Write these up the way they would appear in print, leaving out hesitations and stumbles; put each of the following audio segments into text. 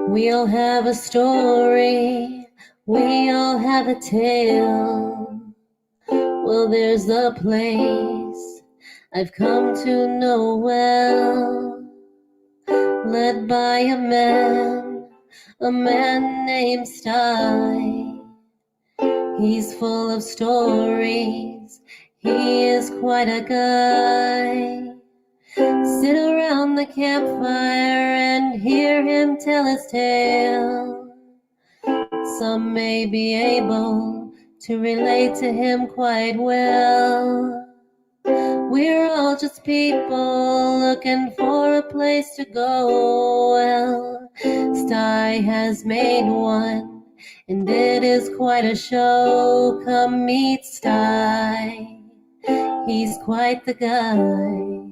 We all have a story, we all have a tale. Well, there's a place I've come to know well, led by a man named Sty. He's full of stories, he is quite a guy. Sit around the campfire and hear him tell his tale. Some may be able to relate to him quite well. We're all just people looking for a place to go. Well, Sty has made one, and it is quite a show. Come meet Sty, he's quite the guy.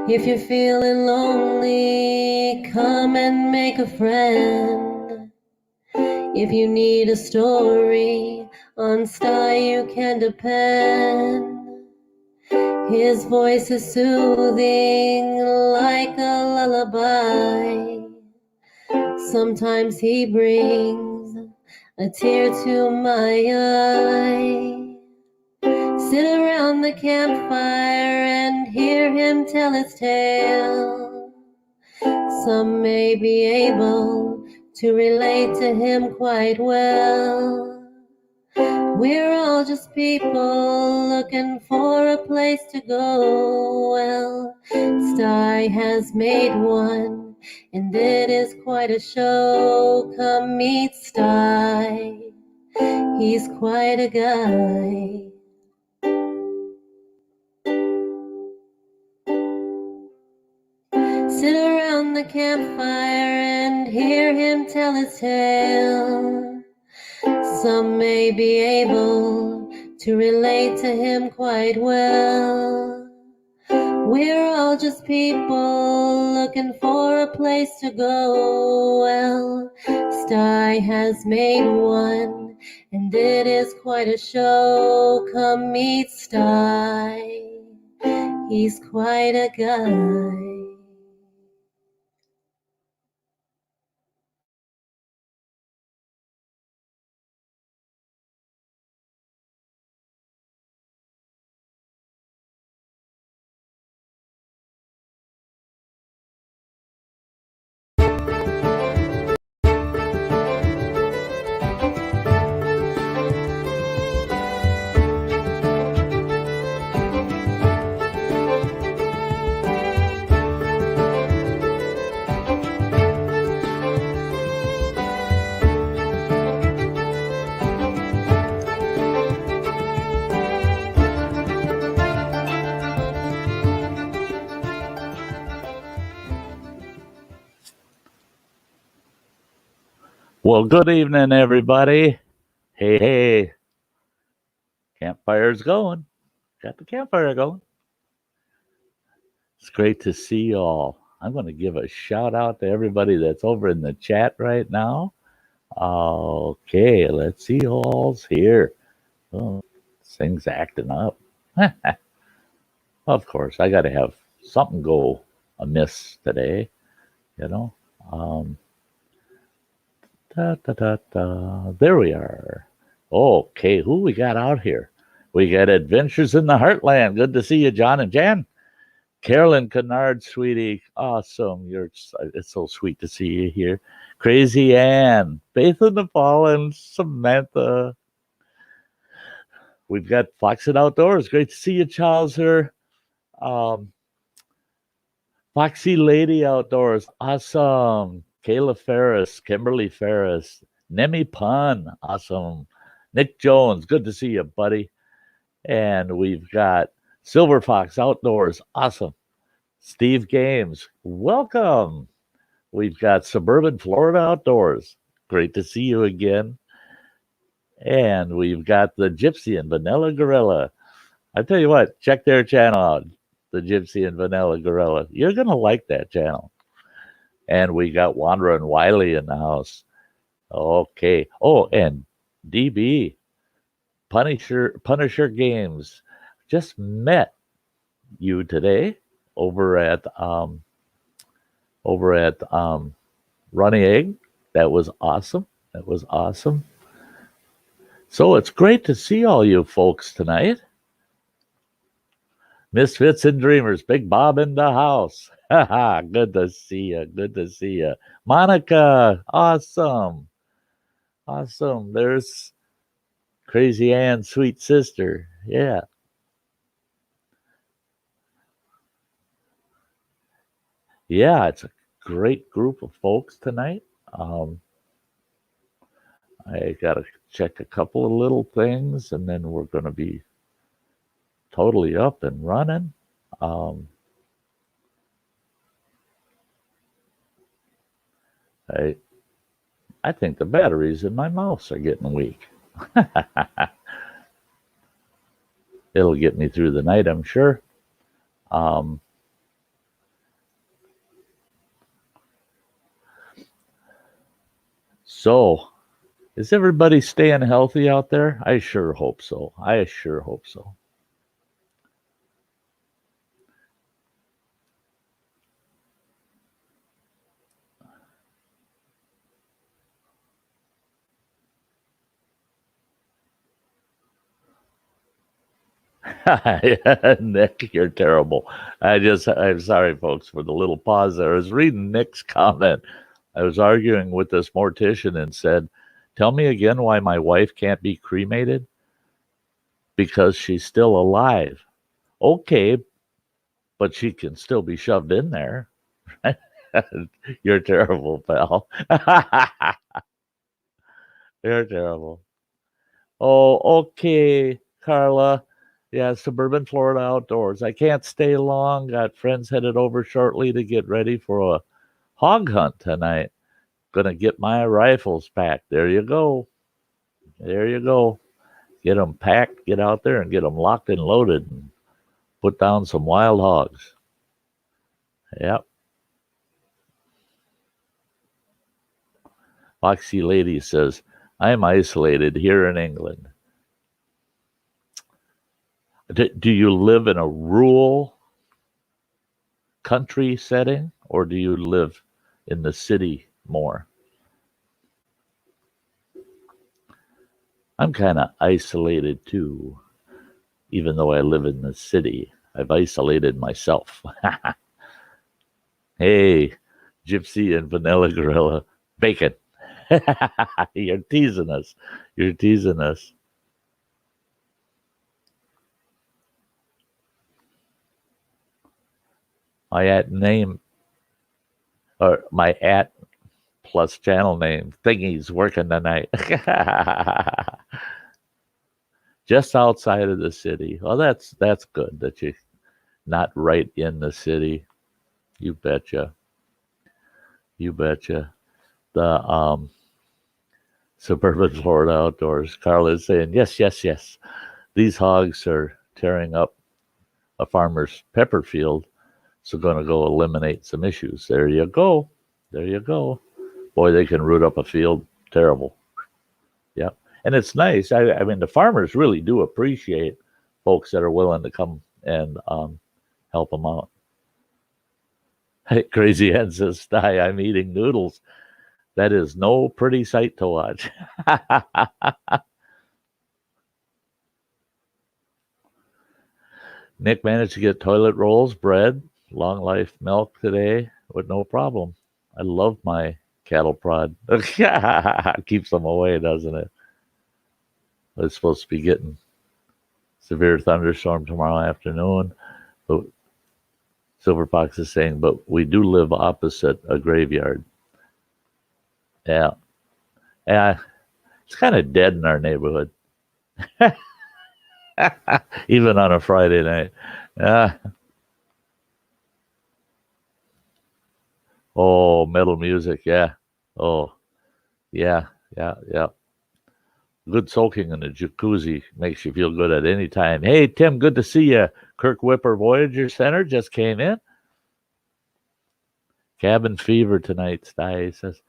If you're feeling lonely, come and make a friend. If you need a story, on Sty you can depend. His voice is soothing like a lullaby. Sometimes he brings a tear to my eye. Sit around the campfire and hear him tell his tale. Some may be able to relate to him quite well. We're all just people looking for a place to go. Well, Sty has made one, and it is quite a show. Come meet Sty, he's quite a guy. Sit around the campfire and hear him tell his tale. Some may be able to relate to him quite well. We're all just people looking for a place to go. Well, Sty has made one, and it is quite a show. Come meet Sty, he's quite a guy. Well, good evening, everybody. Hey, campfire's going. Got the campfire going. It's great to see you all. I'm going to give a shout out to everybody that's over in the chat right now. Okay, let's see who all's here. Oh, this thing's acting up. Of course, I got to have something go amiss today, you know. There we are. Okay, who we got out here? We got Adventures in the Heartland. Good to see you, John and Jan. Carolyn Kennard, sweetie. Awesome. It's so sweet to see you here. Crazy Ann. Faith in the Fallen. Samantha. We've got Foxen Outdoors. Great to see you, Chowser. Foxy Lady Outdoors. Awesome. Kayla Ferris, Kimberly Ferris, Nemi Pun, awesome. Nick Jones, good to see you, buddy. And we've got Silver Fox Outdoors, awesome. Steve Games, welcome. We've got Suburban Florida Outdoors, great to see you again. And we've got the Gypsy and Vanilla Gorilla. I tell you what, check their channel out, the Gypsy and Vanilla Gorilla. You're going to like that channel. And we got Wanderer and Wiley in the house. Okay. Oh, and DB, Punisher Games, just met you today over at Runny Egg. That was awesome. That was awesome. So it's great to see all you folks tonight. Misfits and Dreamers, Big Bob in the house. Good to see you. Good to see you. Monica, awesome. Awesome. There's Crazy Ann's sweet sister. Yeah. Yeah, it's a great group of folks tonight. I got to check a couple of little things, and then we're going to be totally up and running. I think the batteries in my mouse are getting weak. It'll get me through the night, I'm sure. So, is everybody staying healthy out there? I sure hope so. I sure hope so. Nick, you're terrible. I'm sorry, folks, for the little pause there. I was reading Nick's comment. I was arguing with this mortician and said, "Tell me again why my wife can't be cremated." Because she's still alive. Okay, but she can still be shoved in there. You're terrible, pal. You're terrible. Oh, okay, Carla. Yeah, suburban Florida outdoors. I can't stay long. Got friends headed over shortly to get ready for a hog hunt tonight. Gonna get my rifles packed. There you go. There you go. Get them packed, get out there and get them locked and loaded and put down some wild hogs. Yep. Foxy Lady says, I'm isolated here in England. Do you live in a rural country setting or do you live in the city more? I'm kind of isolated too, even though I live in the city. I've isolated myself. Hey, Gypsy and Vanilla Gorilla, bacon. You're teasing us. You're teasing us. My at name, or my at plus channel name thingy's working tonight. Just outside of the city. Well, that's good that you're not right in the city. You betcha. You betcha. The suburban Florida outdoors. Carla is saying, yes, yes, yes. These hogs are tearing up a farmer's pepper field. So going to go eliminate some issues. There you go. There you go. Boy, they can root up a field. Terrible. Yeah. And it's nice. I mean, the farmers really do appreciate folks that are willing to come and help them out. Hey, Crazy Hen says, Sty, I'm eating noodles. That is no pretty sight to watch. Nick managed to get toilet rolls, bread, long life milk today with no problem. I love my cattle prod. Keeps them away, doesn't it? It's supposed to be getting severe thunderstorm tomorrow afternoon. But Silver Fox is saying, but we do live opposite a graveyard. Yeah. Yeah. It's kind of dead in our neighborhood. Even on a Friday night. Oh, metal music. Yeah. Oh, yeah. Yeah. Yeah. Good soaking in the jacuzzi makes you feel good at any time. Hey, Tim, good to see you. Kirk Whipper Voyager Center just came in. Cabin fever tonight, Sty says.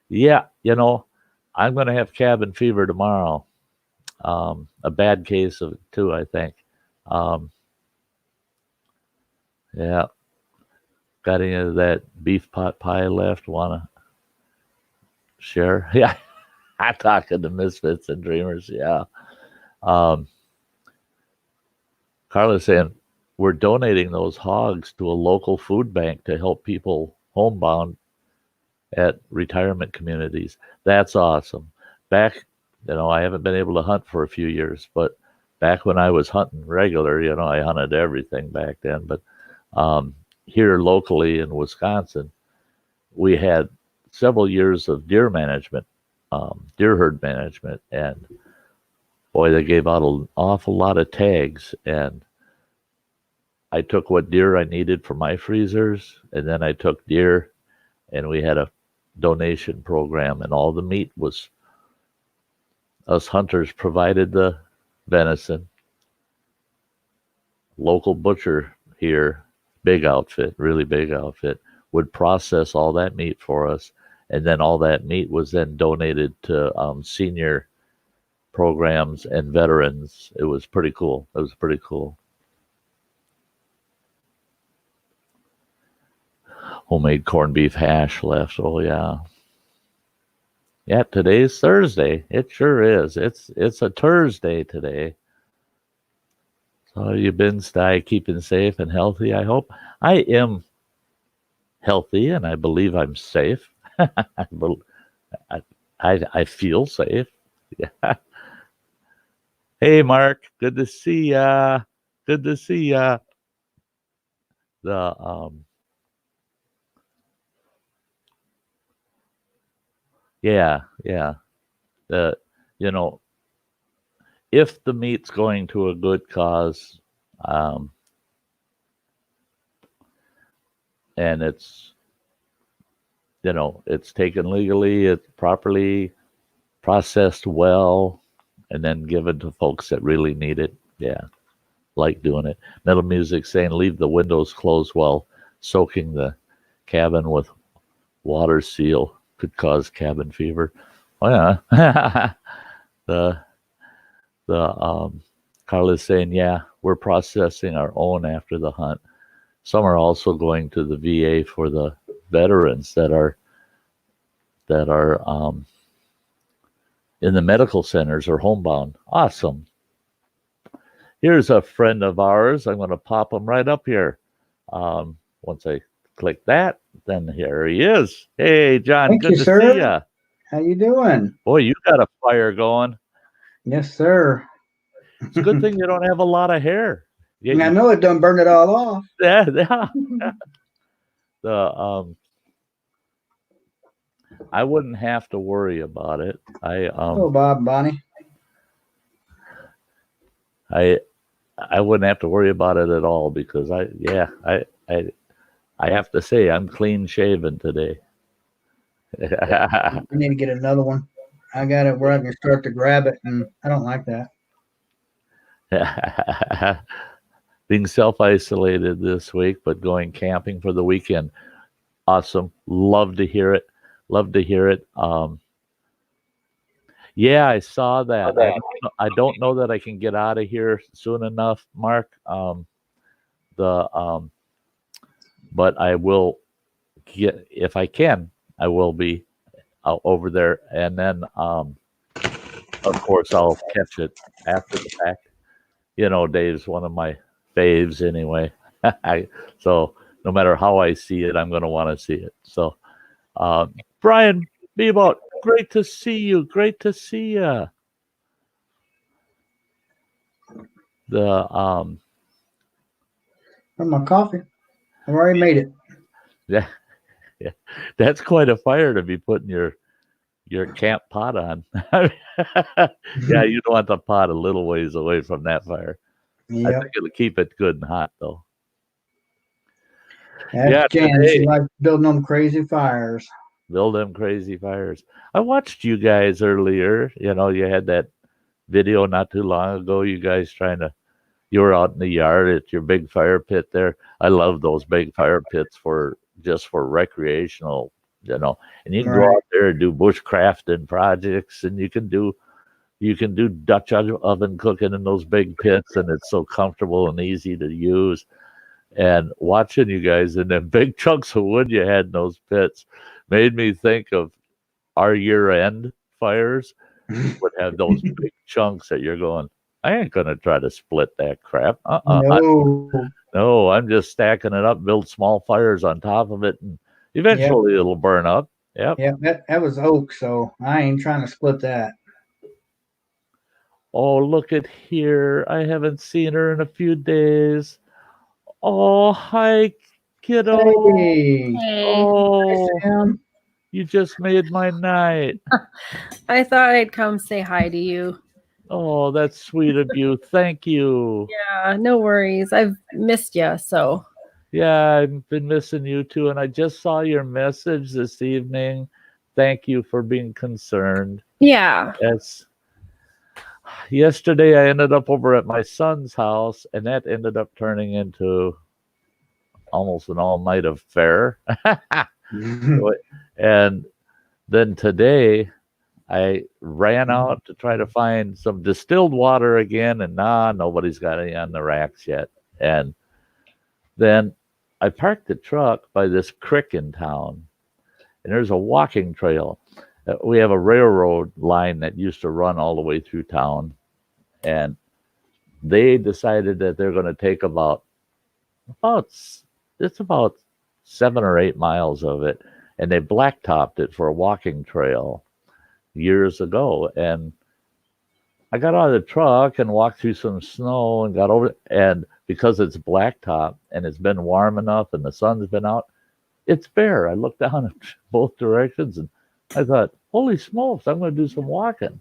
Yeah, I'm going to have cabin fever tomorrow. A bad case of it, too, I think. Yeah. Got any of that beef pot pie left? Want to share? Yeah. I'm talking to misfits and dreamers. Yeah. Um, Carla's saying we're donating those hogs to a local food bank to help people homebound at retirement communities. That's awesome. Back, I haven't been able to hunt for a few years, but back when I was hunting regular, I hunted everything back then. But here locally in Wisconsin, we had several years of deer management, deer herd management, and boy, they gave out an awful lot of tags. And I took what deer I needed for my freezers, and then I took deer, and we had a donation program, and all the meat was us hunters provided the venison. Local butcher here, big outfit, really big outfit, would process all that meat for us, and then all that meat was then donated to senior programs and veterans. It was pretty cool. It was pretty cool. Homemade corned beef hash left. Oh yeah. Yeah, today's Thursday. It sure is. It's a Thursday today. So how you been, Sty? Keeping safe and healthy, I hope. I am healthy and I believe I'm safe. I feel safe. Yeah. Hey Mark, good to see ya. Good to see ya. The yeah, yeah. The if the meat's going to a good cause, and it's it's taken legally, it's properly processed well, and then given to folks that really need it. Yeah, like doing it. Metal Music saying leave the windows closed while soaking the cabin with water seal could cause cabin fever. Oh yeah. the Carla's saying, yeah, we're processing our own after the hunt. Some are also going to the VA for the veterans that are in the medical centers or homebound. Awesome. Here's a friend of ours. I'm going to pop him right up here. Once I click that, then here he is. Hey, John, Thank good you, to sir. see you. How you doing? Boy, you got a fire going. Yes, sir. It's a good thing you don't have a lot of hair. I know it done burned it all off. Yeah. I wouldn't have to worry about it. Oh, Bob, Bonnie. I wouldn't have to worry about it at all because I have to say I'm clean shaven today. We need to get another one. I got it where I can start to grab it, and I don't like that. Being self-isolated this week, but going camping for the weekend. Awesome. Love to hear it. Love to hear it. Yeah, I saw that. I don't know that I can get out of here soon enough, Mark. But I will get, if I can, I will be over there, and then of course I'll catch it after the fact. Dave's one of my faves anyway. So no matter how I see it, I'm going to want to see it. So Brian Bebout, great to see you. Great to see you. From my coffee. I've already made it. Yeah. That's quite a fire to be putting your camp pot on. Yeah, you'd want the pot a little ways away from that fire. Yep. I think it'll keep it good and hot though. That's Jan. She likes building them crazy fires. Build them crazy fires. I watched you guys earlier. You had that video not too long ago. You guys you were out in the yard at your big fire pit there. I love those big fire pits for recreational, and you can go out there and do bushcrafting projects, and you can do Dutch oven cooking in those big pits, and it's so comfortable and easy to use. And watching you guys and them big chunks of wood you had in those pits made me think of our year-end fires would have those big chunks that you're going, I ain't gonna try to split that crap. No. No, I'm just stacking it up, build small fires on top of it, and Yep. eventually it'll burn up. Yep. Yeah, that was oak, so I ain't trying to split that. Oh, look at here. I haven't seen her in a few days. Oh, hi, kiddo. Hey, Hey, Oh, Sam. you just made my night. I thought I'd come say hi to you. Oh, that's sweet of you. Thank you. Yeah, no worries. I've missed you, so. Yeah, I've been missing you too, and I just saw your message this evening. Thank you for being concerned. Yeah. That's yesterday I ended up over at my son's house, and that ended up turning into almost an all-night affair. And then today I ran out to try to find some distilled water again, and nobody's got any on the racks yet. And then I parked the truck by this creek in town, and there's a walking trail. We have a railroad line that used to run all the way through town, and they decided that they're going to take about 7 or 8 miles of it, and they blacktopped it for a walking trail years ago. And I got out of the truck and walked through some snow and got over, and because it's blacktop and it's been warm enough and the sun's been out, it's bare. I looked down in both directions and I thought, holy smokes, I'm going to do some walking.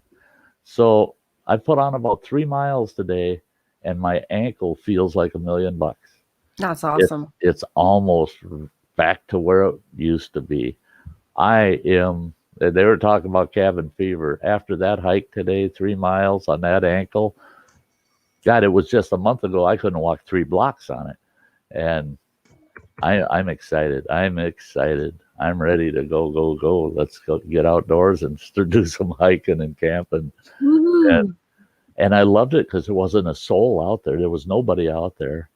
So I put on about 3 miles today, and my ankle feels like $1,000,000. That's awesome. It's almost back to where it used to be. They were talking about cabin fever. After that hike today, 3 miles on that ankle, God, it was just a month ago. I couldn't walk 3 blocks on it. And I'm excited. I'm ready to go. Let's go get outdoors and do some hiking and camping. Woohoo. And I loved it because there wasn't a soul out there. There was nobody out there.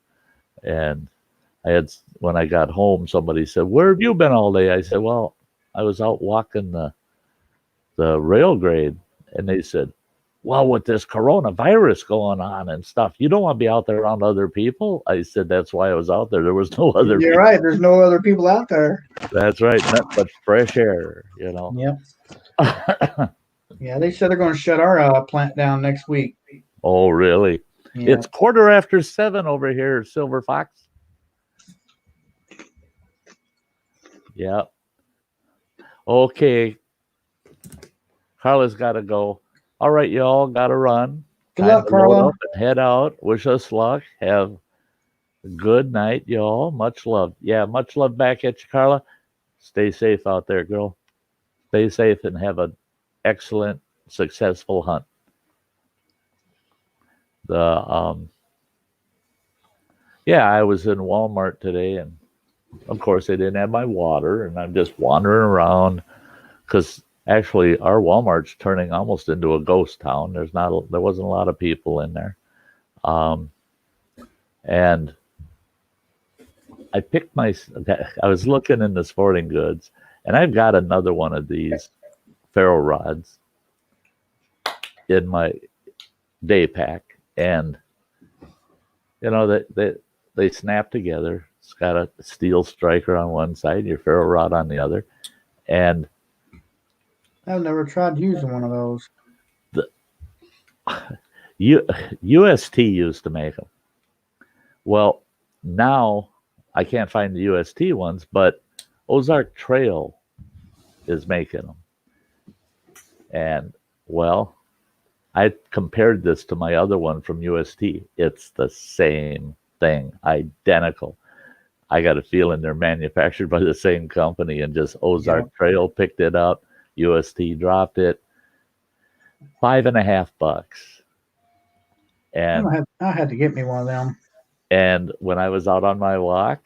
And when I got home, somebody said, "Where have you been all day?" I said, "Well, I was out walking the rail grade." And they said, "Well, with this coronavirus going on and stuff, you don't want to be out there around other people." I said, "That's why I was out there. There was no other You're people." right. There's no other people out there. That's right. Not but fresh air, you know. Yep. Yeah, they said they're going to shut our plant down next week. Oh, really? Yeah. It's 7:15 over here, Silver Fox. Yeah. Okay. Carla's got to go. All right, y'all got to run. Good luck, Time to load Carla. up and head out. Wish us luck. Have a good night, y'all. Much love. Yeah, much love back at you, Carla. Stay safe out there, girl. Stay safe and have an excellent, successful hunt. I was in Walmart today, and of course they didn't have my water, and I'm just wandering around because actually our Walmart's turning almost into a ghost town. There wasn't a lot of people in there, and I was looking in the sporting goods, and I've got another one of these ferro rods in my day pack, and they snap together. It's got a steel striker on one side, your ferro rod on the other, and I've never tried using one of those. UST used to make them. Well, now I can't find the UST ones, but Ozark Trail is making them. And, well, I compared this to my other one from UST. It's the same thing, identical. I got a feeling they're manufactured by the same company, and just Ozark Trail picked it up. UST dropped it. $5.50. And I had to get me one of them. And when I was out on my walk,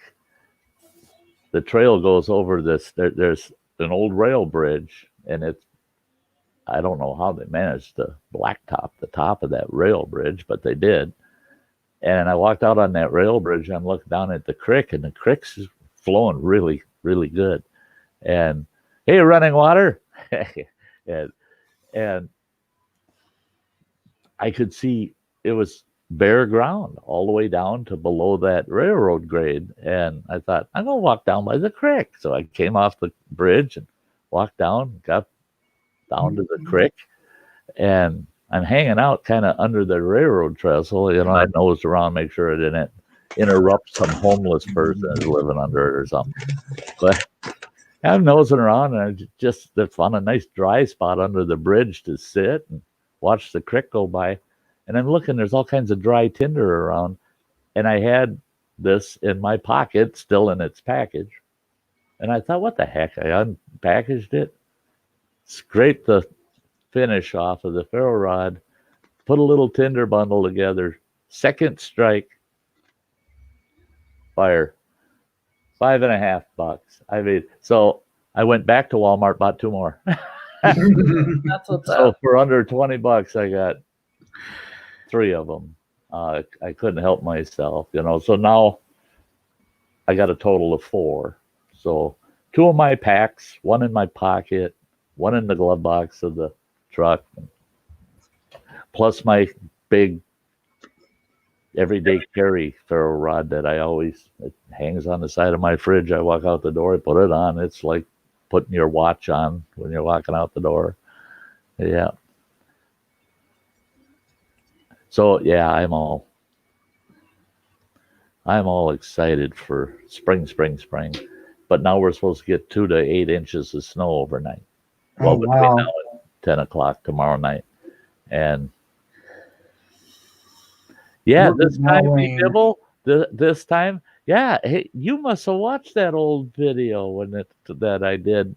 the trail goes over this. There's an old rail bridge, and I don't know how they managed to blacktop the top of that rail bridge, but they did. And I walked out on that rail bridge. I'm looking down at the creek, and the creek's flowing really, really good. And hey, running water. and I could see it was bare ground all the way down to below that railroad grade. And I thought, I'm going to walk down by the creek. So I came off the bridge and walked down, got down to the creek, and I'm hanging out kind of under the railroad trestle. You know, I nosed around, make sure it didn't interrupt some homeless person who's living under it or something. But I'm nosing around, and I just found a nice dry spot under the bridge to sit and watch the creek go by. And I'm looking, there's all kinds of dry tinder around. And I had this in my pocket, still in its package. And I thought, what the heck? I unpackaged it, scraped the finish off of the ferro rod, put a little tinder bundle together, second strike, fire, $5.50. I mean, so I went back to Walmart, bought 2 more. That's what's So up. for under $20, I got 3 of them. I couldn't help myself, you know. So now I got a total of 4. So 2 of my packs, 1 in my pocket, 1 in the glove box of the truck, plus my big everyday carry ferro rod that it hangs on the side of my fridge. I walk out the door, I put it on. It's like putting your watch on when you're walking out the door. Yeah. So yeah, I'm all excited for spring. But now we're supposed to get 2 to 8 inches of snow overnight. Well, Oh, between wow. now and 10 o'clock tomorrow night. And yeah, Look at this time, rain. Dibble, this time, yeah, hey, you must have watched that old video that I did,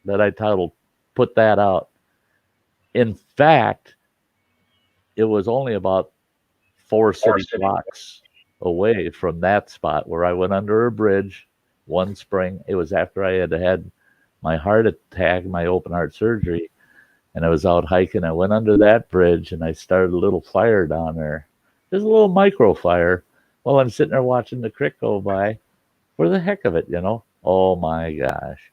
that I titled "Put That Out." In fact, it was only about 4 city blocks away from that spot where I went under a bridge one spring. It was after I had my heart attack, my open heart surgery, and I was out hiking. I went under that bridge and I started a little fire down there. Just a little micro fire while I'm sitting there watching the creek go by for the heck of it, you know. Oh my gosh.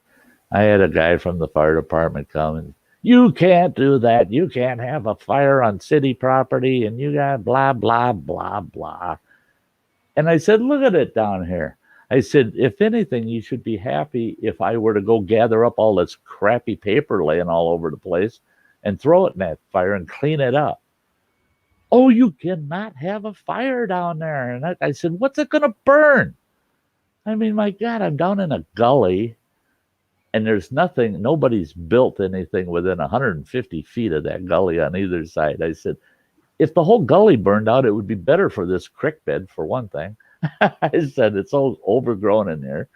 I had a guy from the fire department come and, you can't do that. You can't have a fire on city property, and you got blah, blah, blah, blah. And I said, look at it down here. I said, if anything, you should be happy if I were to go gather up all this crappy paper laying all over the place and throw it in that fire and clean it up. Oh, you cannot have a fire down there. And I said, what's it going to burn? I mean, my God, I'm down in a gully, and there's nobody's built anything within 150 feet of that gully on either side. I said, if the whole gully burned out, it would be better for this creek bed, for one thing. I said, it's all overgrown in there.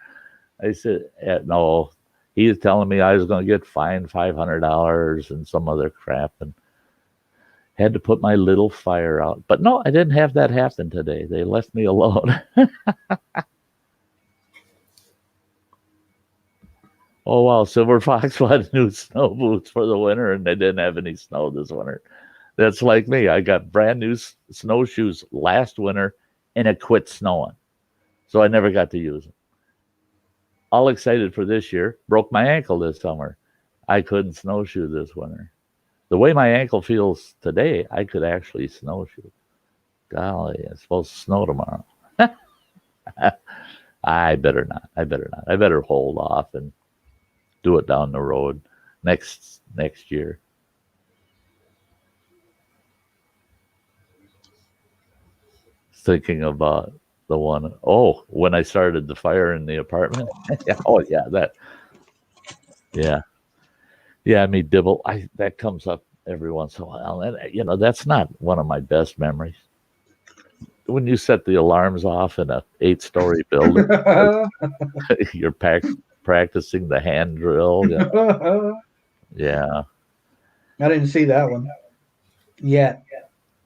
I said, no. He was telling me I was going to get fined $500 and some other crap, and had to put my little fire out. But no, I didn't have that happen today. They left me alone. Oh, wow. Silver Fox had new snow boots for the winter, and they didn't have any snow this winter. That's like me. I got brand new snowshoes last winter, and it quit snowing. So I never got to use them. All excited for this year. Broke my ankle this summer. I couldn't snowshoe this winter. The way my ankle feels today, I could actually snowshoe. Golly, it's supposed to snow tomorrow. I better not. I better hold off and do it down the road next year. Thinking about the one, when I started the fire in the apartment. Oh yeah, I mean, Dibble, that comes up every once in a while, and that's not one of my best memories. When you set the alarms off in a 8-story building, you're practicing the hand drill. Yeah. I didn't see that one yet.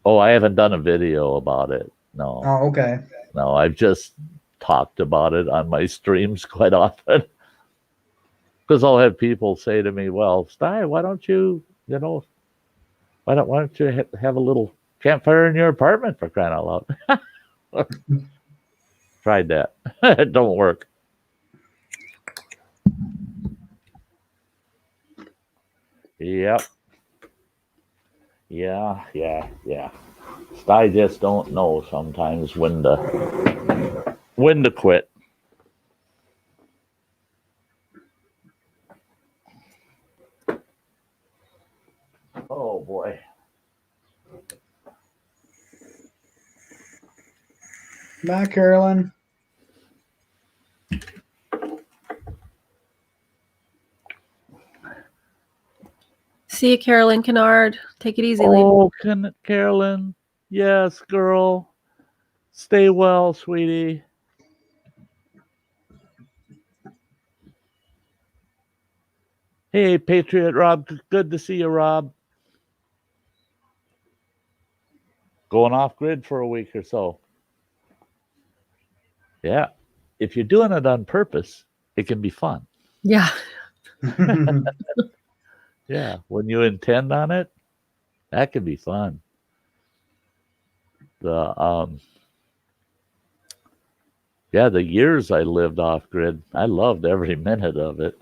Oh, I haven't done a video about it. No. Oh, okay. No, I've just talked about it on my streams quite often. Because I'll have people say to me, well, Sty, why don't you have a little campfire in your apartment, for crying out loud? Tried that. It don't work. Yep. Yeah. I just don't know sometimes when to quit. Oh boy. Bye, Carolyn. See you, Carolyn Kennard. Take it easy, lady. Oh, Carolyn. Yes, girl. Stay well, sweetie. Hey, Patriot Rob. Good to see you, Rob. Going off grid for a week or so. Yeah. If you're doing it on purpose, it can be fun. Yeah. Yeah. When you intend on it, that can be fun. The years I lived off grid, I loved every minute of it.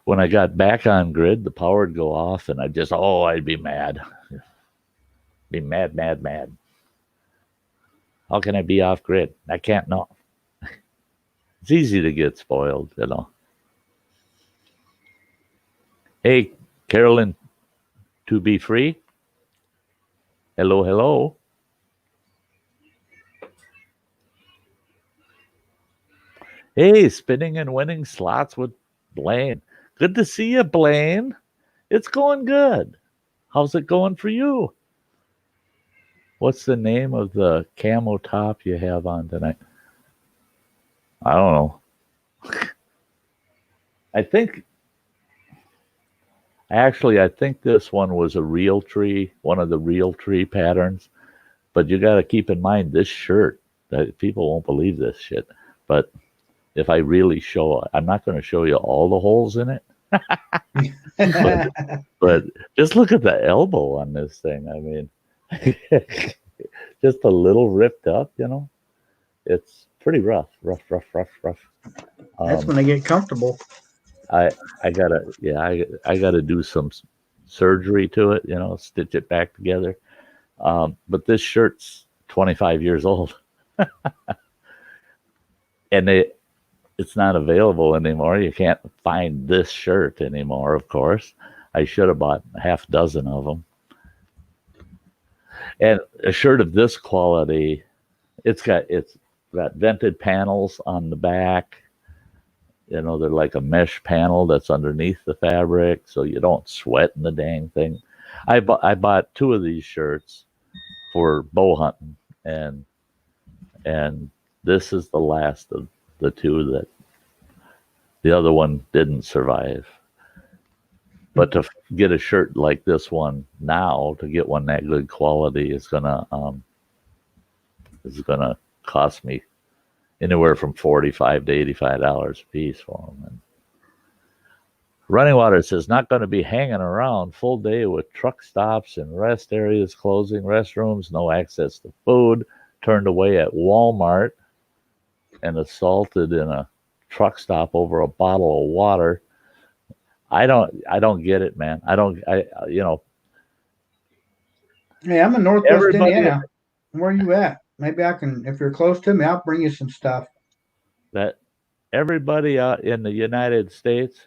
When I got back on grid, the power would go off and I'd be mad. Be mad. How can I be off grid? I can't know. It's easy to get spoiled, you know. Hey, Carolyn, to be free. Hello. Hey, spinning and winning slots with Blaine. Good to see you, Blaine. It's going good. How's it going for you? What's the name of the camo top you have on tonight? I don't know. I think this one was a real tree, one of the real tree patterns. But you got to keep in mind this shirt, that people won't believe this shit. But if I really I'm not going to show you all the holes in it. but just look at the elbow on this thing. I mean, just a little ripped up, you know. It's pretty rough. That's when they get comfortable. I gotta do some surgery to it, you know, stitch it back together. But this shirt's 25 years old, and it's not available anymore. You can't find this shirt anymore. Of course, I should have bought half a dozen of them. And a shirt of this quality, it's got vented panels on the back. You know, they're like a mesh panel that's underneath the fabric, so you don't sweat in the dang thing. I bought 2 of these shirts for bow hunting, and this is the last of the 2 that the other one didn't survive. But to get a shirt like this one now, to get one that good quality, is gonna cost me anywhere from $45 to $85 a piece for them. And Running Water says, not going to be hanging around full day with truck stops and rest areas closing, restrooms, no access to food, turned away at Walmart and assaulted in a truck stop over a bottle of water. I don't get it, man. Hey, I'm in Northwest Indiana. Where are you at? Maybe I can, if you're close to me, I'll bring you some stuff. That everybody out in the United States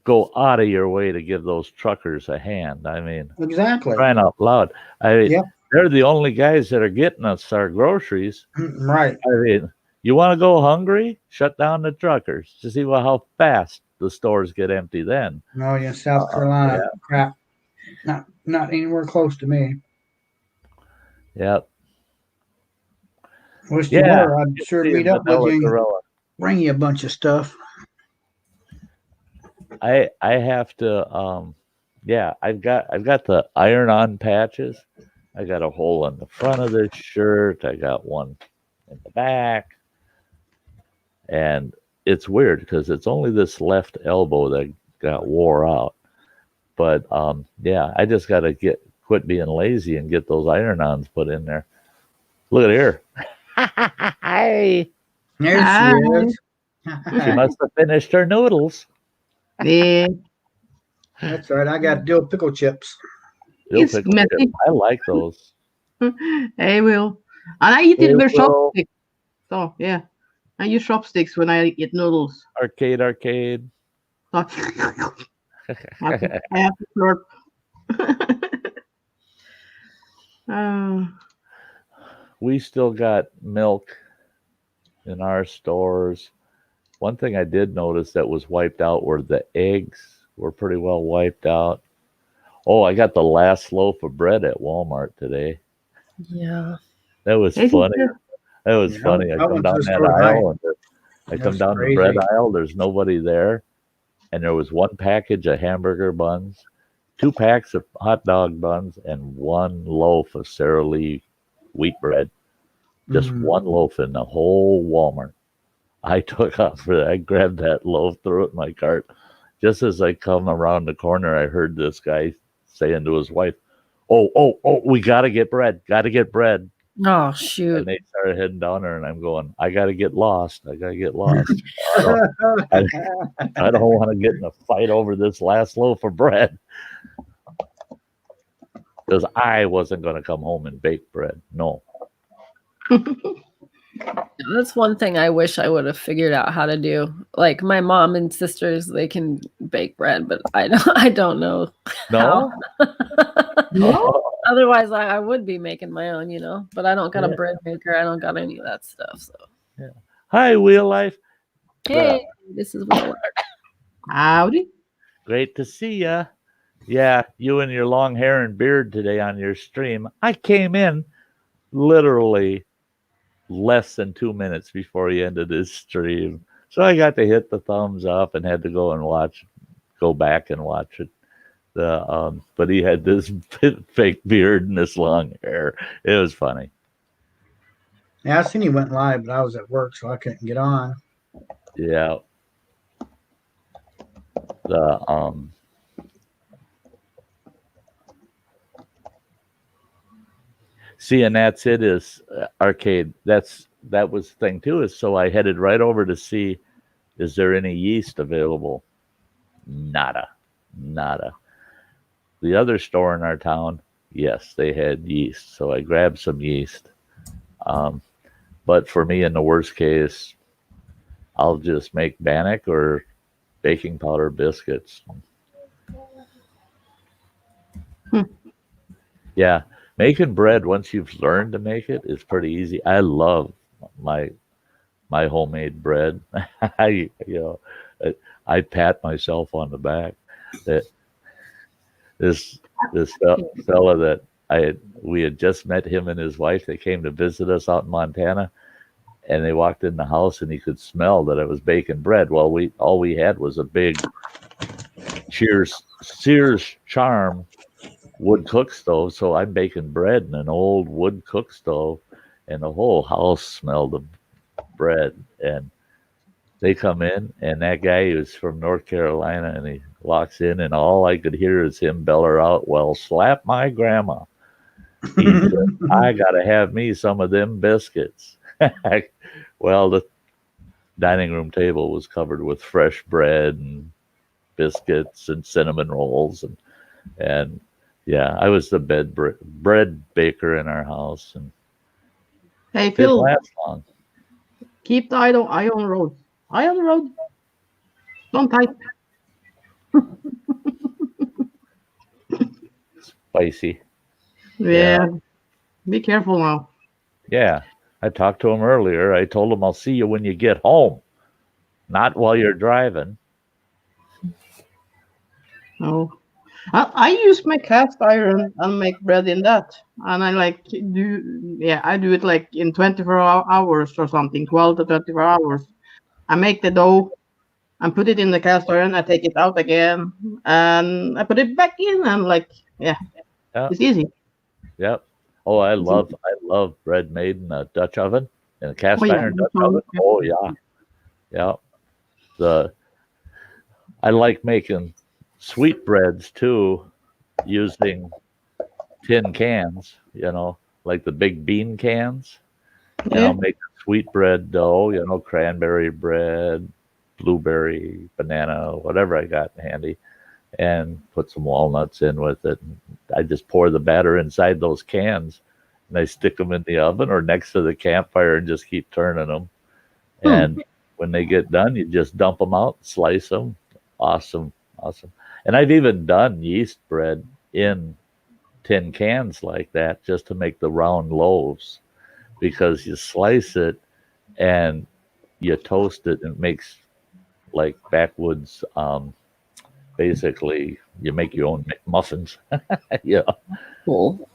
go out of your way to give those truckers a hand. I mean, exactly. Crying out loud. I mean, they're the only guys that are getting us our groceries. Right. I mean, you want to go hungry? Shut down the truckers to see how fast the stores get empty then. Oh, yeah, South Carolina. Yeah. Crap. Not anywhere close to me. Yep. Wish you were. I'd sure meet up with you. Bring you a bunch of stuff. I have to I've got the iron-on patches. I got a hole in the front of this shirt. I got one in the back. And it's weird because it's only this left elbow that got wore out. But I just got to quit quit being lazy and get those iron-ons put in there. Look at here. Hi. There she Hi. is. She must have finished her noodles. Yeah, That's right. I got dill pickle chips. Dill it's pickle messy. chips. I like those. I will. And I eat Hey, it with Will. chopsticks. So, yeah. I use chopsticks when I eat noodles. Arcade. So, I have to slurp. uh, We still got milk in our stores. One thing I did notice that was wiped out were the eggs were pretty well wiped out. Oh, I got the last loaf of bread at Walmart today. yeah. That was Is it funny. good? That was Yeah, funny. I I come went to down the that store tonight. aisle and I come That's down the bread crazy. aisle. There's nobody there, and there was one package of hamburger buns, 2 packs of hot dog buns, and 1 loaf of Sara Lee wheat bread. Just Mm. 1 loaf in the whole Walmart. I took off for that. I grabbed that loaf, threw it in my cart. Just as I come around the corner, I heard this guy saying to his wife, "Oh, we gotta get bread. Gotta get bread." Oh, And shoot. they started heading down there, and I'm going, "I gotta get lost. I gotta get lost. I don't want to get in a fight over this last loaf of bread." Because I wasn't going to come home and bake bread. No. That's one thing I wish I would have figured out how to do. Like my mom and sisters, they can bake bread, but I don't know No? how. Oh, Otherwise, I would be making my own, you know. But I don't got a Yeah. bread maker. I don't got any of that stuff. So hi, Wheel Life. hey, this is Will. Howdy. Great to see ya. Yeah, you and your long hair and beard today on your stream. I came in literally less than 2 minutes before he ended his stream. So I got to hit the thumbs up and had to go back and watch it. But he had this fake beard and this long hair. It was funny. Yeah, I seen he went live, but I was at work, so I couldn't get on. Yeah. See, and that's it is arcade. That was the thing too. Is so I headed right over to see, is there any yeast available? Nada. The other store in our town, yes, they had yeast. So I grabbed some yeast. But for me, in the worst case, I'll just make bannock or baking powder biscuits. Yeah, making bread once you've learned to make it is pretty easy. I love my homemade bread. I I pat myself on the back that this fella that we had just met, him and his wife. They came to visit us out in Montana, and they walked in the house and he could smell that I was baking bread. Well, all we had was a big Sears Charm wood cook stove, so I'm baking bread in an old wood cook stove, and the whole house smelled of bread. And they come in, and that guy is from North Carolina, and he walks in, and all I could hear is him beller out, "Well, slap my grandma." He said, "I gotta have me some of them biscuits." Well, the dining room table was covered with fresh bread and biscuits and cinnamon rolls, and yeah, I was the bread baker in our house, and Hey, didn't Phil, last long. keep the eye on the road. Eye on the road. Don't type. Spicy. Yeah. Be careful now. Yeah, I talked to him earlier. I told him I'll see you when you get home, not while you're driving. No. I use my cast iron and make bread in that. And I I do it like in 24 hours or something, 12 to 24 hours. I make the dough and put it in the cast iron. I take it out again and I put it back in and Yeah. it's easy. Yep. Oh, I love bread made in a Dutch oven, in a cast Oh, yeah. iron Dutch oven. Oh yeah. I like making sweetbreads too, using tin cans, like the big bean cans. And Yeah. I'll make sweetbread dough, cranberry bread, blueberry, banana, whatever I got handy, and put some walnuts in with it. And I just pour the batter inside those cans, and I stick them in the oven or next to the campfire and just keep turning them. And when they get done, you just dump them out, slice them. Awesome. And I've even done yeast bread in tin cans like that just to make the round loaves, because you slice it and you toast it and it makes like backwoods. Basically, you make your own muffins. Yeah. Cool.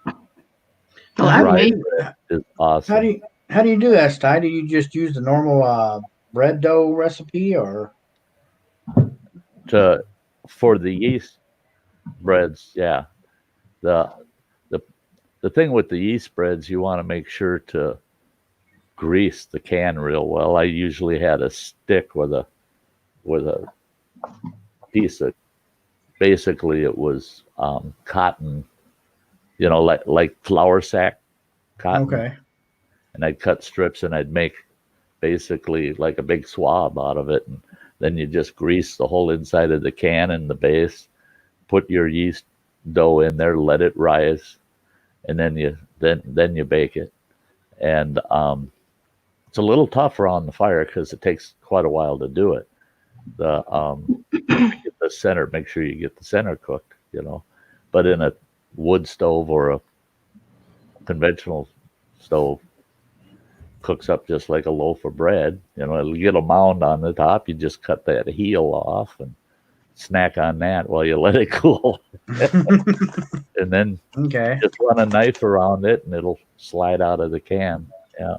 Well, I Rye made bread is awesome. How do you do that, Sty? Do you just use the normal bread dough recipe, or For the yeast breads, yeah. The the thing with the yeast breads, you want to make sure to grease the can real well. I usually had a stick with a piece of, basically it was cotton, like flour sack cotton. okay? And I'd cut strips and I'd make basically like a big swab out of it, and then you just grease the whole inside of the can and the base, put your yeast dough in there, let it rise, and then you bake it. And it's a little tougher on the fire because it takes quite a while to do it. Get the center, make sure you get the center cooked, but in a wood stove or a conventional stove, cooks up just like a loaf of bread. It'll get a mound on the top. You just cut that heel off and snack on that while you let it cool. And then just run a knife around it and it'll slide out of the can. Yeah.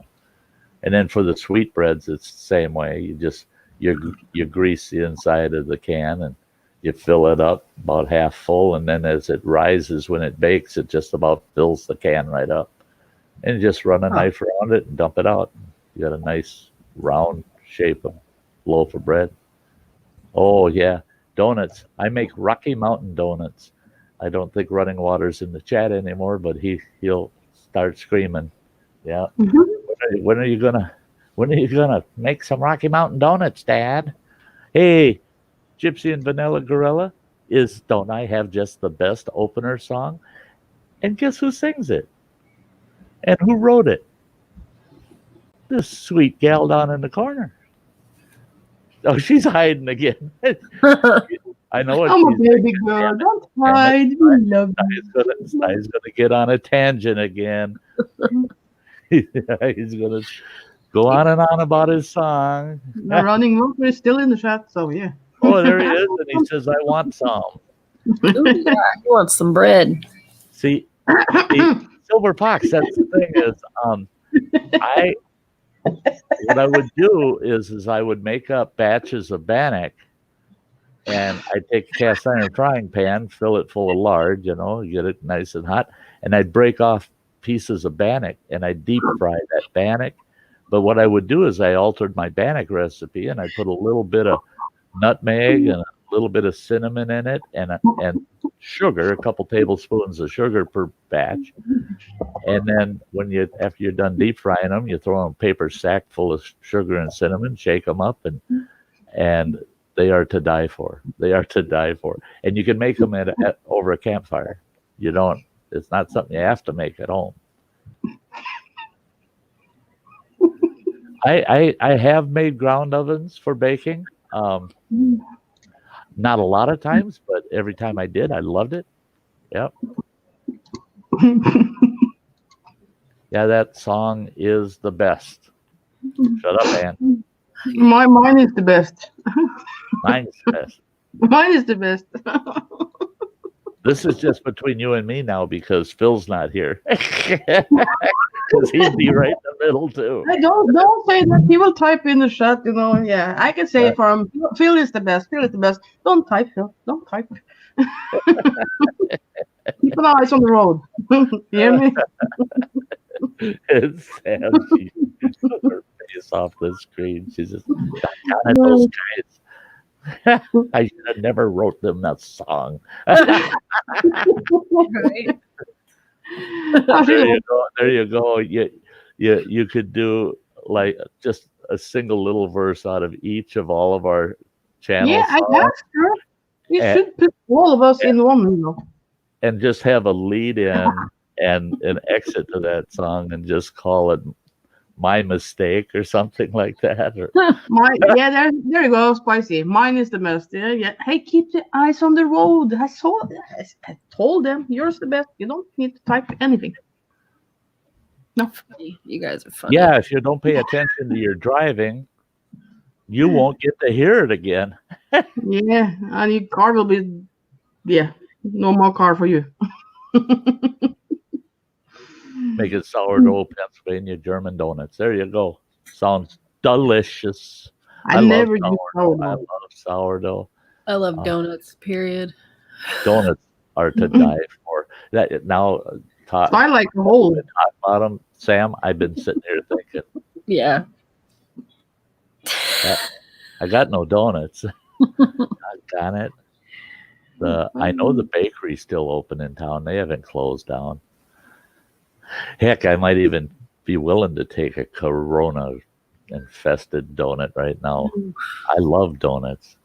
And then for the sweetbreads, it's the same way. You grease the inside of the can and you fill it up about half full, and then as it rises when it bakes, it just about fills the can right up. And just run a knife around it and dump it out. You got a nice round shape of loaf of bread. Oh yeah, donuts. I make Rocky Mountain donuts. I don't think Running Water's in the chat anymore, but he'll start screaming. Yeah. When are you gonna make some Rocky Mountain donuts, Dad? Hey, Gypsy and Vanilla Gorilla, Don't I Have Just the Best opener song? And guess who sings it? And who wrote it? This sweet gal down in the corner. Oh, she's hiding again. I know it. I'm a baby girl. Don't hide. We love you. Sty's gonna get on a tangent again. He's gonna go on and on about his song. The Running Water is still in the chat, so yeah. Oh, there he is, and he says, "I want some." Ooh, yeah, he wants some bread. See, Silver Fox. That's the thing is, what I would do is I would make up batches of bannock, and I'd take a cast iron frying pan, fill it full of lard, get it nice and hot, and I'd break off pieces of bannock and I'd deep fry that bannock. But what I would do is I altered my bannock recipe and I put a little bit of nutmeg and a little bit of cinnamon in it and sugar, a couple tablespoons of sugar per batch. And then after you're done deep frying them, you throw in a paper sack full of sugar and cinnamon, shake them up, and they are to die for. They are to die for. And you can make them over a campfire. It's not something you have to make at home. I have made ground ovens for baking. Not a lot of times, but every time I did, I loved it. Yep. Yeah, that song is the best. Shut up, Ann. Mine is the best. Mine's the best. Mine is the best. This is just between you and me now because Phil's not here. Because he'd be right in the middle too. I don't say that. He will type in the chat, Yeah, I can say it for him. Phil is the best. Phil is the best. Don't type, Phil. Don't type. Keep an eye on the road. You hear me? It's sad. She took her face off the screen. She just got those guys. I should have never wrote them that song. Right? There you go. There you go. You could do like just a single little verse out of each of all of our channels. Yeah, I asked her. You should put all of us in one, you know. And just have a lead in and an exit to that song and just call it My Mistake or something like that. Or, There you go, spicy. Mine is the best. Yeah. Hey, keep the eyes on the road. I told them yours the best. You don't need to type anything. No. Funny. You guys are funny. yeah, if you don't pay attention to your driving, you won't get to hear it again. Yeah, and your car will be, no more car for you. Make it sourdough, Pennsylvania German donuts. There you go. Sounds delicious. I love never use I sourdough. love sourdough. I love donuts, period. Donuts are to die for. That now, I like the whole. top bottom, Sam. I've been sitting here thinking, Yeah. I got no donuts. Got it. I know the bakery's still open in town. They haven't closed down. Heck, I might even be willing to take a Corona infested donut right now. I love donuts.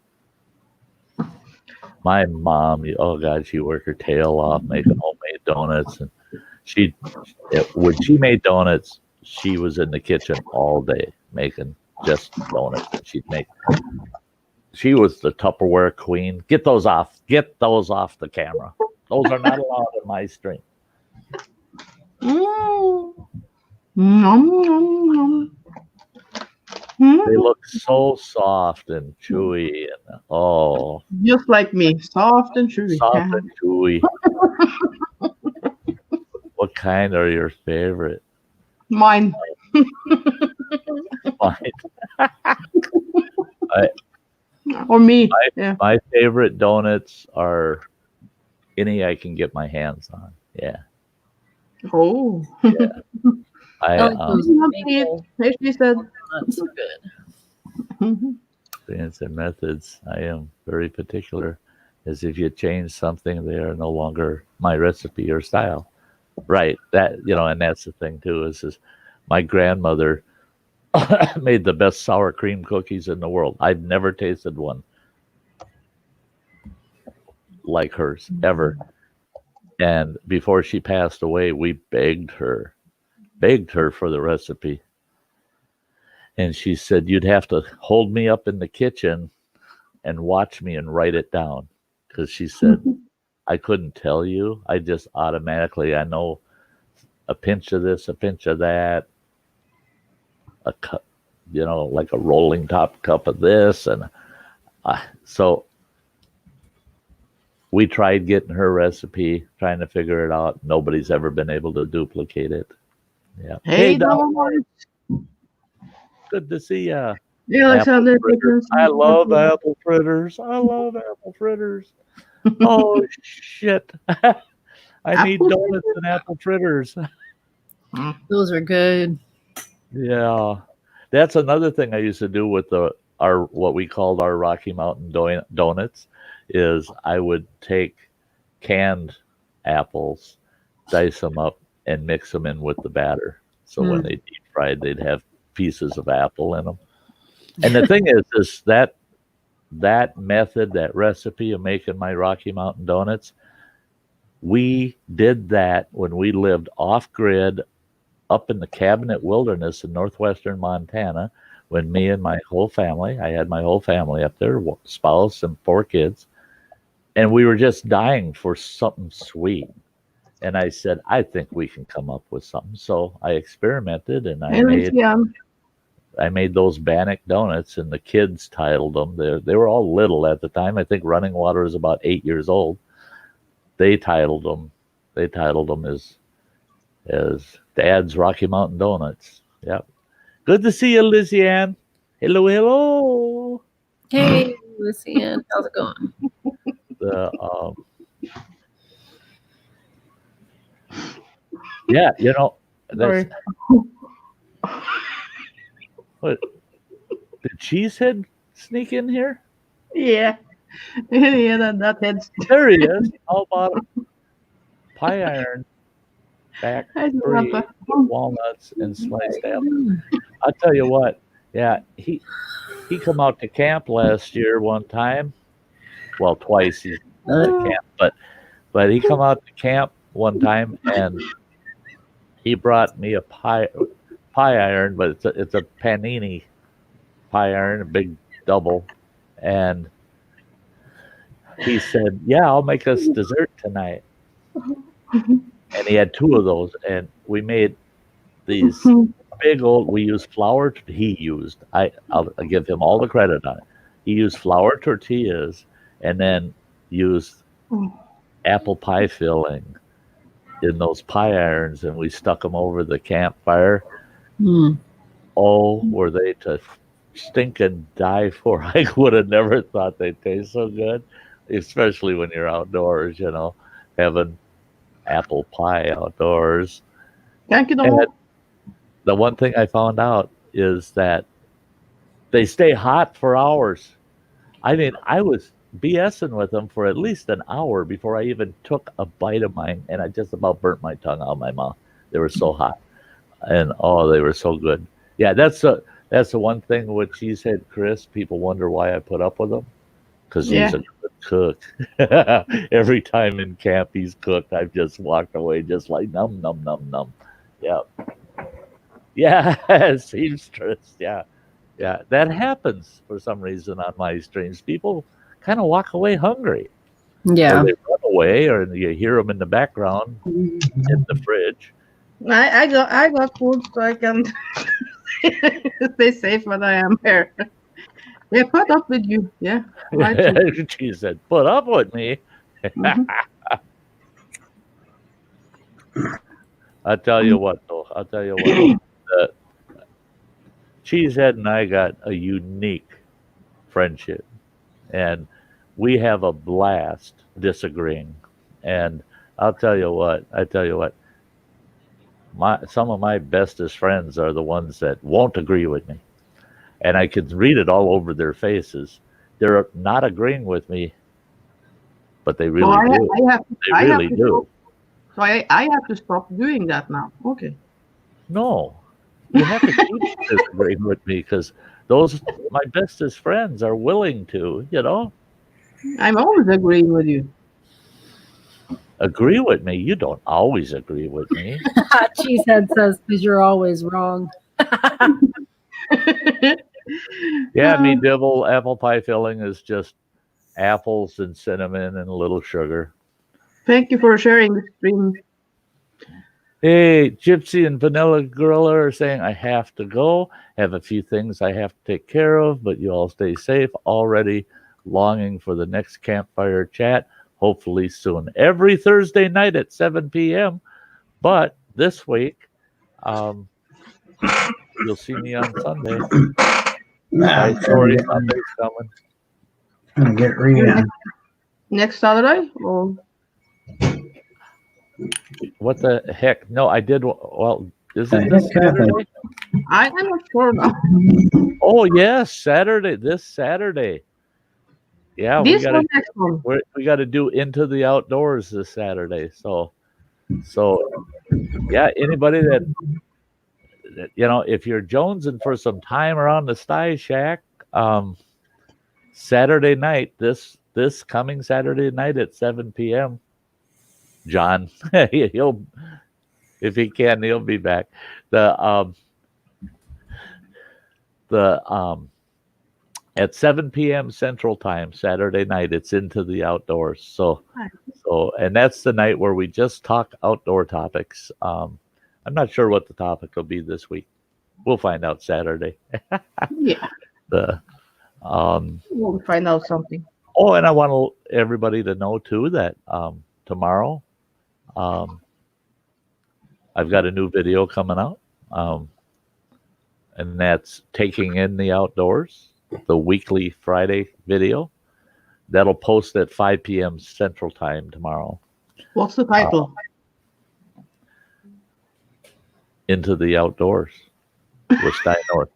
My mom, oh God, she worked her tail off making homemade donuts, and when she made donuts, she was in the kitchen all day making just donuts. She was the Tupperware queen. Get those off the camera. Those are not allowed in my stream. They look so soft and chewy, and just like me, soft and chewy. Soft and chewy. What kind are your favorite? Mine. Mine. Or me. My favorite donuts are any I can get my hands on. Yeah. Oh. Yeah. She said. That's good. Experience and methods. I am very particular. As if you change something, they are no longer my recipe or style. Right. That and that's the thing too. Is my grandmother made the best sour cream cookies in the world. I've never tasted one like hers ever. And before she passed away, we begged her for the recipe. And she said, you'd have to hold me up in the kitchen and watch me and write it down. Because she said, I couldn't tell you. I just automatically, I know a pinch of this, a pinch of that, a cup, like a rolling top cup of this. And so we tried getting her recipe, trying to figure it out. Nobody's ever been able to duplicate it. Yeah. Hey, Don. Good to see ya. Yeah, Alexander. I love apple fritters. Oh shit! I need donuts and apple fritters. Those are good. Yeah, that's another thing I used to do with what we called our Rocky Mountain donuts. Is I would take canned apples, dice them up, and mix them in with the batter. So when they deep fried, they'd have pieces of apple in them. And the thing is that method, that recipe of making my Rocky Mountain donuts, we did that when we lived off grid up in the Cabinet Wilderness in northwestern Montana. When me and my whole family, I had my whole family up there, spouse and 4 kids, and we were just dying for something sweet. And I said, I think we can come up with something. So I experimented, and I made those Bannock donuts, and the kids titled them. They were all little at the time. I think Running Water was about 8 years old. They titled them as Dad's Rocky Mountain Donuts. Yep. Good to see you, Lizzie Ann. Hello, hello. Hey, Lizzie Ann. How's it going? Yeah, that's what did Cheesehead sneak in here? Yeah. Yeah, that heads. There he is. How about a pie iron, back I do want free, that. with walnuts and sliced apple. I'll tell you what. Yeah, he come out to camp last year one time. Well, twice he's at camp, but he come out to camp one time and he brought me a pie iron, but it's a panini pie iron, a big double, and he said, "Yeah, I'll make us dessert tonight." And he had two of those, and we made these big old. We used flour. He used. I'll give him all the credit on it. He used flour tortillas, and then used apple pie filling in those pie irons, and we stuck them over the campfire. Oh, were they to stink and die for? I would have never thought they'd taste so good, especially when you're outdoors, having apple pie outdoors. Thank you, And the one thing I found out is that they stay hot for hours. I mean, I was BSing with them for at least an hour before I even took a bite of mine, and I just about burnt my tongue out of my mouth. They were so hot, and they were so good. Yeah, that's the one thing with Cheesehead Chris. People wonder why I put up with him, because he's a good cook. Every time in camp he's cooked, I've just walked away just like num num num num. Yeah, seamstress. Yeah, that happens for some reason on my streams. People kind of walk away hungry. Yeah. Or they run away, or you hear them in the background in the fridge. I got food so I can stay safe when I am here. They put up with you, yeah. She said, "Put up with me." I'll tell you what, though. Cheesehead and I got a unique friendship, and we have a blast disagreeing. And I'll tell you what. Some of my bestest friends are the ones that won't agree with me, and I can read it all over their faces. They're not agreeing with me, but they really do. They really do. So I have to stop doing that now. Okay. No, you have to keep disagreeing with me, because my bestest friends are willing to, I'm always agreeing with you. agree with me. You don't always agree with me. Cheesehead says, because you're always wrong. Yeah, Dibble, apple pie filling is just apples and cinnamon and a little sugar. Thank you for sharing the stream. Hey, Gypsy and Vanilla Gorilla are saying, I have to go. Have a few things I have to take care of, but you all stay safe. Already longing for the next campfire chat, hopefully soon. Every Thursday night at 7 p.m. But this week, you'll see me on Sunday. My story Sunday's coming. I'm going to get reading. Next Saturday? Or? What the heck? No, I did. Well, is it this Saturday? I'm not sure now. Oh, yes, Saturday. This Saturday. Yeah, we got to do Into the Outdoors this Saturday. So yeah, anybody that if you're jonesing for some time around the Sty Shack, Saturday night, this coming Saturday night at 7 p.m. John, he'll, if he can, he'll be back. At 7 p.m. Central Time, Saturday night, it's Into the Outdoors. So, and that's the night where we just talk outdoor topics. I'm not sure what the topic will be this week. We'll find out Saturday. Yeah. We'll find out something. Oh, and I want everybody to know too that tomorrow, I've got a new video coming out, and that's Taking in the Outdoors, the weekly Friday video. That'll post at 5 p.m. Central Time tomorrow. What's the title? Into the Outdoors with Sty North.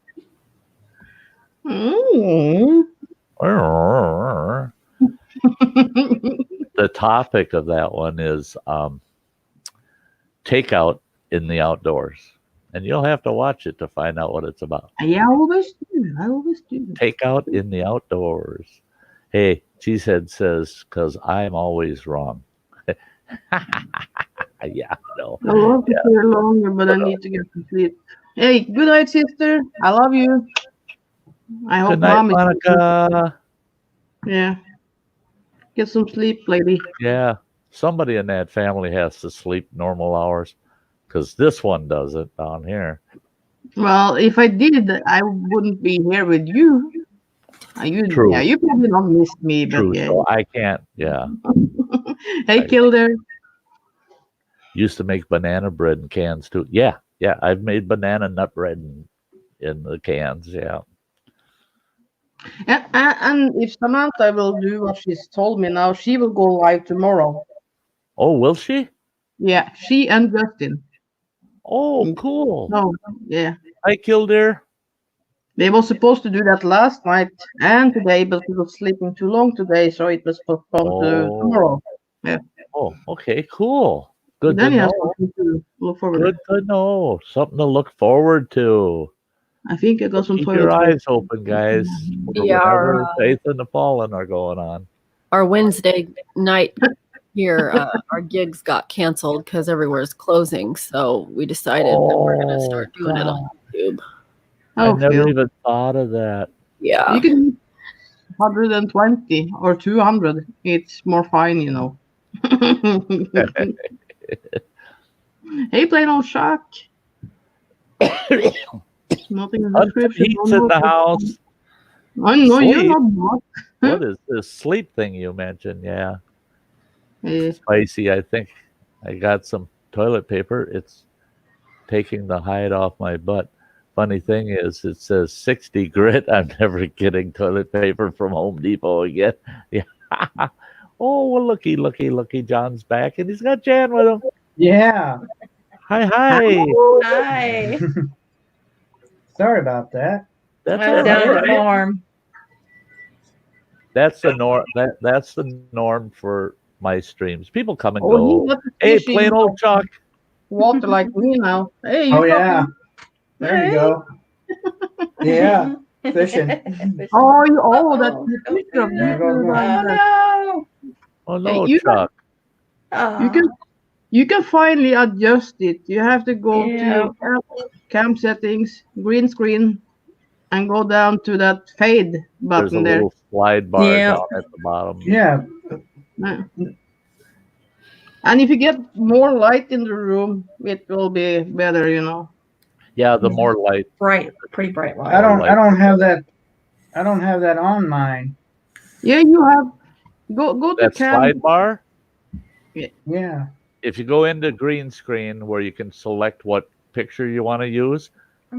The topic of that one is takeout in the outdoors. And you'll have to watch it to find out what it's about. I always do. Takeout in the outdoors. Hey, Cheesehead says, because I'm always wrong. Yeah, no. I love to stay longer, but I need to get some sleep. Hey, good night, sister. I love you. I hope Good night, mom is. Monica. Yeah. Get some sleep, lady. Yeah, somebody in that family has to sleep normal hours because this one doesn't down here. Well, if I did, I wouldn't be here with you. True. Yeah, you probably not missed me, but True, yeah. so I can't. Yeah, Hey, Kilder. used to make banana bread in cans too. Yeah, I've made banana nut bread in the cans. Yeah. And if Samantha will do what she's told me now, she will go live tomorrow. Oh, will she? Yeah, she and Justin. Oh, cool. No, yeah. Hi, Kildare. They were supposed to do that last night and today, but we were sleeping too long today, so it was postponed to tomorrow. Yeah. Oh, okay, cool. Good Then to you have know. something to look forward Good to know. Something to look forward to. I think I got some Keep toilet your paper. eyes open, guys. Yeah, Whenever Faith and the Fallen are going on. Our Wednesday night here, our gigs got canceled because everywhere's closing. So we decided that we're going to start doing it on YouTube. I Oh, never Phil. even thought of that. Yeah. You can use 120 or 200. It's more fine, you know. Hey, plain old Shack. Nothing in the description. Heat's in the house. I know you're Sleep. not. What is this sleep thing you mentioned? Yeah. Eh, Spicy. I think I got some toilet paper. It's taking the hide off my butt. Funny thing is, it says 60 grit. I'm never getting toilet paper from Home Depot again. Yeah. Oh, well, looky. John's back, and he's got Jan with him. Yeah. Hi. Hi. Sorry about that. That's I all was down at right. the farm. That's the norm. That's the norm for my streams. People come and Oh, go. he got the Hey, fishing plain old Chuck. water like me now. Hey, you Oh, got yeah. the- There you go. Yeah. Fishing. that's the picture of There you goes two one. down there. Oh Oh Hey, no, you Chuck. no. You can finally adjust it. You have to go Yeah. to cam settings, green screen, and go down to that fade There's a button there. little slide bar Yeah. down at the bottom. Yeah. And if you get more light in the room, it will be better, you know. Yeah, the more light. Pretty bright light. I don't have that. I don't have that on mine. Yeah, you have go to That cam. slide bar. Yeah. If you go into green screen where you can select what picture you want to use,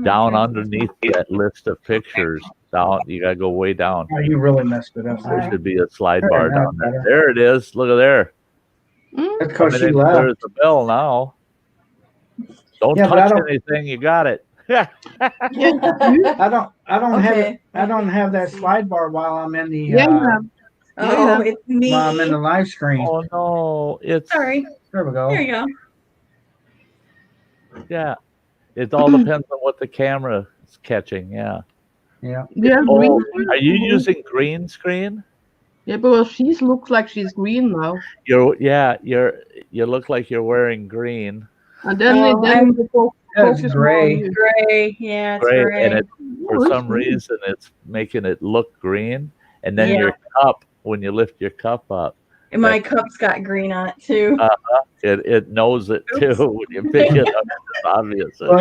down underneath that list of pictures, down you gotta go way down. Oh, you really messed it up. There should be a slide There, bar that's down there. better. There it is. Look at there. That's because she There's left. the bell now. Don't Yeah, but I touch don't- anything. You got it. I don't have Okay. it. I don't have that slide bar while I'm in the Yeah, you have. Oh, it's me. while I'm in the live screen. Oh no! It's Sorry. There we go. There you go. yeah. It all depends on what the camera is catching. Yeah. Yeah. Yeah, Oh, green. are you using green screen? Yeah, but she looks like she's green now. You look like you're wearing green. And then Oh, I'm- the focus That's gray. more on you. Gray. Yeah, it's Gray, gray. and it for Oh, some it's green. reason it's making it look green, and then Yeah. your cup, when you lift your cup up, And my cup's got green on it too. it knows it too. When you pick it up, it's obvious. Well,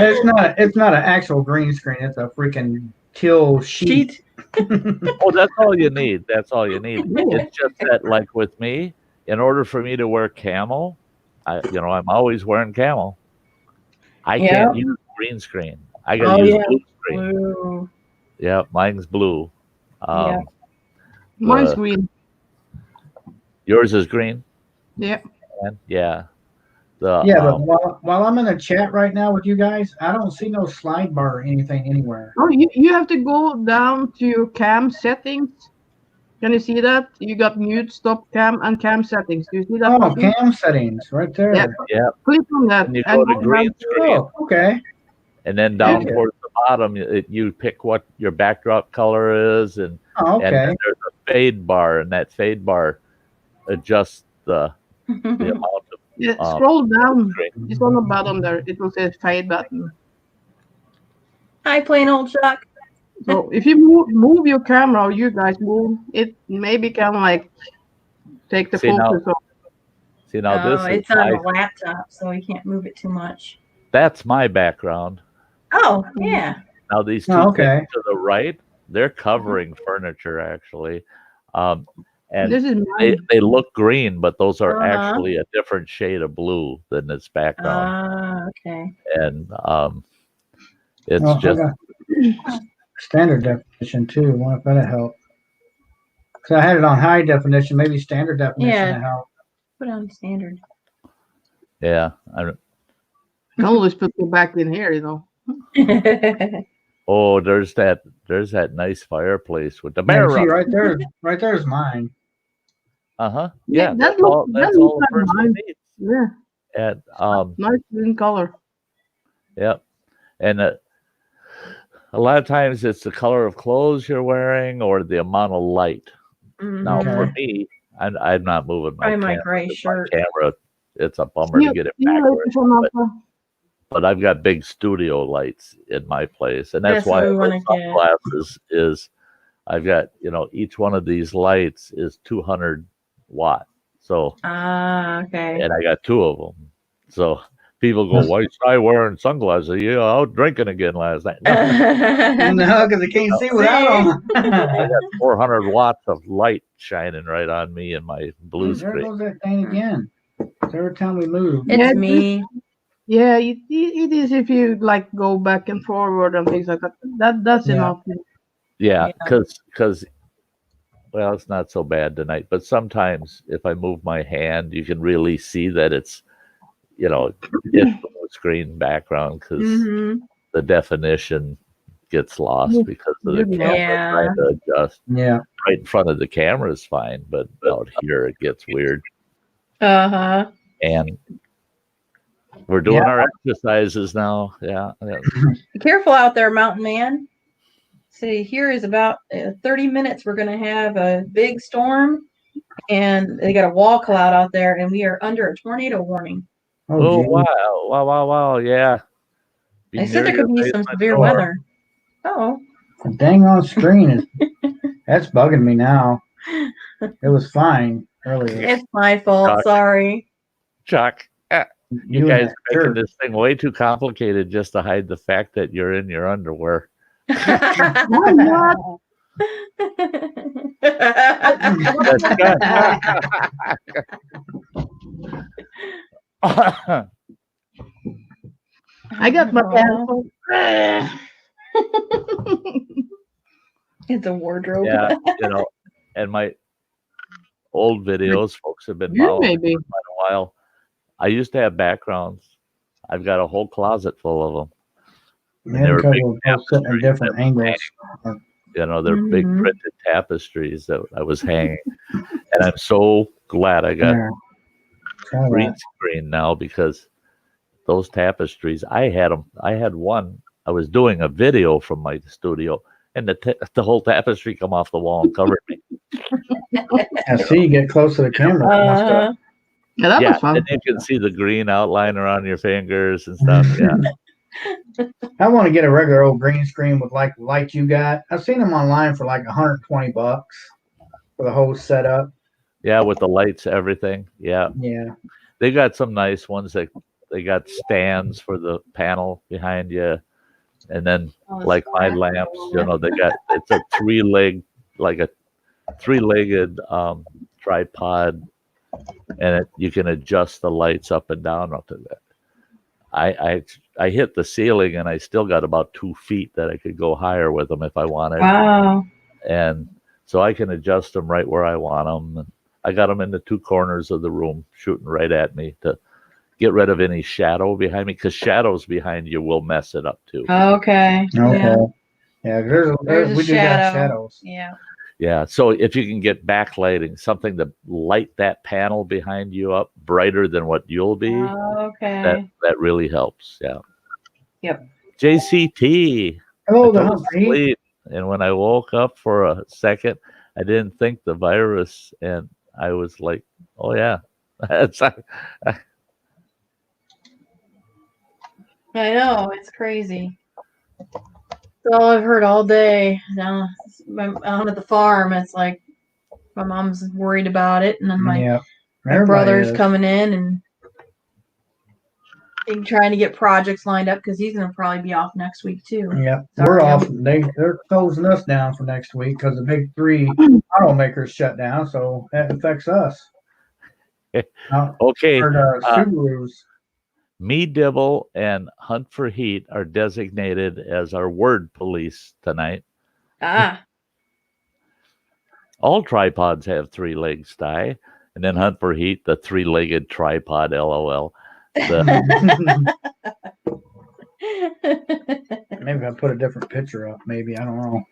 it's not an actual green screen. It's a freaking teal sheet. Oh, that's all you need. That's all you need. It's just that, like with me, in order for me to wear camel, I'm always wearing camel. I can't use green screen. I got to use blue screen. Blue. Yeah, mine's blue. Mine's the- green. Yours is green. Yeah. And yeah. But while I'm in a chat right now with you guys, I don't see no slide bar or anything anywhere. Oh, you have to go down to your cam settings Can you see that? You got mute, stop cam, and cam settings. Do you see that? Oh, button? cam settings right there. Yeah. Yeah. Click on that. And you go to green screen. Oh, okay. And then down Okay. towards the bottom, you pick what your backdrop color is, and Oh, okay. and then there's a fade bar, and that fade bar adjusts the amount of. Yeah, scroll down. screen. It's on the bottom there. It will say fade button. Hi, plain old Chuck. So if you move your camera, or you guys move, it maybe can like take the See, now- focus off. See now, this It's is on my, the laptop, so you can't move it too much. that's my background. Oh, yeah. Now these two Oh, okay. things to the right, they're covering furniture actually, and This is mine. they look green, but those are Uh-huh. actually a different shade of blue than its background, Ah, okay. and it's Well, I just got standard definition too. I wonder if that'll help. Because I had it on high definition. Maybe standard definition Yeah. will help. Put on standard. yeah. You can always put it back in here, you know. Oh, there's that nice fireplace with the Yeah, bear. see, right there, right there's mine. Uh-huh. Yeah, Yeah, that that's looks- all. that That's all looks the like person mine. needs. Yeah, And nice green color. yep. And a lot of times it's the color of clothes you're wearing or the amount of light. Now, Mhm. for me, I'm not moving my Probably my camera. gray 'cause shirt. My camera, it's a bummer to get it backwards. But I've got big studio lights in my place, and that's That's what why we with wanna get. sunglasses is I've got each one of these lights is 200 watt. So Ah, okay. and I got two of them. So people go, "Why is I wearing sunglasses? You out drinking again last night?" No, No, because I can't see without I them. got 400 watts of light shining right on me in my blue There screen. goes that thing again. Every time we move. It's Yeah, me. Yeah, it is if you like go back and forward and things like that. That's Yeah. enough. Yeah, Yeah. because well, it's not so bad tonight, but sometimes if I move my hand, you can really see that it's it's blue screen background because Hmm. the definition gets lost Yeah. because of the Yeah. camera Yeah. trying to adjust. Yeah. Right in front of the camera is fine, but out here it gets weird. Uh-huh. And we're doing our exercises now. Yeah. Be careful out there, mountain man. See, here is about 30 minutes. We're going to have a big storm, and they got a wall cloud out there, and we are under a tornado warning. Oh, gee. wow. Yeah. Be They said near there could your be some basement severe door. weather. Oh. The dang on screen is that's bugging me now. It was fine earlier. It's my fault. Chuck. Sorry. Chuck, you and guys that are making shirt. this thing way too complicated just to hide the fact that you're in your underwear. Why not? That's good. I got my Aw. pencil. It's a wardrobe. Yeah, and my old videos, folks have been You following me maybe. for quite a while. I used to have backgrounds. I've got a whole closet full of them. We had they a were big couple of those sitting in tapestries different that angles. They're big Mhm. printed tapestries that I was hanging. And I'm so glad I got Yeah. Try green that. screen now because those tapestries, I had one. I was doing a video from my studio, and the whole tapestry come off the wall and covered me. I see you get close to the camera. Uh-huh. Yeah, that was fun. and you can see the green outline around your fingers and stuff. Yeah, I want to get a regular old green screen with like the light you got. I've seen them online for like $120 for the whole setup. yeah, with the lights, everything. Yeah, Yeah. they got some nice ones that they got stands for the panel behind you, and then like my lamps, they got it's a three-legged tripod, and you can adjust the lights up and down up to that. I hit the ceiling, and I still got about 2 feet that I could go higher with them if I wanted, Wow. and so I can adjust them right where I want them. And I got them in the two corners of the room, shooting right at me to get rid of any shadow behind me, because shadows behind you will mess it up too. Okay. Okay. Yeah. Yeah. There's a We do got shadow. shadows. Yeah. Yeah. So if you can get backlighting, something to light that panel behind you up brighter than what you'll be, Okay. that really helps. Yeah. Yep. JCT. Hello, I the fell Humphrey Heat. asleep, and when I woke up for a second, I didn't think the virus, and I was like, "Oh yeah, that's I know, it's crazy. That's all I've heard all day. Now I'm at the farm. It's like my mom's worried about it, and then my Everybody brother's is. coming in and trying to get projects lined up because he's gonna probably be off next week too. Yeah, Sorry, we're I'm- off. They're closing us down for next week because the big three automakers shut down, so that affects us. okay." For Subarus. Me, Dibble, and Hunt for Heat are designated as our word police tonight. Ah, All tripods have 3 legs, Sty, and then Hunt for Heat, the 3-legged tripod. LOL. Maybe I put a different picture up. Maybe I don't know.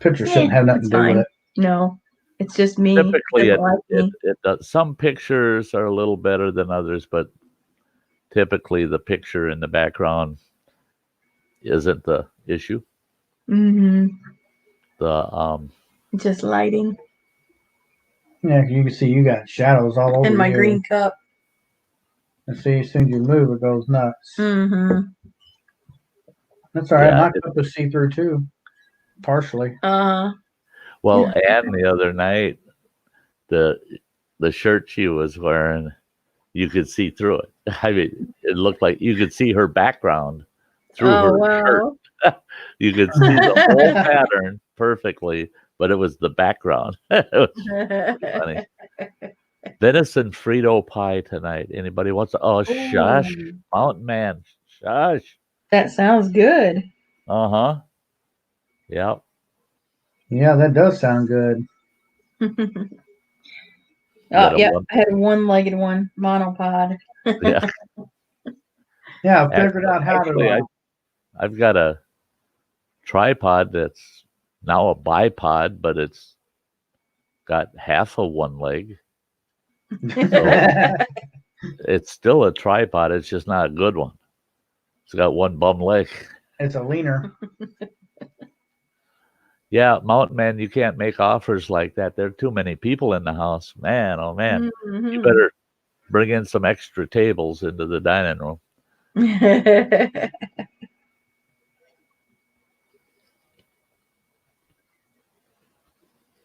Picture shouldn't have nothing to it's do with fine. it. No, it's just me. Typically, Doesn't like me. it does. Some pictures are a little better than others, but typically the picture in the background isn't the issue. Mm-hmm. The Just lighting Yeah, you can see you got shadows all over and my you. green cup. And see, as soon as you move, it goes nuts. Mm-hmm. That's all right. Yeah, My cup is see through too, partially. well, and the other night, the shirt she was wearing, you could see through it. I mean, it looked like you could see her background through her shirt. You could see the whole pattern perfectly, but it was the background. It was funny. Venison Frito pie tonight. Anybody wants to? Oh, shush. Ooh. Mountain Man. Shush. That sounds good. Uh-huh. Yep. Yeah, that does sound good. Yeah, I had a one-legged one, monopod. Yeah. Yeah, I figured out how to. I've got a tripod that's now a bipod, but it's got half of one leg. It's still a tripod. It's just not a good one. It's got one bum leg. It's a leaner. Yeah, Mountain Man, you can't make offers like that. There are too many people in the house. Man, oh man. Mm-hmm. You better bring in some extra tables into the dining room.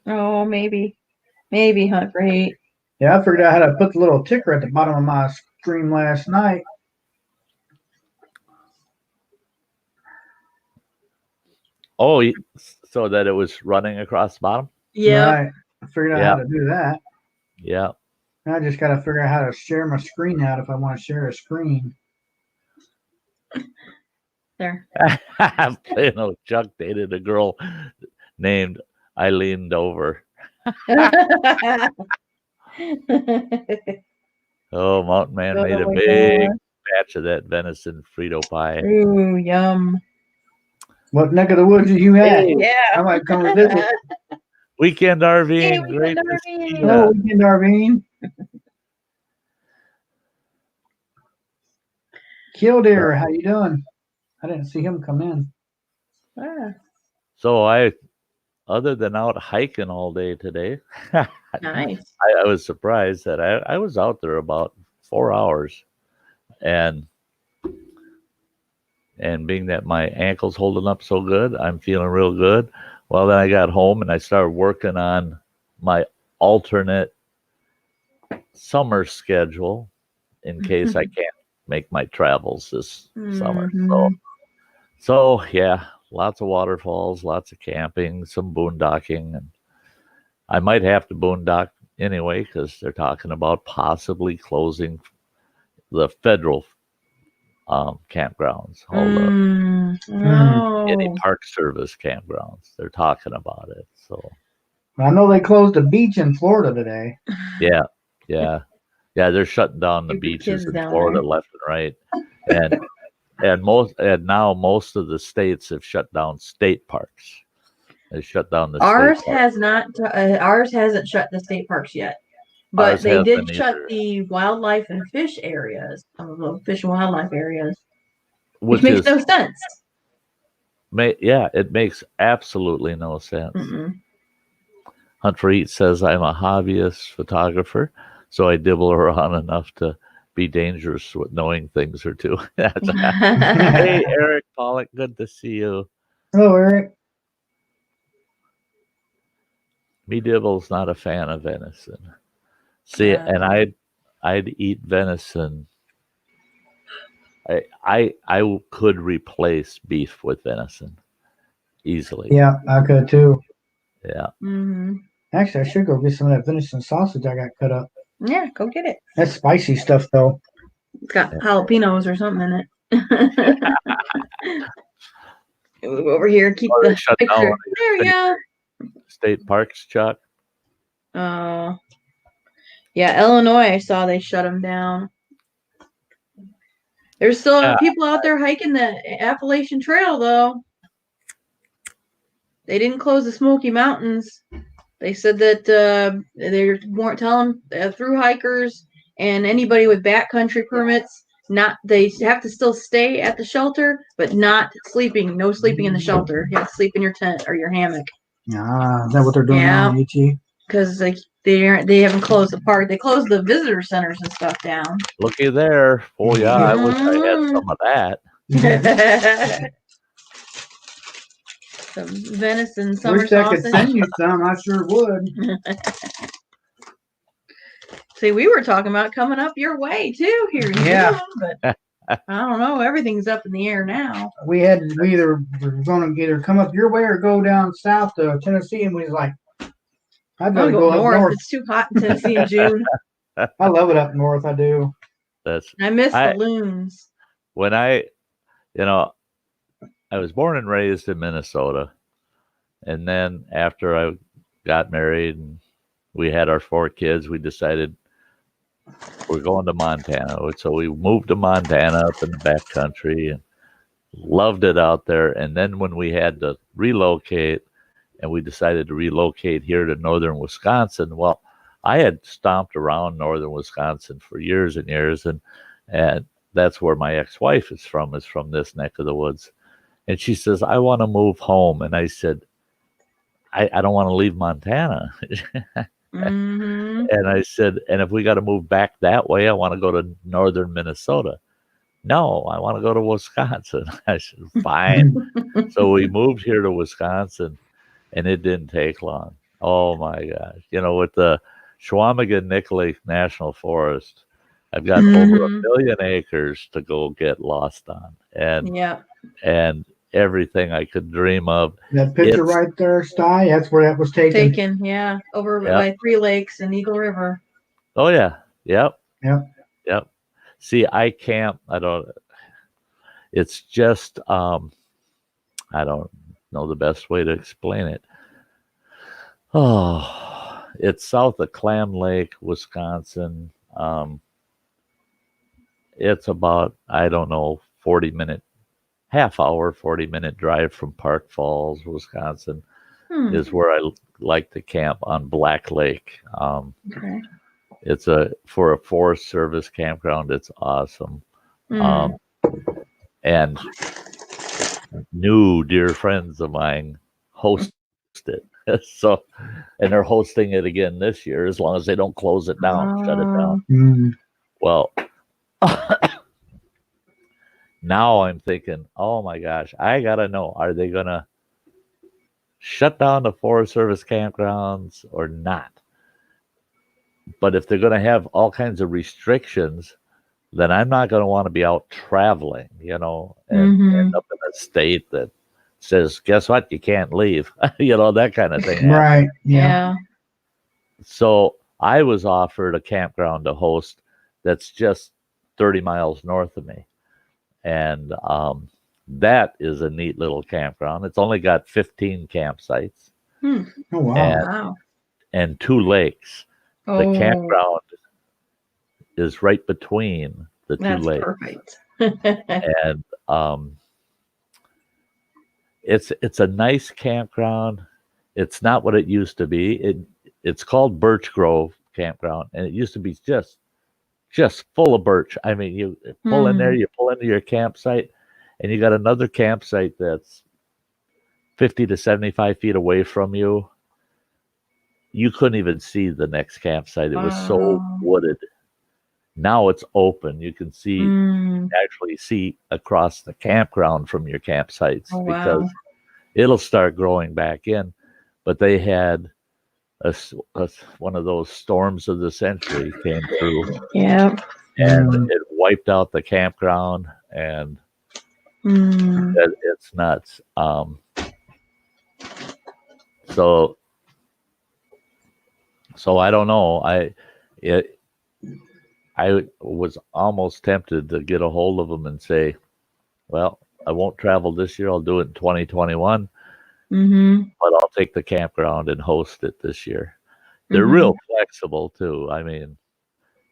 Oh, maybe Hunt for Hate. Yeah, I figured out how to put the little ticker at the bottom of my stream last night. Oh, so that it was running across the bottom? Yeah. Right. I figured out how to do that. Yeah. Now I just got to figure out how to share my screen out if I want to share a screen. There. I'm playing old Chuck dated a girl named Eileen Dover. Oh, Mountain Man made a big batch of that venison Frito pie. Ooh, yum. What neck of the woods are you at? Yeah. I might come and visit. Weekend RV. Hey, Great Weekend to RV. see Hello, ya. Weekend RV. Killdeer, how you doing? I didn't see him come in. Ah, So other than out hiking all day today, nice. I was surprised that I was out there about 4 hours, and being that my ankle's holding up so good, I'm feeling real good. Well, then I got home and I started working on my alternate summer schedule in case I can't make my travels this summer. So yeah, lots of waterfalls, lots of camping, some boondocking, and I might have to boondock anyway because they're talking about possibly closing the federal campgrounds, all any Park Service campgrounds. They're talking about it. So I know they closed the beach in Florida today. yeah, they're shutting down the beaches in Florida left and right, and now most of the states have shut down state parks. They shut down the Ours state park. has not. Ours hasn't shut the state parks yet, but Ours they did hasn't shut either. the wildlife and fish areas, some of the fish and wildlife areas, which Which makes is, no sense. yeah, it makes absolutely no sense. Mm-mm. Hunt for Eat says I'm a hobbyist photographer, so I dibble around enough to be dangerous with knowing things or two. Hey, Eric Pollock, good to see you. Hello, Eric. Me Dibble's not a fan of venison. See, and I'd eat venison. I could replace beef with venison easily. Yeah, I could too. Yeah. Mm-hmm. Actually, I should go get some of that venison sausage I got cut up. Yeah, go get it. That's spicy stuff, though. It's got jalapenos or something in it. Move over here and keep Oh, they the shut down picture. one of your There we go. state parks, Chuck. Yeah, Illinois. I saw they shut them down. There's still people out there hiking the Appalachian Trail, though. They didn't close the Smoky Mountains. They said that they weren't telling through hikers and anybody with backcountry permits. They have to still stay at the shelter, but not sleeping. No sleeping in the shelter. You have to sleep in your tent or your hammock. Ah, is that what they're doing now, UT? Because they haven't closed the park. They closed the visitor centers and stuff down. Looky there. Oh yeah, I wish I had some of that. Some venison summer Wish I could sausage. send you some. I sure would. See, we were talking about coming up your way too here in Yeah. June, but I don't know. Everything's up in the air now. We either were going to either come up your way or go down south to Tennessee, and we was like, I'd rather go up north. It's too hot in Tennessee in June. I love it up north. I do. I miss the loons. When I was born and raised in Minnesota, and then after I got married and we had our 4 kids, we decided we're going to Montana. So we moved to Montana up in the back country and loved it out there. And then when we had to relocate, and we decided to relocate here to northern Wisconsin, well, I had stomped around northern Wisconsin for years and years, and that's where my ex-wife is from this neck of the woods. And she says, I want to move home. And I said, I don't want to leave Montana. Mm-hmm. And I said, and if we got to move back that way, I want to go to northern Minnesota. No, I want to go to Wisconsin. I said, fine. So we moved here to Wisconsin, and it didn't take long. Oh my gosh. With the Chequamegon-Nick Lake National Forest, I've got over 1 million acres to go get lost on. And everything I could dream of. That picture right there, Sty, that's where that was taken. Over by 3 Lakes and Eagle River. Oh yeah. Yep. Yep. See, I camp. It's just I don't know the best way to explain it. Oh, it's south of Clam Lake, Wisconsin. It's about, 40-minute drive from Park Falls, Wisconsin, is where I like to camp on Black Lake. Okay. It's for a Forest Service campground. It's awesome. And new dear friends of mine host it. So, and they're hosting it again this year, as long as they don't close it down, shut it down. Well, now I'm thinking, oh my gosh, I gotta know, are they gonna shut down the Forest Service campgrounds or not? But if they're gonna have all kinds of restrictions, then I'm not gonna want to be out traveling, and end up in a state that says, guess what, you can't leave, that kind of thing. Right. Yeah. So I was offered a campground to host that's just 30 miles north of me. And that is a neat little campground. It's only got 15 campsites. Oh, wow. And 2 lakes. The campground is right between the 2 lakes. Perfect. And it's a nice campground. it's not what it used to be. It's called Birch Grove Campground, and it used to be just full of birch. I mean, you pull in there, you pull into your campsite, and you got another campsite that's 50 to 75 feet away from you. You couldn't even see the next campsite. It was so wooded. Now it's open. You can actually see across the campground from your campsites because it'll start growing back in. But they had one of those storms of the century came through. Yeah. And it wiped out the campground, and it's nuts. So I don't know. I was almost tempted to get a hold of them and say, well, I won't travel this year. I'll do it in 2021. But I'll take the campground and host it this year. They're real flexible too. I mean,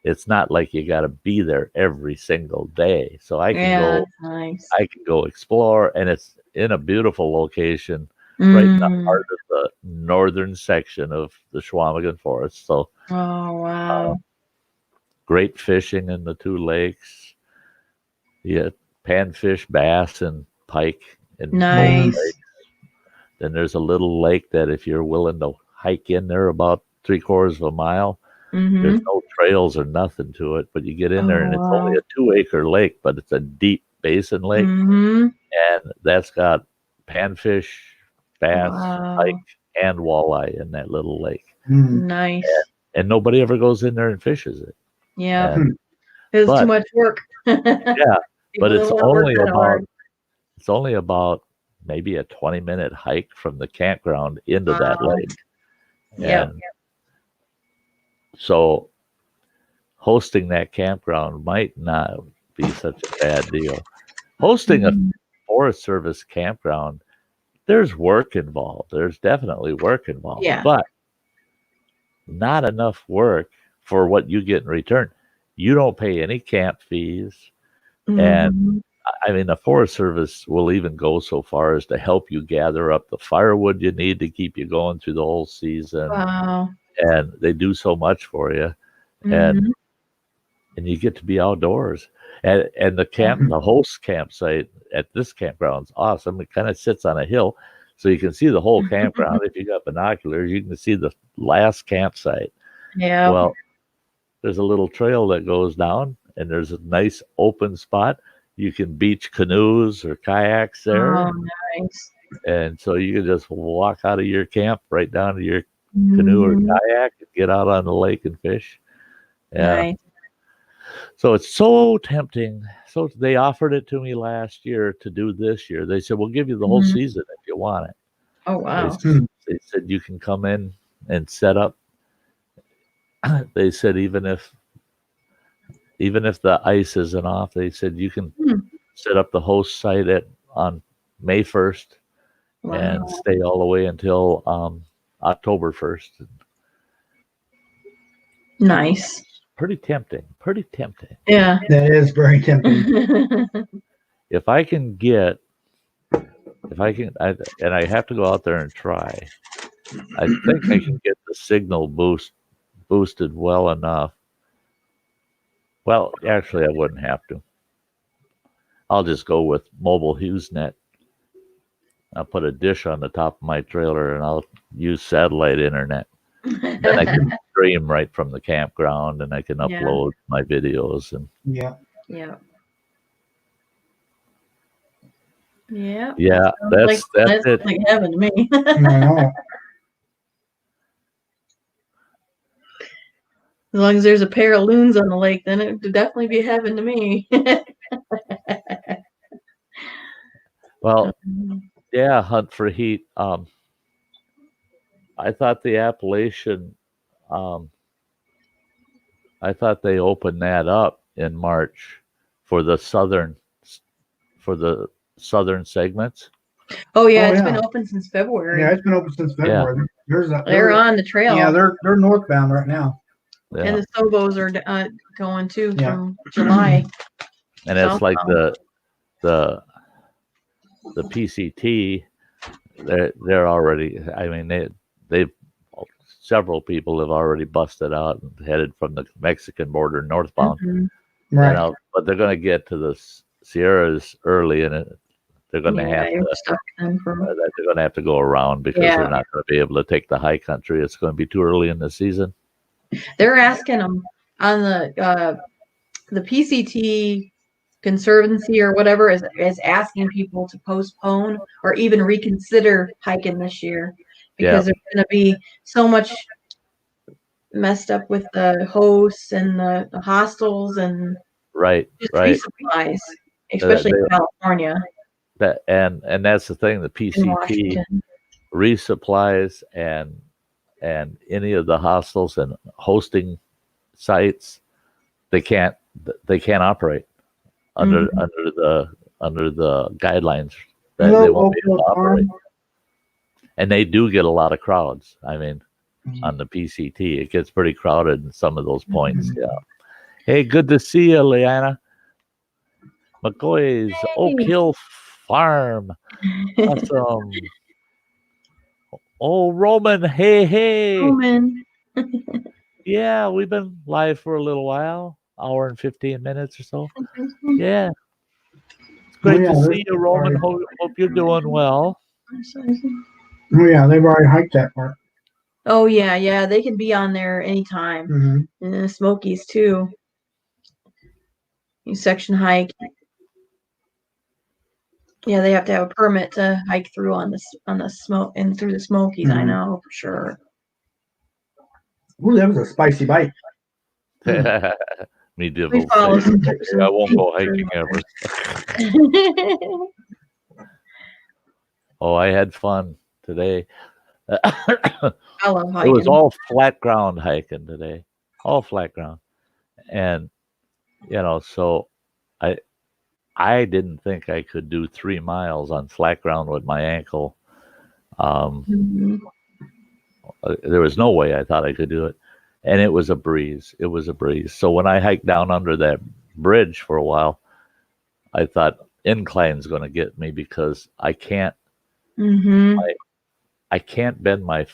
it's not like you got to be there every single day. So I can I can go explore, and it's in a beautiful location right in the heart of the northern section of the Chequamegon Forest. So great fishing in the two lakes. Yeah, panfish, bass, and pike in both lakes. Then there's a little lake that if you're willing to hike in there about 3/4 of a mile, there's no trails or nothing to it, but you get in there and it's only a 2-acre lake, but it's a deep basin lake. And that's got panfish, bass, pike, and walleye in that little lake. Nice. And nobody ever goes in there and fishes it. Yeah. It's too much work. Yeah. But it's only about maybe a 20-minute hike from the campground into that lake. And so hosting that campground might not be such a bad deal. Hosting a Forest Service campground, there's work involved. There's definitely work involved. But not enough work for what you get in return. You don't pay any camp fees. And I mean, the Forest Service will even go so far as to help you gather up the firewood you need to keep you going through the whole season. And they do so much for you. And you get to be outdoors. And the host campsite at this campground is awesome. It kind of sits on a hill, so you can see the whole campground. If you got binoculars, you can see the last campsite. Yeah. Well, there's a little trail that goes down, and there's a nice open spot. You can beach canoes or kayaks there. Oh, nice. And so you can just walk out of your camp right down to your canoe or kayak and get out on the lake and fish. Nice. So it's so tempting. So they offered it to me last year to do this year. They said, we'll give you the whole season if you want it. Oh, wow. They said you can come in and set up. They said even if the ice isn't off, they said you can set up the host site on May 1st and stay all the way until October 1st. Nice. Pretty tempting. Yeah. That is very tempting. If I can, and I have to go out there and try. I think I can get the signal boosted well enough. Well, actually, I wouldn't have to. I'll just go with mobile HughesNet. I'll put a dish on the top of my trailer, and I'll use satellite internet. Then I can stream right from the campground, and I can upload my videos. And Yeah. That's it. Like heaven to me. No. As long as there's a pair of loons on the lake, then it would definitely be heaven to me. Well, yeah, hunt for heat. I thought the Appalachian, I thought they opened that up in March for the southern segments. Oh yeah, it's been open since February. Yeah, it's been open since February. They're on the trail. Yeah, they're northbound right now. Yeah. And the Sobos are going too from July. And it's like the PCT they're already. I mean, they've several people have already busted out and headed from the Mexican border northbound. Mhm. Right. You know, but they're going to get to the Sierras early, and they're going to Yeah, have you're to. stuck then for They're going to have to go around because Yeah. they're not going to be able to take the high country. It's going to be too early in the season. They're asking them on the PCT Conservancy or whatever is asking people to postpone or even reconsider hiking this year because there's going to be so much messed up with the hosts and the hostels and Right, just right. resupplies, especially in California And that's the thing. The and PCT Washington. resupplies and any of the hostels and hosting sites, they can't operate under the guidelines that they won't be able to operate. And they do get a lot of crowds. I mean, on the PCT, it gets pretty crowded in some of those points. Yeah. Hey, good to see you, Leanna. McCoy's Oak Hill Farm. Awesome. Oh, Roman. Hey. Roman. Yeah, we've been live for a little while, hour and 15 minutes or so. Yeah. It's great to see you, Roman. Hope you're doing well. Oh yeah, they've already hiked that part. Oh yeah, they can be on there anytime. Mm-hmm. And the Smokies too. You section hike. Yeah, they have to have a permit to hike through on the smoke and through the Smokies. I know for sure. Ooh, that was a spicy bite. Me too. We follow some I won't go hiking ever. Oh, I had fun today. I love hiking. It was all flat ground hiking today, all flat ground, and so I didn't think I could do 3 miles on flat ground with my ankle. There was no way I thought I could do it, and it was a breeze. It was a breeze. So when I hiked down under that bridge for a while, I thought incline's going to get me because I can't. I can't bend my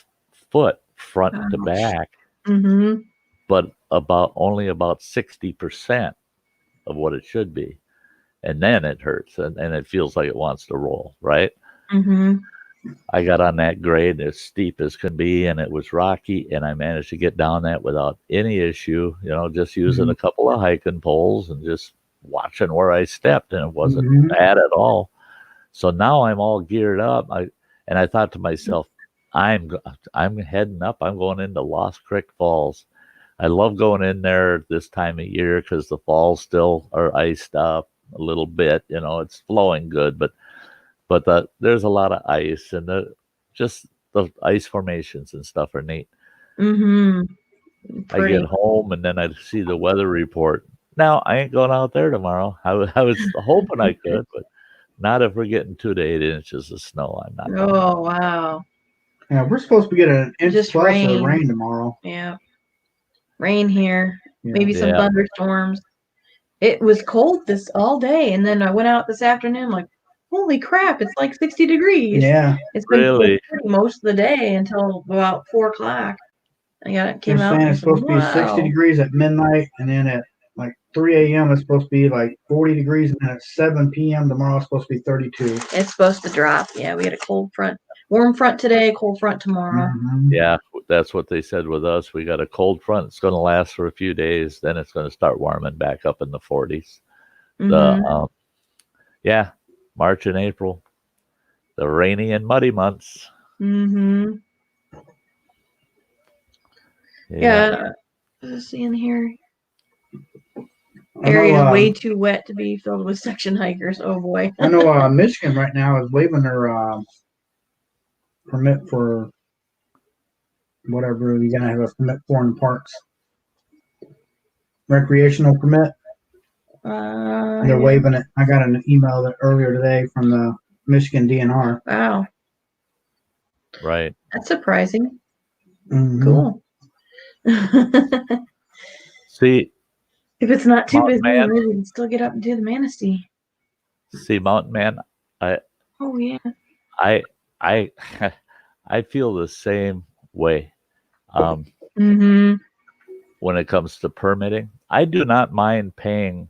foot front to back, but only about 60% of what it should be, and then it hurts and it feels like it wants to roll. Right. I got on that grade as steep as can be, and it was rocky, and I managed to get down that without any issue. Just using a couple of hiking poles and just watching where I stepped, and it wasn't bad at all. So now I'm all geared up. I thought to myself, I'm heading up. I'm going into Lost Creek Falls. I love going in there this time of year because the falls still are iced up a little bit. It's flowing good, but there's a lot of ice, and the ice formations and stuff are neat. I get home, and then I see the weather report. Now, I ain't going out there tomorrow. I was hoping I could, but not if we're getting 2 to 8 inches of snow. I'm not. Oh, wow. Yeah, we're supposed to get an inch Just plus rain. of rain tomorrow. Yeah. Rain here. Yeah. Maybe some thunderstorms. It was cold this all day, and then I went out this afternoon like, holy crap, it's like 60 degrees. Yeah. It's been Really? most of the day until about 4 o'clock. Came out. Saying it's supposed to be 60 degrees at midnight, and then at like 3 a.m. it's supposed to be like 40 degrees, and then at 7 p.m. tomorrow it's supposed to be 32. It's supposed to drop. Yeah, we had a cold front. Warm front today, cold front tomorrow. Yeah, that's what they said with us. We got a cold front. It's going to last for a few days. Then it's going to start warming back up in the 40s. March and April, the rainy and muddy months. Yeah. Just seeing here. Area way too wet to be filled with section hikers. Oh boy. I know Michigan right now is waiving their permit for whatever you're gonna have a permit for in the parks. Recreational permit. They're waiving it. I got an email earlier today from the Michigan DNR. Wow. Right. That's surprising. Cool. See, if it's not too busy, Man, we can still get up and do the Manistee. See, Mountain Man, Oh yeah. I I feel the same way. Mm-hmm. When it comes to permitting, I do not mind paying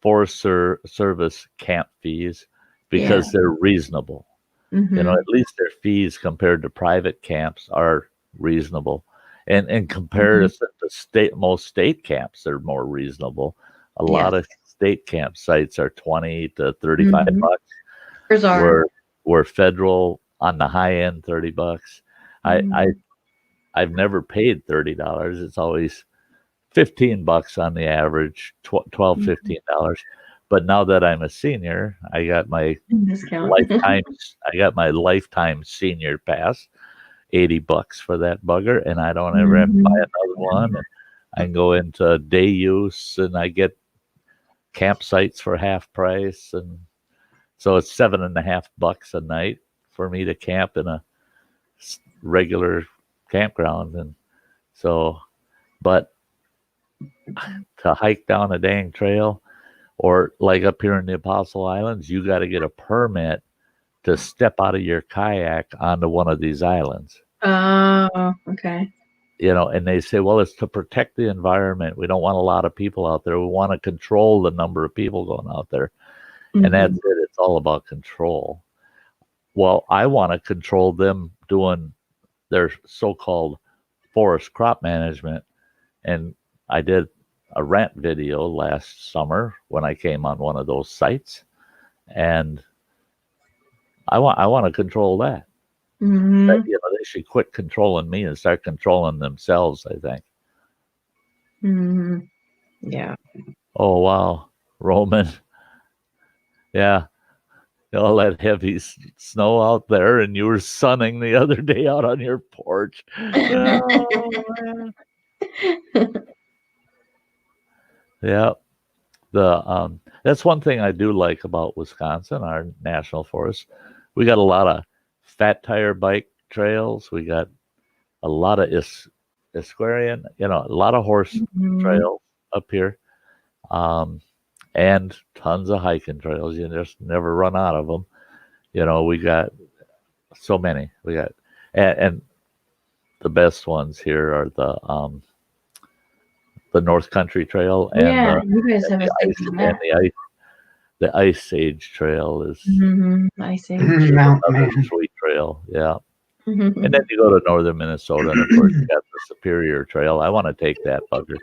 Forest Service camp fees because they're reasonable. Mm-hmm. At least their fees compared to private camps are reasonable. And in comparison to most state camps, they're more reasonable. A lot of state campsites are 20 to 35 bucks. Yours are. Where federal on the high end, 30 bucks. I've never paid $30. It's always 15 bucks on the average, $12, $15. But now that I'm a senior, I got my Discount. lifetime senior pass, 80 bucks for that bugger, and I don't ever have to buy another one. And I can go into day use, and I get campsites for half price, and so it's $7.50 a night for me to camp in a regular campground. And so, but to hike down a dang trail, or like up here in the Apostle Islands, you got to get a permit to step out of your kayak onto one of these islands. Oh, okay. And they say, well, it's to protect the environment. We don't want a lot of people out there. We want to control the number of people going out there. And that's it. It's all about control. Well, I want to control them doing their so-called forest crop management. And I did a rant video last summer when I came on one of those sites, and I want to control that. But, they should quit controlling me and start controlling themselves, I think. Yeah. Oh wow, Roman. Yeah, all that heavy snow out there, and you were sunning the other day out on your porch. Oh, yeah. That's one thing I do like about Wisconsin, our national forest. We got a lot of fat tire bike trails. We got a lot of equestrian, a lot of horse trails up here, and tons of hiking trails. You just never run out of them. We got so many. We got, and the best ones here are the North Country Trail and you guys have the Ice Age Trail is Ice Age. another sweet trail. Yeah. And then you go to northern Minnesota, and of course you got the Superior Trail. I want to take that bugger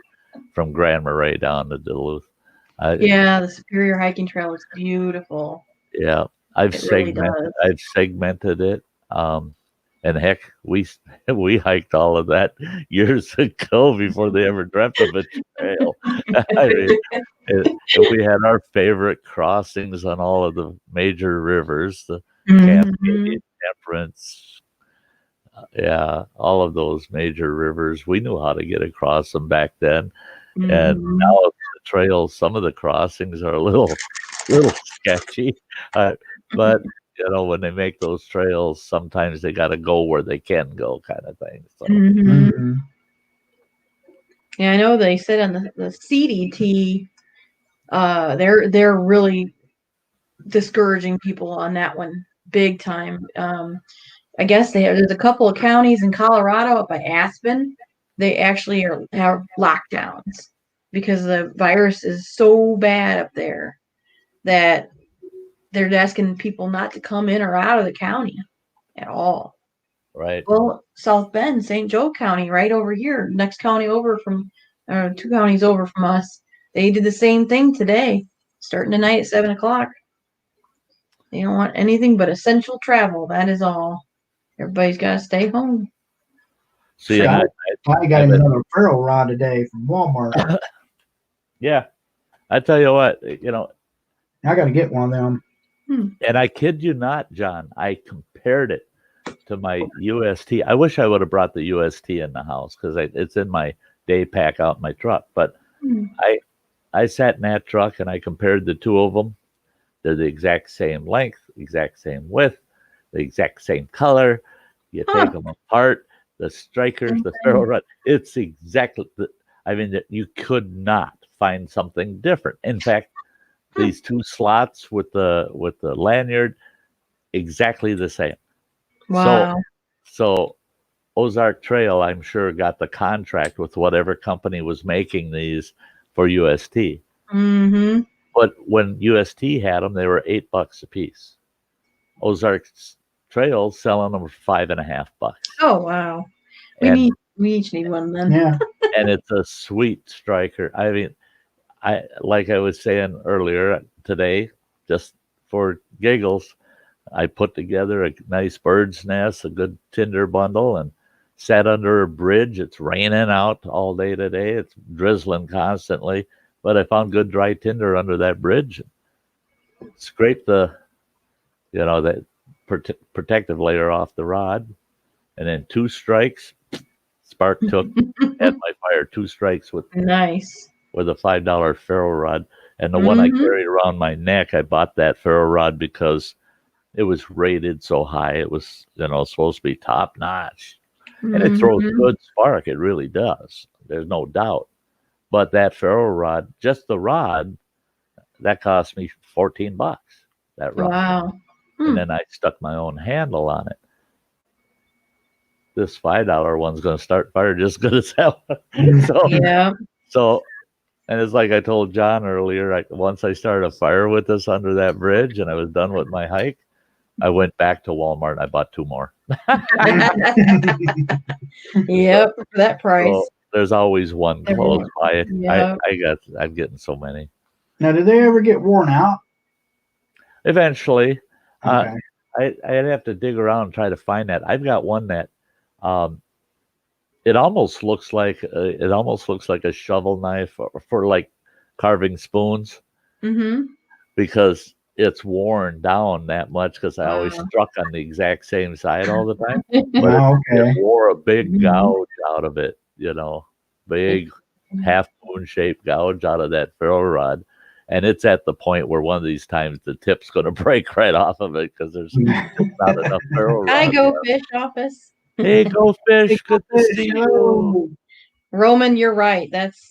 from Grand Marais down to Duluth. The Superior hiking trail is beautiful. Yeah, I've segmented it. And heck, we hiked all of that years ago before they ever dreamt of a trail. I mean, we had our favorite crossings on all of the major rivers, the Cascade, Temperance, all of those major rivers. We knew how to get across them back then. And now the trails, some of the crossings are a little sketchy, but when they make those trails, sometimes they got to go where they can go, kind of thing. So. Yeah, I know they said on the CDT, they're really discouraging people on that one big time. I guess there's a couple of counties in Colorado up by Aspen. They actually have lockdowns because the virus is so bad up there that they're asking people not to come in or out of the county at all. Right. Well, South Bend, St. Joe County, right over here, next county over from, 2 counties over from us, they did the same thing today, starting tonight at 7:00. They don't want anything but essential travel. That is all. Everybody's got to stay home. See, I got him another ferrule rod today from Walmart. Yeah, I tell you what, I got to get one of them. And I kid you not, John, I compared it to my UST. I wish I would have brought the UST in the house because it's in my day pack out in my truck. But I sat in that truck and I compared the two of them. They're the exact same length, exact same width, the exact same color. You take them apart, the strikers, the ferrule rod. It's exactly. You could not find something different. In fact, these two slots with the lanyard, exactly the same. Wow. So Ozark Trail, I'm sure, got the contract with whatever company was making these for UST. Mm-hmm. But when UST had them, they were $8 a piece. Ozark Trail selling them for $5.50. Oh wow. And We each need one then. Yeah. and it's a sweet striker. I mean, like I was saying earlier today, just for giggles, I put together a nice bird's nest, a good tinder bundle, and sat under a bridge. It's raining out all day today. It's drizzling constantly, but I found good dry tinder under that bridge. Scraped the, that protective layer off the rod, and then 2 strikes. Spark took at my fire 2 strikes with Nice. a $5 ferro rod. And the one I Mhm. carried around my neck, I bought that ferro rod because it was rated so high. It was, supposed to be top notch. And it throws Mhm. good spark. It really does. There's no doubt. But that ferro rod, just the rod, that cost me $14. That rod. Wow. And then I stuck my own handle on it. This $5 one's going to start fire just good as hell. Yeah. So, and it's like I told John earlier, once I started a fire with this under that bridge and I was done with my hike, I went back to Walmart and I bought 2 more. Yep, for that price. So there's always one close by. Yeah. I'm getting so many. Now, did they ever get worn out? Eventually, Okay. I'd have to dig around and try to find that. I've got one that it almost looks like a shovel knife for like carving spoons, Mm-hmm. because it's worn down that much, because I always Wow. struck on the exact same side all the time. Oh, But okay. it wore a big Mhm. gouge out of it, big half moon shaped gouge out of that ferro rod. And it's at the point where one of these times the tip's going to break right off of it because there's just not enough ferro rod. Hi, Go Fish office. Hey, Go Fish, good to see you. Hello. Roman, you're right. That's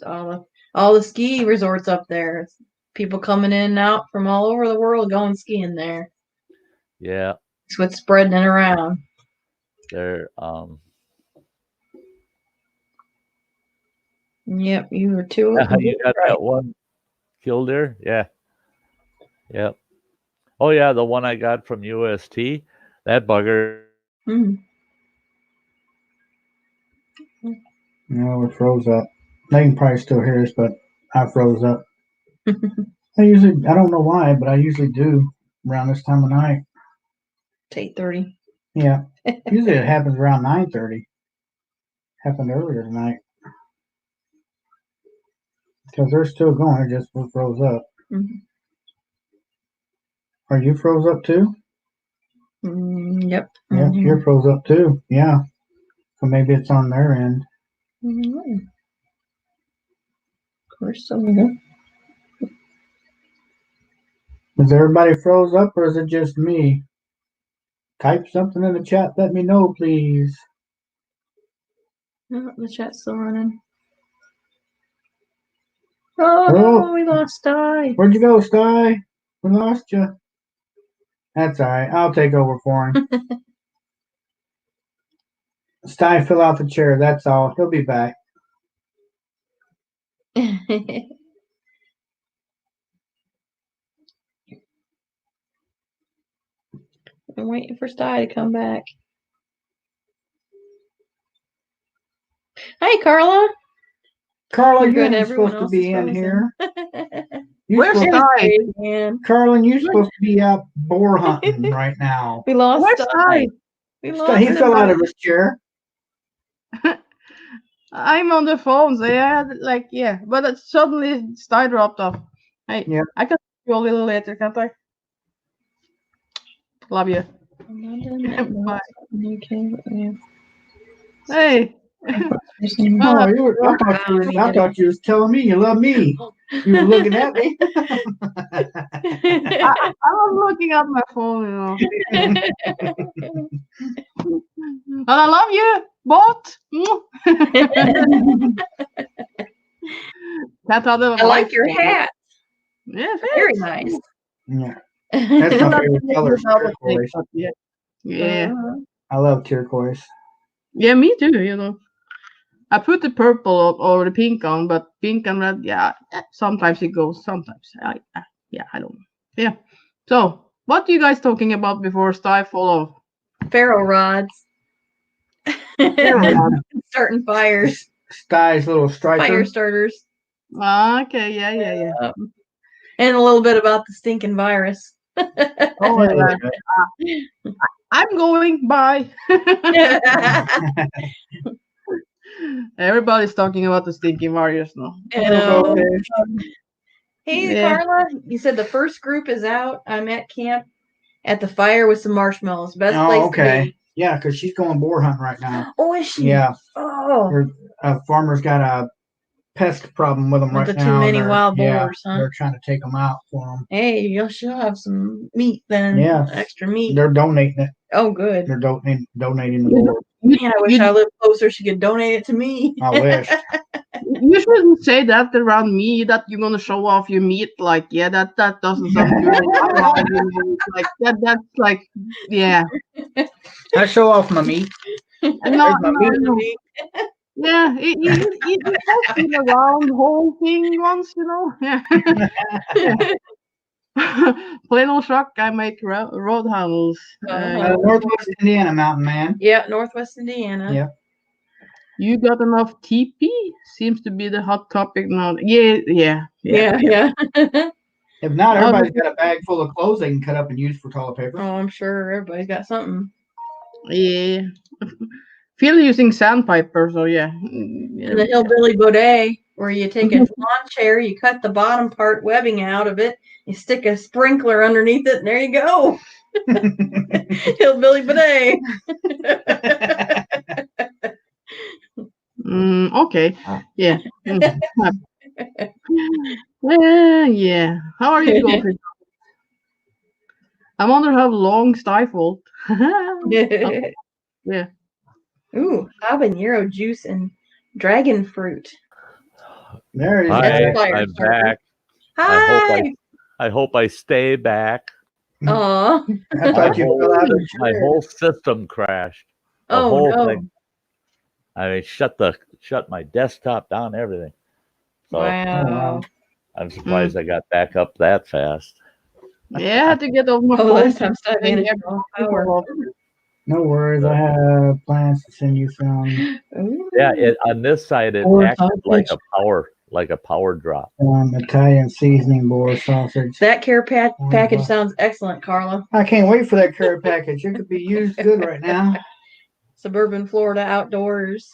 all the ski resorts up there. It's people coming in and out from all over the world going skiing there. Yeah, It's what's spreading it around. they're Yep, you were too. you got right. that one killdeer? Yeah. Yep. Oh yeah, the one I got from UST, that bugger. Mhm. No, it froze up. They can probably still hear us, but I froze up. I don't know why, but I usually do around this time of night. It's 8:30. Yeah. Usually it happens around 9:30. Happened earlier tonight. Because they're still going, it just froze up. Mhm. Are you froze up too? Yep. Yeah, you're froze up too. Yeah. So maybe it's on their end. Mhm. Of course, so we go. Is everybody froze up or is it just me? Type something in the chat. Let me know, please. Oh, the chat's still running. Oh, we lost Sty. Where'd you go, Sty? We lost you. That's all right. I'll take over for him. Sty, fill out the chair. That's all. He'll be back. I'm waiting for Sty to come back. Hi, Carla. Carla, You're you're good. not Everyone supposed to else be is in here. Where's Supposed Sty? Carlin, you're supposed to be out boar hunting right now. We lost Where's Sty. Sty? We lost He him. fell out of his chair. I'm on the phone, so but it suddenly Sty dropped off. Hey, Yeah. I can see you a little later, can't I? Love you. Bye. Hey. Oh, I thought you was telling me you love me. You were looking at me. I was looking at my phone, And I love you both. I like your hat. Yeah, Very nice. Yeah. That's my favorite color. Yeah. Yeah. I love turquoise. Yeah, me too. I put the purple or the pink on, but pink and red, yeah, sometimes it goes, sometimes. I don't know. Yeah. So, what are you guys talking about before Sty fall off? Ferro rods. Starting fires. Sty's little striker. Fire starters. Okay, yeah. And a little bit about the stinking virus. Oh, yeah. I'm going, bye. Everybody's talking about the stinking virus now. Hey, Yeah. Carla, you said the first group is out. I'm at camp at the fire with some marshmallows. Best place to be. Yeah, because she's going boar hunting right now. Oh, is she? Yeah. Oh. Farmer's got a pest problem with them right now. Too many wild boars, huh? They're trying to take them out for them. Hey, she'll have some meat then. Yeah. Extra meat. They're donating it. Oh, good. They're donating the boar. Man, I wish I lived closer. She could donate it to me. I wish. You shouldn't say that around me, that you're gonna show off your meat. Like, yeah, that doesn't sound good. Like that's like, yeah. I show off my meat. No. Yeah, it has been around the whole thing once, Yeah. Plain old truck, I make road handles. Northwest Indiana mountain man. Yeah, Northwest Indiana. Yeah. You got enough TP? Seems to be the hot topic now. Yeah. If not, everybody's got a bag full of clothes they can cut up and use for toilet paper. Oh, I'm sure everybody's got something. Yeah. Feel using sandpaper, so yeah. And the hillbilly bidet, where you take a lawn chair, you cut the bottom part webbing out of it, you stick a sprinkler underneath it, and there you go. Hillbilly bidet. Okay. Yeah. Yeah. How are you going? I wonder how long stifled. Yeah. Ooh, habanero juice and dragon fruit. There it is. Hi, I'm back. Hi. I hope I stay back. Aw. I thought you fell out of the My chair. whole system crashed. The Oh, whole no. thing. I mean, shut my desktop down, everything. So Wow. I'm surprised I got back up that fast. Yeah, I had to get over my Oh, phone. last time Sty managed power. No worries. I have plans to send you some Yeah, on this side it Boar acted like a power drop. Italian seasoning boar sausage. That care package sounds excellent, Carla. I can't wait for that care package. It could be used good right now. Suburban Florida Outdoors.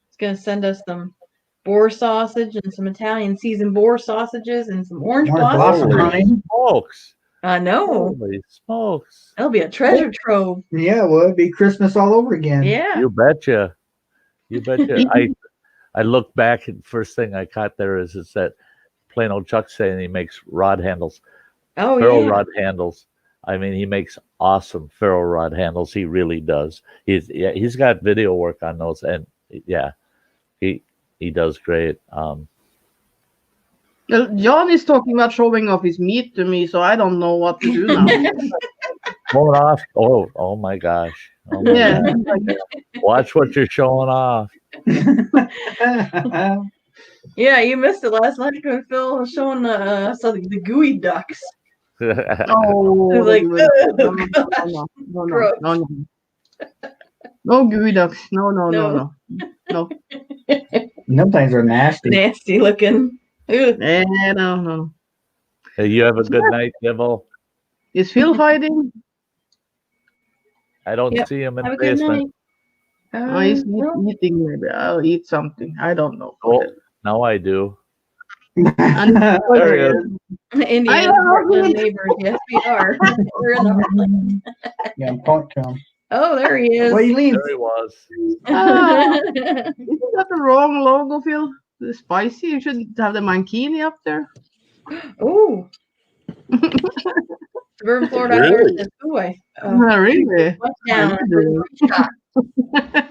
It's going to send us some boar sausage and some Italian seasoned boar sausages and some orange blossom. honey. Smokes. I know. Holy smokes. That'll be a treasure trove. Yeah, well, it'd be Christmas all over again. Yeah. You betcha. I look back and first thing I caught there is that plain old Chuck saying he makes rod handles. Oh, ferro rod handles. I mean, he makes awesome ferro rod handles. He really does. He's got video work on those, and yeah, he does great. John is talking about showing off his meat to me, so I don't know what to do now. Showing off. Oh my gosh. Oh my Yeah. gosh. Watch what you're showing off. Yeah, you missed it last night when Phil was showing the gooey ducks. Oh, It was like, no gooey ducks. No. Them things are nasty. Nasty looking. Ew. No. Hey, you have a good night, Devil. Is Phil hiding? I don't Yep. see him in Have the a good basement. night. Oh, he's eating. Maybe I'll eat something. I don't know. Oh, now I do. And There he is. Indiana Portland neighbors. Yes, we are. We're in the Heartland. Yeah, point to him. Oh, there he is. Well, you leave. There he was. Isn't that the wrong logo, Phil? The spicy. You shouldn't have the mankini up there. Ooh. Suburban Florida Really? Outdoors says, ooh, Really? went down. Shot.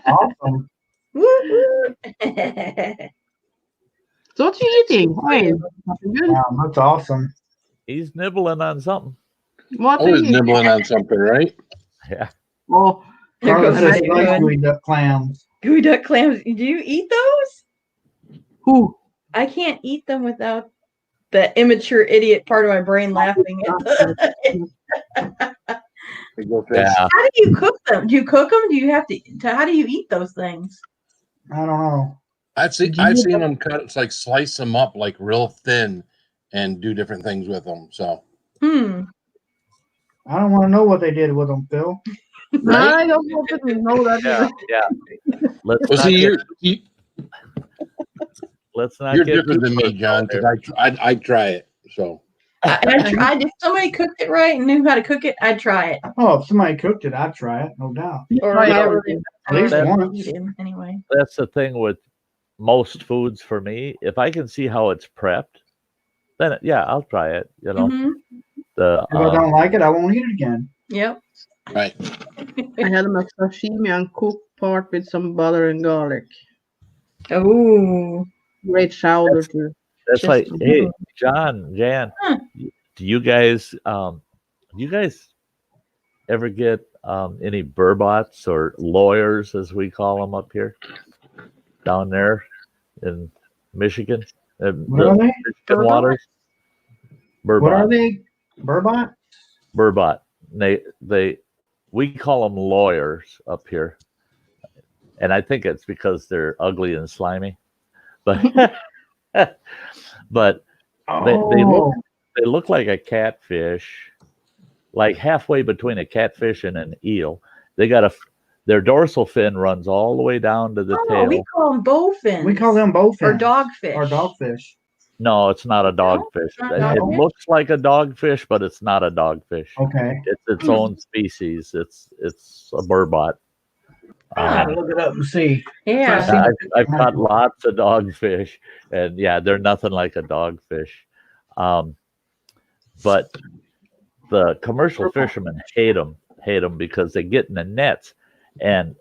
Awesome. Woo-hoo. So what you eating? Hey, good. That's awesome. He's nibbling on something. What are Always you nibbling on something, right? Yeah. Oh, There Carla goes says my she likes good. gooey duck clams. Gooey duck clams. Do you eat those? who? I can't eat them without the immature idiot part of my brain laughing at They go fish. Yeah. How do you cook them? Do you cook them? Do you have to? How do you eat those things? I don't know. I've seen them cut. It's like slice them up like real thin, and do different things with them. So I don't want to know what they did with them, Phil. Right? I don't want to know that. Yeah, yeah. Let's not You're get different too than me, personal John, here. because I try it. So I tried. If somebody cooked it right and knew how to cook it, I'd try it. Oh, if somebody cooked it, I'd try it, no doubt. Or Try however everything. At least however once. you do. Anyway. That's the thing with most foods for me. If I can see how it's prepped, then yeah, I'll try it. You know, Mhm. the If I don't like it, I won't eat it again. Yep. right. I had my sashimi and cooked part with some butter and garlic. Oh. Great chowder too. that's just- like, hey, Jan, Huh. do you guys ever get any burbots or lawyers, as we call them up here, down there in Michigan? What are they? Michigan Burbot? waters. What are Burbot. they? Burbot? Burbot. We call them lawyers up here, and I think it's because they're ugly and slimy. But but Oh, they look like a catfish, like halfway between a catfish and an eel. They got their dorsal fin runs all the way down to the Oh, tail. we call them bowfins. we call them bowfins. or dogfish. Or dogfish. No, it's not a dogfish. not It dogfish? looks like a dogfish, but it's not a dogfish. Okay. It's its own species. It's a burbot. I'll look it up and see. Yeah. I've caught lots of dogfish, and yeah, they're nothing like a dogfish. But the commercial fishermen hate them because they get in the nets, and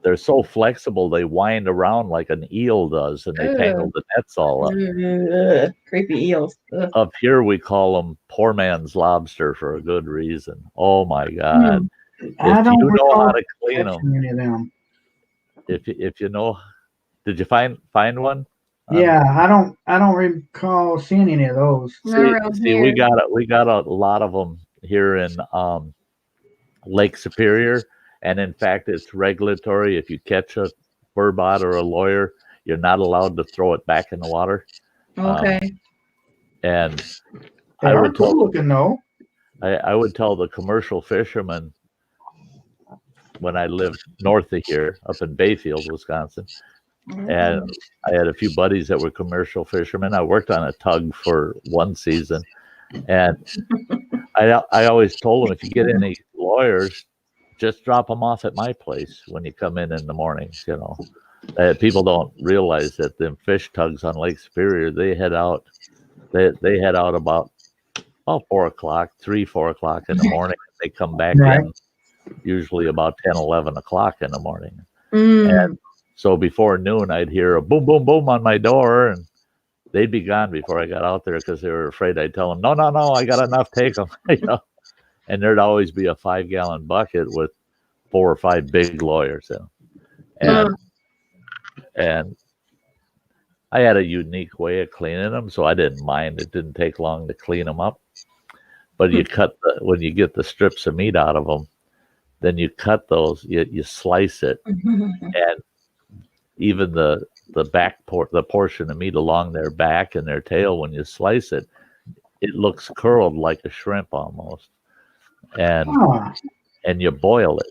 they're so flexible. They wind around like an eel does, and they tangle the nets all up. Ugh, creepy eels. Ugh. Up here, we call them poor man's lobster for a good reason. Oh my God! I If don't you know recall how to clean them, catching any of them. if you know, did you find one? Yeah, I don't recall seeing any of those. Not around See, here. we got a lot of them here in Lake Superior, and in fact, it's regulatory. If you catch a burbot or a lawyer, you're not allowed to throw it back in the water. Okay. And They I are would cool tell looking though. I would tell the commercial fishermen when I lived north of here, up in Bayfield, Wisconsin, and I had a few buddies that were commercial fishermen. I worked on a tug for one season, and I always told them, if you get any lawyers, just drop them off at my place when you come in the mornings. You know, people don't realize that the fish tugs on Lake Superior, they head out. They head out about 4 o'clock, 4 o'clock in the morning. They come back Right. in usually about 10, 11 o'clock in the morning. Mm. And so before noon, I'd hear a boom, boom, boom on my door, and they'd be gone before I got out there because they were afraid I'd tell them, no, I got enough, take them. You know? And there'd always be a 5-gallon bucket with 4 or 5 big lawyers in them. And I had a unique way of cleaning them, so I didn't mind. It didn't take long to clean them up. But you when you get the strips of meat out of them, then you cut those, you slice it, and even the portion of meat along their back and their tail, when you slice it, it looks curled like a shrimp almost. And you boil it.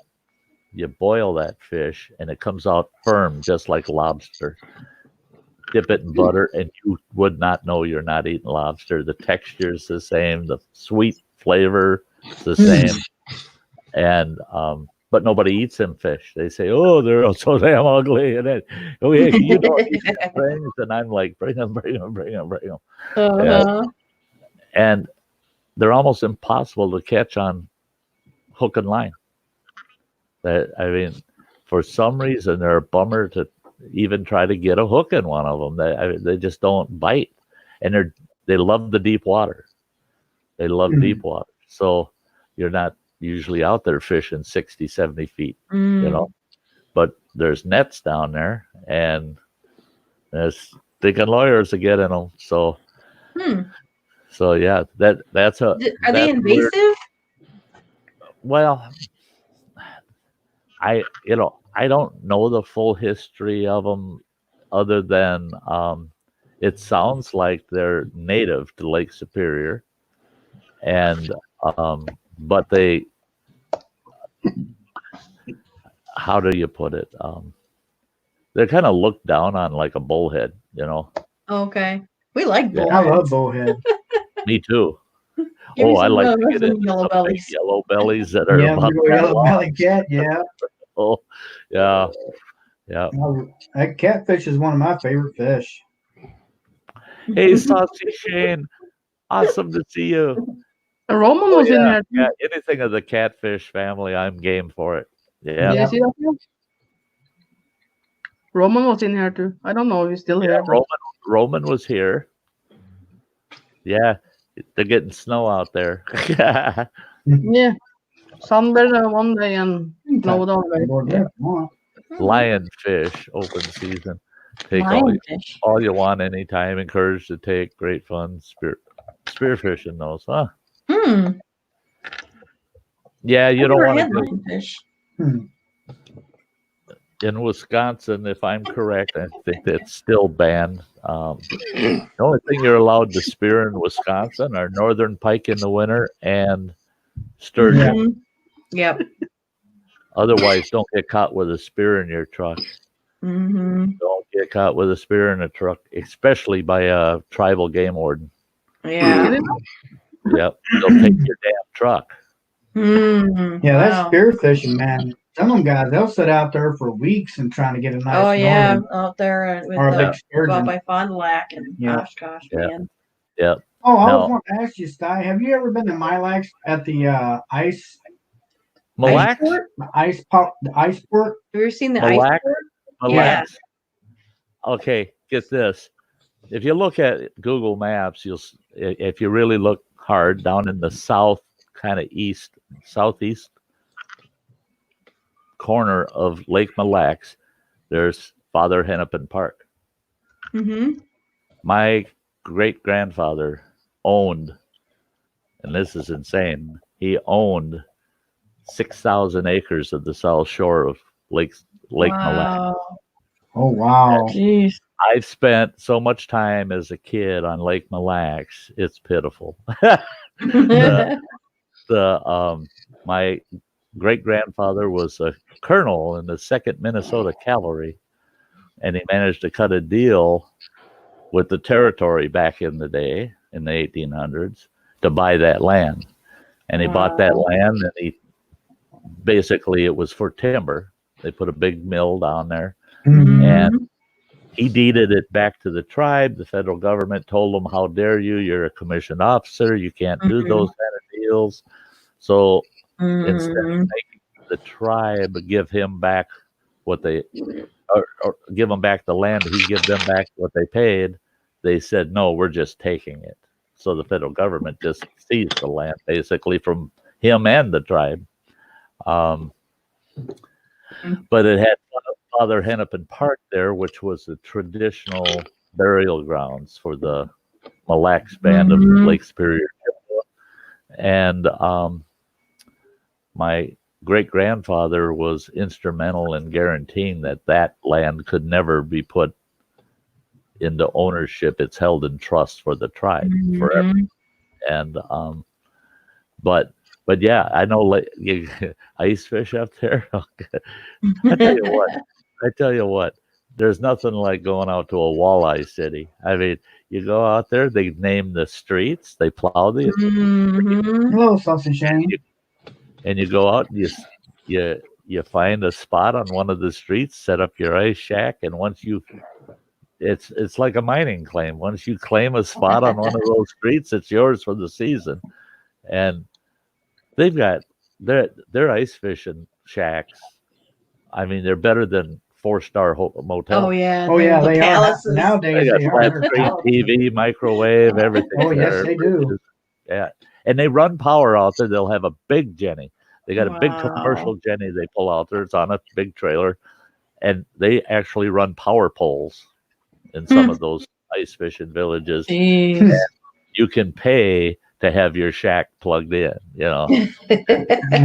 You boil that fish, and it comes out firm, just like lobster. Dip it in butter, and you would not know you're not eating lobster. The texture is the same. The sweet flavor is the same. And but nobody eats them fish. They say, "Oh, they're so damn ugly," and then, "Oh yeah, you don't eat them things." And I'm like, "Bring them." And they're almost impossible to catch on hook and line. I mean, for some reason, they're a bummer to even try to get a hook in one of them. They just don't bite, and they love the deep water. They love deep water, so you're not usually out there fishing 60, 70 feet, Mm. you know. But there's nets down there, and there's thinking lawyers are getting them. So yeah, that's Are they that's where- invasive? well, I don't know the full history of them, other than it sounds like they're native to Lake Superior, and but they, how do you put it? They're kind of looked down on like a bullhead, you know. Okay. We like Yeah. I bullheads. love bullhead. Me too. Give me I some like of to those get into yellow some big bellies. yellow bellies that are Yeah, about the that yellow long. belly cat. Yeah, Oh, yeah, yeah. That catfish is one of my favorite fish. Hey, Saucy Shane, awesome to see you. Roman was in here. Yeah, anything of the catfish family, I'm game for it. Yeah, Did you see that? Too? Roman was in here too. I don't know if he's still here. But... Roman was here. Yeah, they're getting snow out there. Yeah, sunbed one day and snow the other day. Yeah. Lionfish open season. Take all you want anytime. Encouraged to take. Great fun. Spearfishing those, huh? Yeah, you don't want to go. Lionfish. In Wisconsin, if I'm correct, I think it's still banned. The only thing you're allowed to spear in Wisconsin are northern pike in the winter and sturgeon. Yep. Otherwise, don't get caught with a spear in your truck. Don't get caught with a spear in a truck, especially by a tribal game warden. Yeah. Yep, they'll take your damn truck. Yeah, that's spearfishing, man. Some of them guys, they'll sit out there for weeks and trying to get a nice. Oh yeah, out there with sturgeon by Fond du Lac and gosh, man. Yep. Oh, I was wanting to ask you, Sty, have you ever been to Mille Lacs at the ice? Mille Lacs? The ice port. Have you ever seen the Mille ice Lacs? port? Mille Lacs. Okay, get this. If you look at Google Maps, if you really look hard down in the south, kind of southeast corner of Lake Mille Lacs, there's Father Hennepin Park. My great grandfather owned, and this is insane, he owned 6,000 acres of the south shore of Lake Mille Lacs. Oh wow! Jeez. I've spent so much time as a kid on Lake Mille Lacs, it's pitiful. My great grandfather was a colonel in the 2nd Minnesota Cavalry, and he managed to cut a deal with the territory back in the day, in the 1800s, to buy that land. And he bought that land, and basically it was for timber. They put a big mill down there, and he deeded it back to the tribe. The federal government told him, "How dare you? You're a commissioned officer. You can't do those kind of deals." So instead of making the tribe give him back what they, or give them back the land, he give them back what they paid, they said, "No, we're just taking it." So the federal government just seized the land basically from him and the tribe. But it had Father Hennepin Park there, which was the traditional burial grounds for the Mille Lacs band of Lake Superior. And my great-grandfather was instrumental in guaranteeing that land could never be put into ownership. It's held in trust for the tribe forever. And but yeah, I know ice fish up there. I tell you what, there's nothing like going out to a walleye city. I mean, you go out there, they name the streets, they plow the Hello, Saucy Shane. and you go out and you find a spot on one of the streets, set up your ice shack, and once it's like a mining claim. Once you claim a spot on one of those streets, it's yours for the season. And they've got their ice fishing shacks. I mean, they're better than 4-star motel. Oh yeah. Oh yeah, they palaces. are nowadays. They got They flat are. screen TV, microwave, everything. Oh yes, they do. Yeah, and they run power out there. They'll have a big Jenny. They got a big Wow. commercial Jenny they pull out there. It's on a big trailer, and they actually run power poles in some of those ice fishing villages. Jeez. You can pay to have your shack plugged in, you know.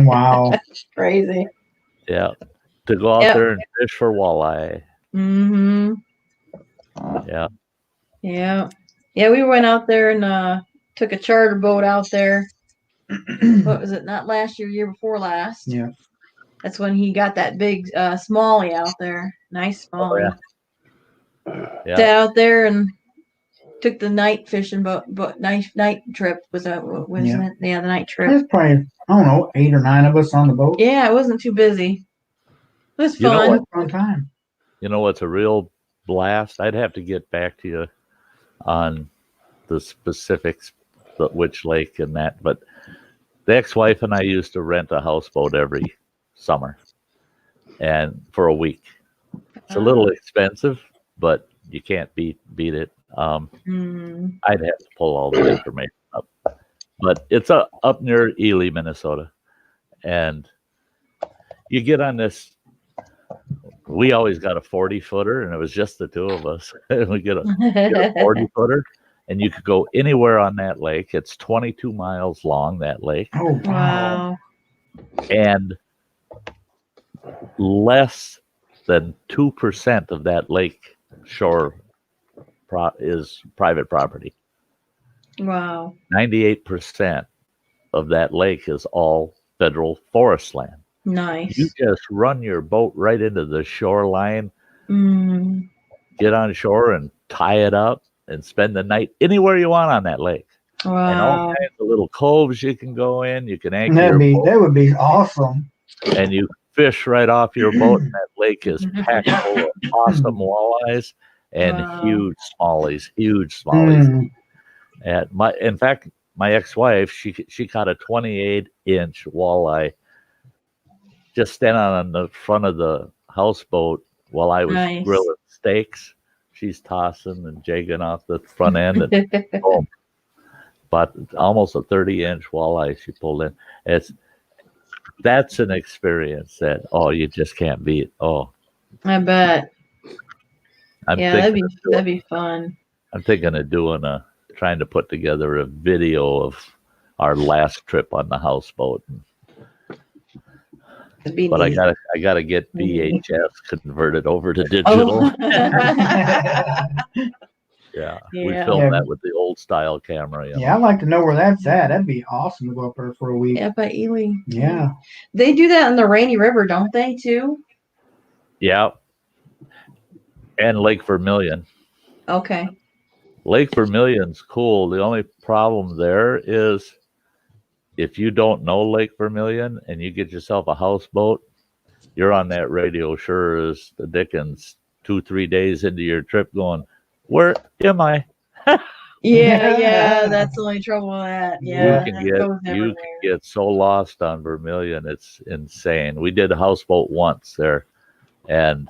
Wow. That's crazy. Yeah. To go out Yep. there and fish for walleye. Mm-hmm. Yeah. Yeah. Yeah, we went out there and took a charter boat out there. What was it? Not last year, year before last. Yeah. That's when he got that big smallie out there. Nice smallie. Yeah. Sat out there and took the night fishing boat night trip was that wasn't it? Yeah, the night trip. There's probably, I don't know, 8 or 9 of us on the boat. Yeah, it wasn't too busy. It was You know fun. what? Fun time. You know what's a real blast? I'd have to get back to you on the specifics, but which lake and that. But the ex-wife and I used to rent a houseboat every summer, and for a week. It's a little expensive, but you can't beat it. I'd have to pull all the information up, but it's up near Ely, Minnesota, and you get on this. We always got a 40-footer, and it was just the two of us. We get a 40-footer, and you could go anywhere on that lake. It's 22 miles long, that lake. Oh, Wow. And less than 2% of that lake shore is private property. Wow. 98% of that lake is all federal forest land. Nice. You just run your boat right into the shoreline, Mm. get on shore and tie it up and spend the night anywhere you want on that lake. And all Wow. kinds of little coves you can go in. You can anchor your boat, that would be awesome. and you fish right off your boat, and that lake is packed full of awesome walleyes and Wow. huge smallies. Mm. And in fact, my ex-wife, she caught a 28-inch walleye just standing on the front of the houseboat while I was Nice. grilling steaks. She's tossing and jigging off the front end, and boom. But almost a 30-inch walleye she pulled in. That's an experience that you just can't beat. I bet. I'm Yeah, thinking that'd be fun. I'm thinking of trying to put together a video of our last trip on the houseboat. It'd be But neat. I gotta get VHS converted over to digital. Yeah, we Yeah. filmed that with the old style camera. You know? Yeah, I'd like to know where that's at. That'd be awesome to go up there for a week. Yeah, by Ely. Yeah. They do that in the Rainy River, don't they, too? Yeah. And Lake Vermilion. Okay. Lake Vermilion's cool. The only problem there is if you don't know Lake Vermilion and you get yourself a houseboat, you're on that radio sure as the dickens 2-3 days into your trip going, where am I? Yeah, that's the only trouble with that. Yeah, you that can goes get so lost on Vermilion. It's insane. We did a houseboat once there, and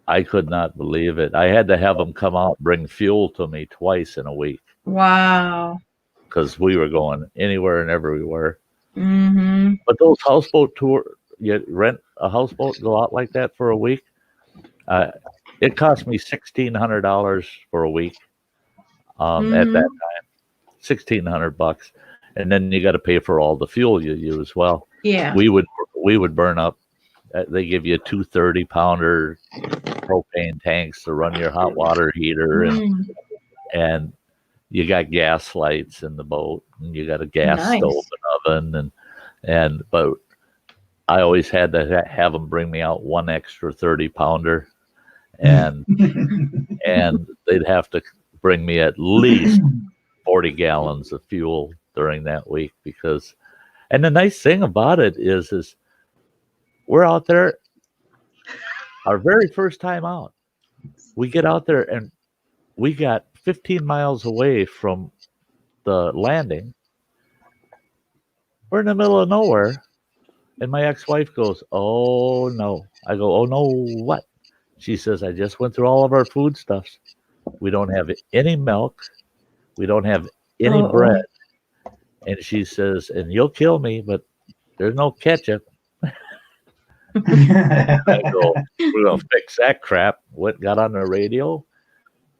I could not believe it. I had to have them come out and bring fuel to me twice in a week Wow. because we were going anywhere and everywhere. Mm-hmm. But those houseboat tour, you rent a houseboat, go out like that for a week. It cost me $1,600 for a week at that time, $1,600, and then you got to pay for all the fuel you use. Well, Yeah. we would burn up. They give you 2 30-pounder propane tanks to run your hot water heater, and you got gas lights in the boat, and you got a gas stove and oven, but I always had to have them bring me out one extra 30-pounder, and they'd have to bring me at least 40 gallons of fuel during that week and the nice thing about it is we're out there our very first time out. We get out there and we got 15 miles away from the landing. We're in the middle of nowhere. And my ex-wife goes, "Oh, no." I go, "Oh, no, what?" She says, "I just went through all of our foodstuffs. We don't have any milk. We don't have any bread." And she says, "And you'll kill me, but there's no ketchup. I go, we're gonna fix that crap. What got on the radio?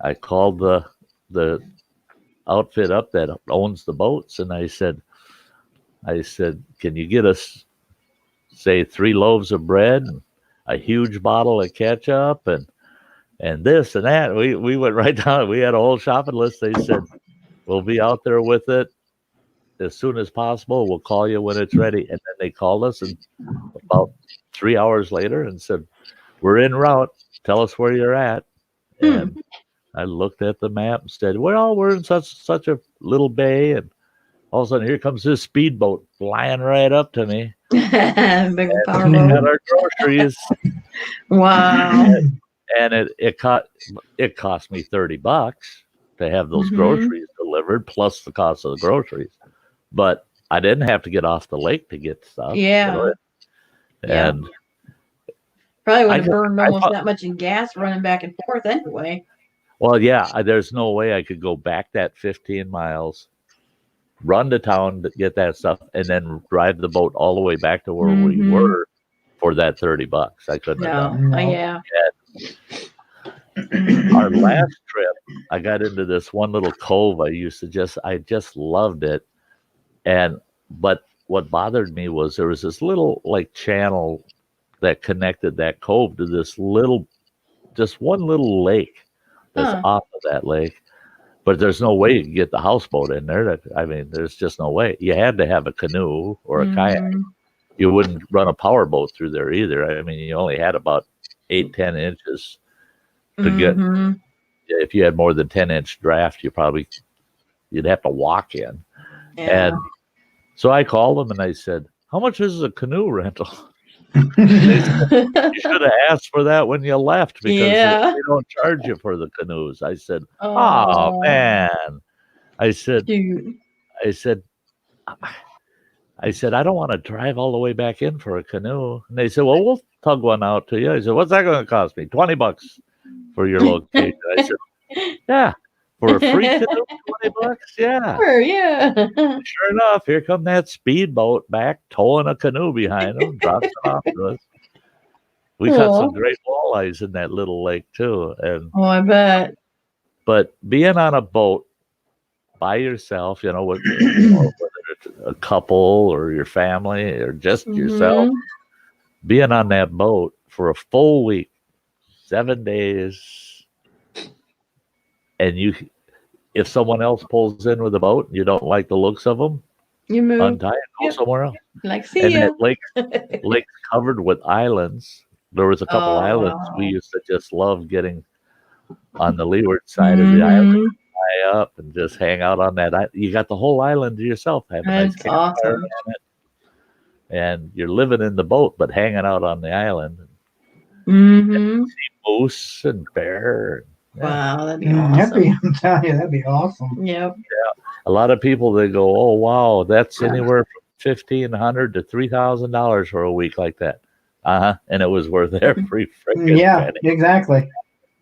I called the outfit up that owns the boats, and I said, can you get us, say, 3 loaves of bread, and a huge bottle of ketchup, and this and that. We went right down. We had a whole shopping list. They said, we'll be out there with it as soon as possible. We'll call you when it's ready. And then they called us, and about 3 hours later, and said, we're en route. Tell us where you're at. And I looked at the map and said, well, we're in such a little bay, and all of a sudden here comes this speedboat flying right up to me. Big We powerboat. got our groceries. Wow. And it cost me $30 to have those groceries delivered, plus the cost of the groceries. But I didn't have to get off the lake to get stuff. Yeah. You know? And Probably would have burned almost that much in gas running back and forth anyway. well, yeah, there's no way I could go back that 15 miles, run to town to get that stuff, and then drive the boat all the way back to where we were for that $30. I couldn't have done it. Yeah. Our last trip, I got into this one little cove. I just loved it. But what bothered me was there was this little like channel that connected that cove to this just one little lake that's off of that lake. But there's no way you can get the houseboat in there. There's just no way. You had to have a canoe or a kayak. You wouldn't run a power boat through there either. I mean, you only had about 8-10 inches to get. If you had more than 10-inch draft, you'd have to walk in. Yeah. And so I called them and I said, how much is a canoe rental? They said, you should have asked for that when you left, because they don't charge you for the canoes. I said, oh man. I said, I don't want to drive all the way back in for a canoe. And they said, well, we'll tug one out to you. I said, what's that going to cost me? $20 for your location. I said, yeah, for a free canoe, $20. Yeah. Sure, yeah. Sure enough, here come that speedboat back, towing a canoe behind them, drops it off to us. We caught some great walleyes in that little lake too. And I bet. but being on a boat by yourself, whether it's a couple or your family or just yourself, being on that boat for a full week, 7 days, and if someone else pulls in with a boat and you don't like the looks of them, you move, untie and go somewhere else. Like, see and ya. That lake's covered with islands. There was a couple islands we used to just love getting on the leeward side of the island, fly up and just hang out on that. You got the whole island to yourself. Have a nice campfire on it, and you're living in the boat, but hanging out on the island. And see moose and bear. Wow, that'd be awesome. I'm telling you, that'd be awesome. Yep. Yeah. A lot of people, they go, oh, wow, that's anywhere from $1,500 to $3,000 for a week like that. And it was worth every freaking penny. Exactly.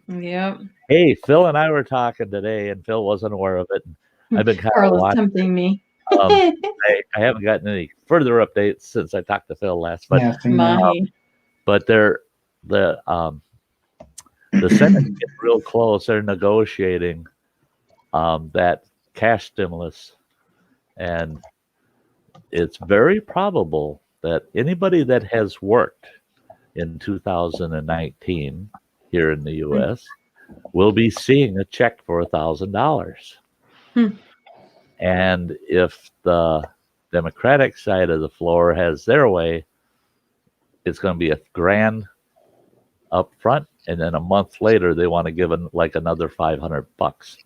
Yep. Hey, Phil and I were talking today, and Phil wasn't aware of it. I've been kind of watching. Tempting me. I haven't gotten any further updates since I talked to Phil last. But but the Senate getting real close. They're negotiating that cash stimulus, and it's very probable that anybody that has worked in 2019 here in the U.S. will be seeing a check for $1,000. And if the Democratic side of the floor has their way, it's going to be $1,000 up front, and then a month later they want to give like another $500.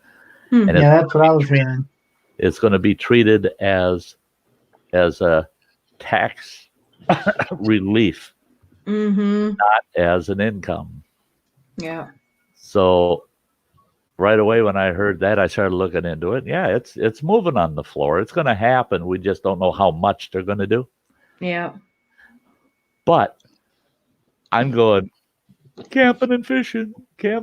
And that's what I was hearing. It's going to be treated as a tax relief, not as an income. Yeah. So right away when I heard that, I started looking into it. Yeah, it's moving on the floor. It's going to happen. We just don't know how much they're going to do. Yeah. But I'm going camping and fishing. Yeah.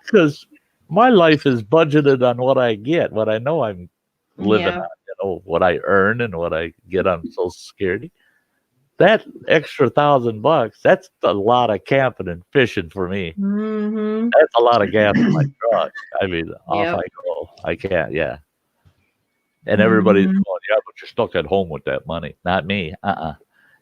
Because my life is budgeted on what I get, what I know I'm living on, what I earn and what I get on Social Security. That extra $1,000, that's a lot of camping and fishing for me. Mm-hmm. That's a lot of gas in my truck. I mean, off Yep. I go. I can't, yeah. And everybody's Mhm. going, yeah, but you're stuck at home with that money. Not me.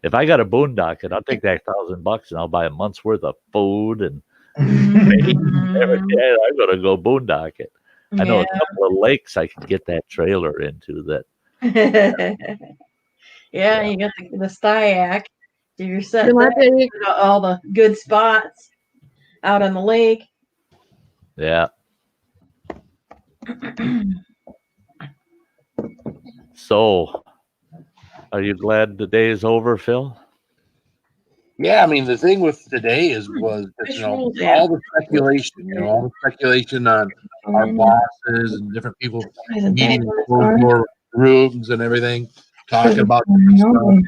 If I got a boondocket, I'll take that $1,000 and I'll buy a month's worth of food and Mhm. yeah, I'm gonna go boondocket. I know Yeah. a couple of lakes I can get that trailer into that. Yeah, you got the Sty Shack. So you're set You might there, be- all the good spots out on the lake. Yeah. So, are you glad the day is over, Phil? Yeah, I mean the thing with today was Fish you know rolls, all the speculation, all the speculation on our bosses and different people Isn't that meeting in what it's closed for? door rooms and everything, talking about different stuff,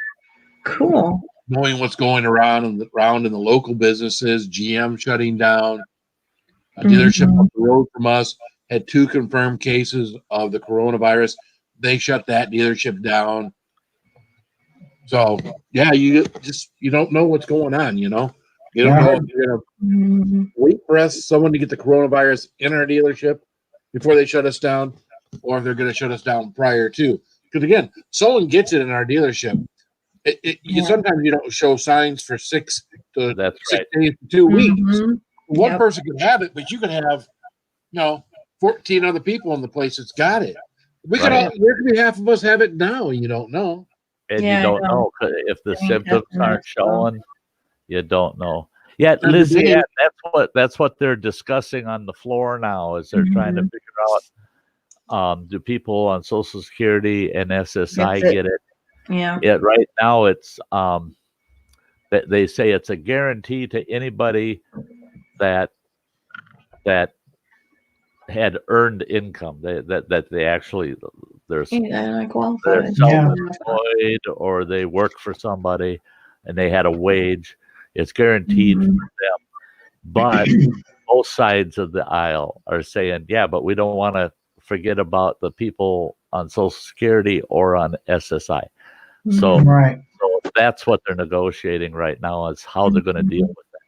Cool. knowing what's going around in the local businesses. GM shutting down. A dealership up the road from us had 2 confirmed cases of the coronavirus. They shut that dealership down. So yeah, you don't know what's going on. You don't know if you're gonna wait for someone to get the coronavirus in our dealership before they shut us down, or if they're going to shut us down prior to. Because again, someone gets it in our dealership. Sometimes you don't show signs for 6 to That's 6 right. days to 2 weeks. One Yep. person could have it, but you could have 14 other people in the place that's got it. We could Right. all, there could be half of us have it now, and you don't know. And Yeah, I you don't know. know if the I mean, symptoms that's aren't showing. You don't know. Yeah, And Lizzie, today- that's what they're discussing on the floor now. Is they're trying to figure out do people on Social Security and SSI Gets it. get it? Yeah. Right now it's they say it's a guarantee to anybody that had earned income that they actually they're I qualify. self-employed or they work for somebody and they had a wage. It's guaranteed for them. But both sides of the aisle are saying, yeah, but we don't want to forget about the people on Social Security or on SSI. So that's what they're negotiating right now is how they're going to deal with that.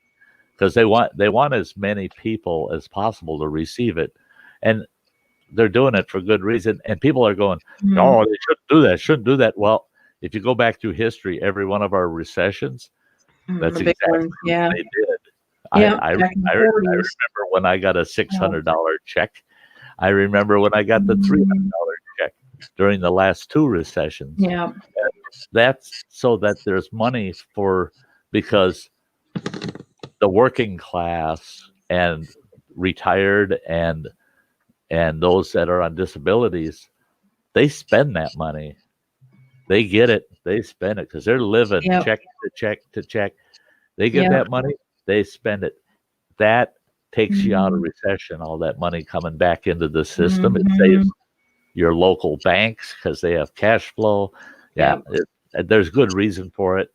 Because they want as many people as possible to receive it. And they're doing it for good reason. And people are going, oh, they shouldn't do that. Well, if you go back through history, every one of our recessions, that's the big exactly one. what Yeah. they did. Yeah, I back in the remember 40s. when I got a $600 check. I remember when I got the $300 check during the last 2 recessions. Yeah. That's so that there's money because the working class and retired and those that are on disabilities, they spend that money. They get it. They spend it because they're living check to check to check. They get that money. They spend it. That takes you out of recession, all that money coming back into the system. It saves your local banks because they have cash flow. Yeah, there's good reason for it.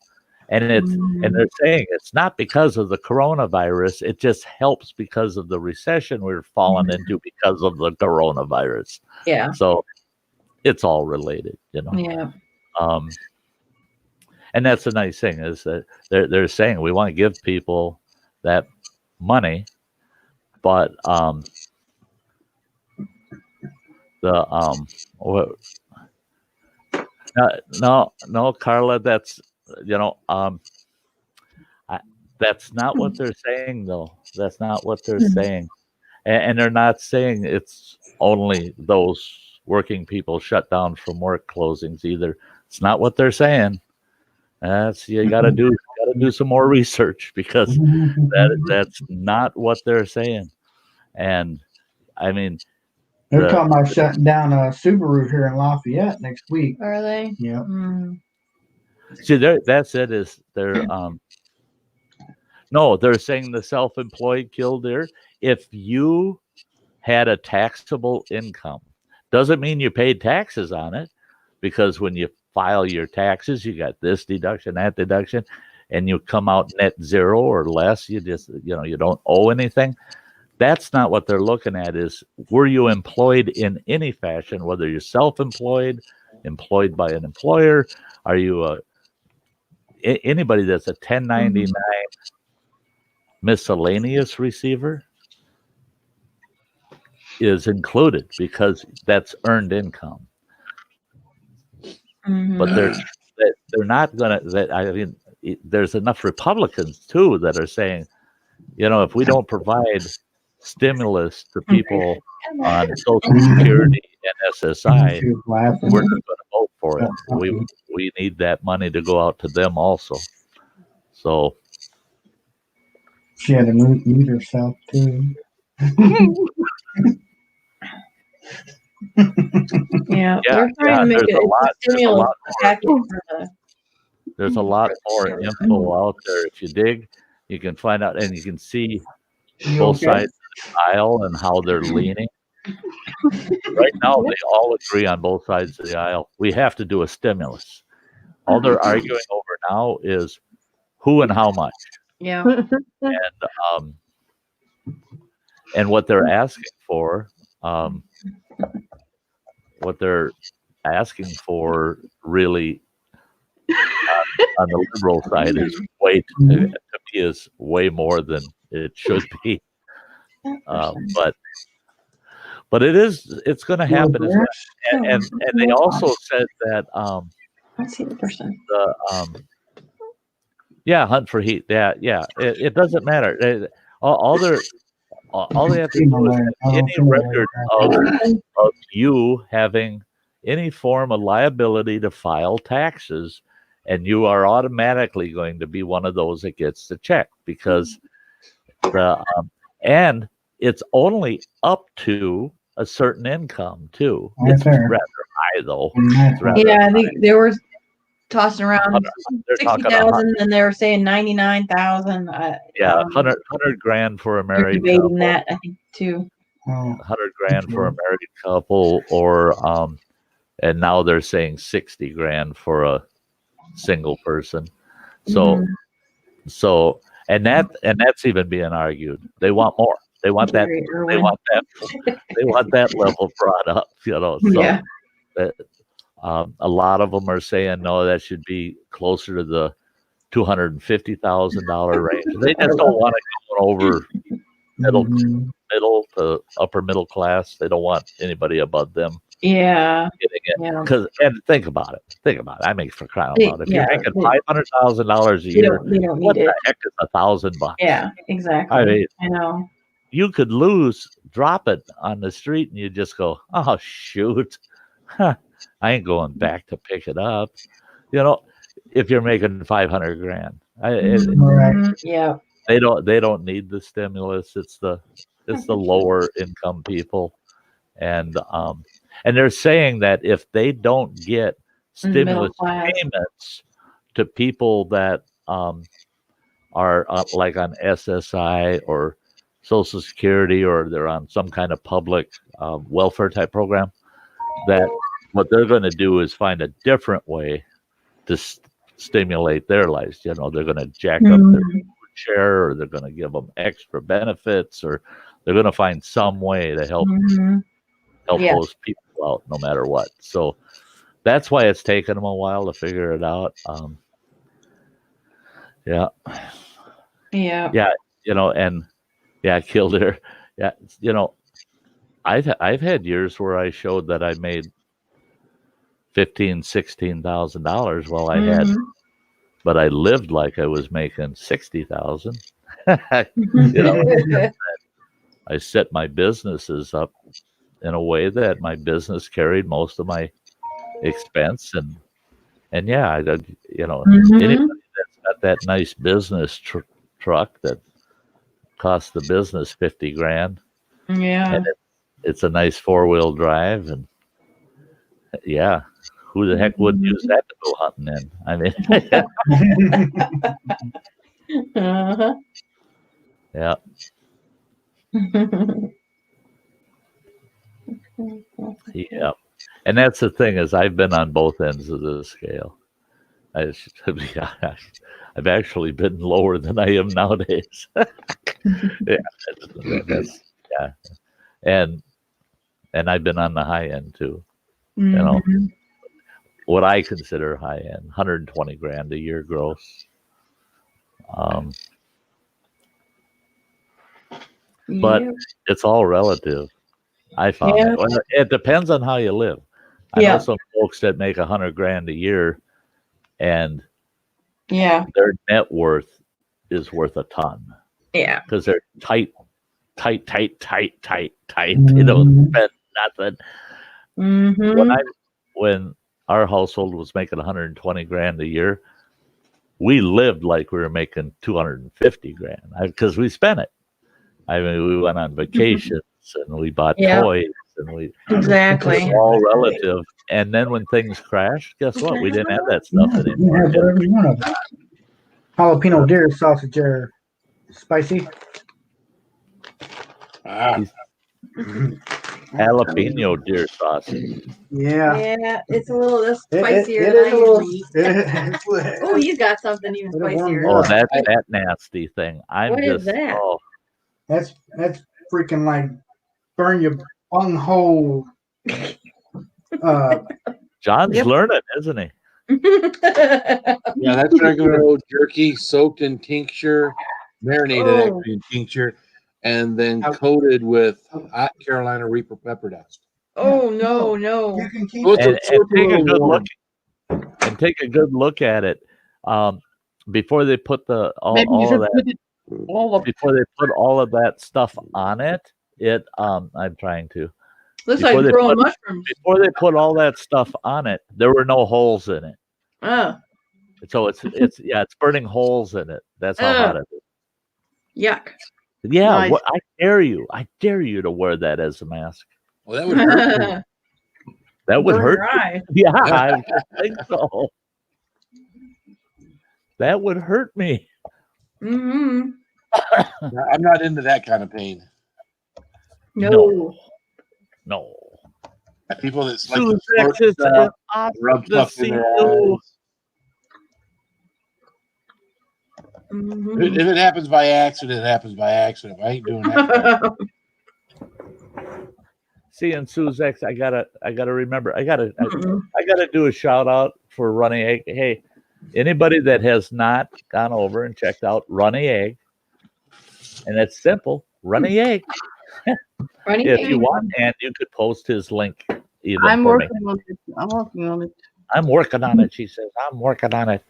And and they're saying it's not because of the coronavirus. It just helps because of the recession we're falling into because of the coronavirus. Yeah. So it's all related, Yeah. And that's the nice thing is that they're saying we want to give people that money, but no, Carla, that's that's not what they're saying though. That's not what they're saying, and they're not saying it's only those working people shut down from work closings either. It's not what they're saying. You got to do some more research because that's not what they're saying. And I mean, they're talking about shutting down a Subaru here in Lafayette next week. Are they? Yeah. See, that's it. Is they're no, they're saying the self-employed killdeer. If you had a taxable income, doesn't mean you paid taxes on it, because when you file your taxes, you got this deduction, that deduction, and you come out net zero or less. You just you don't owe anything. That's not what they're looking at. Is were you employed in any fashion, whether you're self-employed employed by an employer? Are you anybody that's a 1099 miscellaneous receiver is included because that's earned income. But they're not gonna. I mean, there's enough Republicans too that are saying, if we don't provide stimulus to people on Social Security and SSI, we're not going to vote for it. We need that money to go out to them also. So she had to mute herself too. Yeah, they're trying to make it a stimulus package for the. There's a lot more info out there. If you dig, you can find out, and you can see both sides of the aisle and how they're leaning. Right now, they all agree on both sides of the aisle. We have to do a stimulus. All they're arguing over now is who and how much. Yeah. And what they're asking for, really on the liberal side is way more than it should be. But it's going to happen. And they also said that Let's see the person. Hunt for heat. Yeah. It doesn't matter. All they have to do is have any record of you having any form of liability to file taxes, and you are automatically going to be one of those that gets the check, because and it's only up to a certain income too. It's rather high though. I think they were tossing around 60,000, and they were saying 99,000. 100 grand for a married debating couple. That I think too. 100 grand for a married couple, or and now they're saying 60 grand for a single person. So and that's even being argued. They want more. They want that. They want that. They want that level brought up. So that, a lot of them are saying no, that should be closer to the $250,000 range. They just don't want to go over middle to upper middle class. They don't want anybody above them. Yeah. Getting it. And think about it. I mean, for crying out loud, if you're making $500,000 a year, what the heck is $1,000? Yeah, exactly. I mean, I know. You could drop it on the street, and you just go, oh shoot, I ain't going back to pick it up. If you're making 500 grand, they don't need the stimulus. It's the lower income people, and they're saying that if they don't get stimulus payments to people that are like on SSI or Social Security, or they're on some kind of public welfare type program, that what they're going to do is find a different way to stimulate their lives. They're going to jack up their share, or they're going to give them extra benefits, or they're going to find some way to help those people out no matter what. So that's why it's taken them a while to figure it out. Killdeer. Yeah, I've had years where I showed that I made $15,000-$16,000 while I had, but I lived like I was making 60,000. I set my businesses up in a way that my business carried most of my expense, and anybody that's got that nice business truck that costs the business 50 grand. Yeah. And it's a nice 4-wheel drive, and who the heck wouldn't use that to go hunting in? I mean, yeah. Yeah. And that's the thing, is I've been on both ends of the scale. I've actually been lower than I am nowadays. And I've been on the high end too. what I consider high end, 120 grand a year gross. But it's all relative. I found Yeah. it. Well, it depends on how you live. I know some folks that make 100 grand a year, and Yeah. their net worth is worth a ton Yeah. because they're tight. They don't spend nothing. Mm-hmm. When our household was making 120 grand a year, we lived like we were making 250 grand because we spent it. I mean, we went on vacations and we bought toys and Exactly. it's all relative. And then when things crashed, guess what? We didn't have that stuff You anymore. have whatever you want of it. Jalapeno deer sausage are spicy. Jalapeno deer sausage. Yeah. Yeah, it's a little less It spicier is than I a little. usually eat. Oh, you got something even spicier. Oh, that nasty thing. What is that? Oh, That's freaking like burn your bunghole. John's learning, isn't he? Yeah, that's regular old jerky soaked in tincture, marinated actually in tincture, and then coated with hot Carolina Reaper pepper dust. Oh no, no. You can keep And take a good look at it before they put all of that stuff on it. I'm trying to. Looks like growing mushrooms. Before they put all that stuff on it, there were no holes in it. Oh. So it's burning holes in it. That's how hot it is. Yuck. Yeah, nice. I dare you to wear that as a mask. Well, that would hurt. That would hurt. Yeah, I think so. That would hurt me. Mm-hmm. I'm not into that kind of pain. No. People that like to rub stuff in their eyes. Mm-hmm. If it happens by accident, it happens by accident. I ain't doing that. See, and Suzex, I gotta remember. I gotta do a shout out for Runny Egg. Hey, anybody that has not gone over and checked out Runny Egg, and it's simple, Runny Egg. If you want, and you could post his link. I'm working on it. I'm working on it. She says, I'm working on it.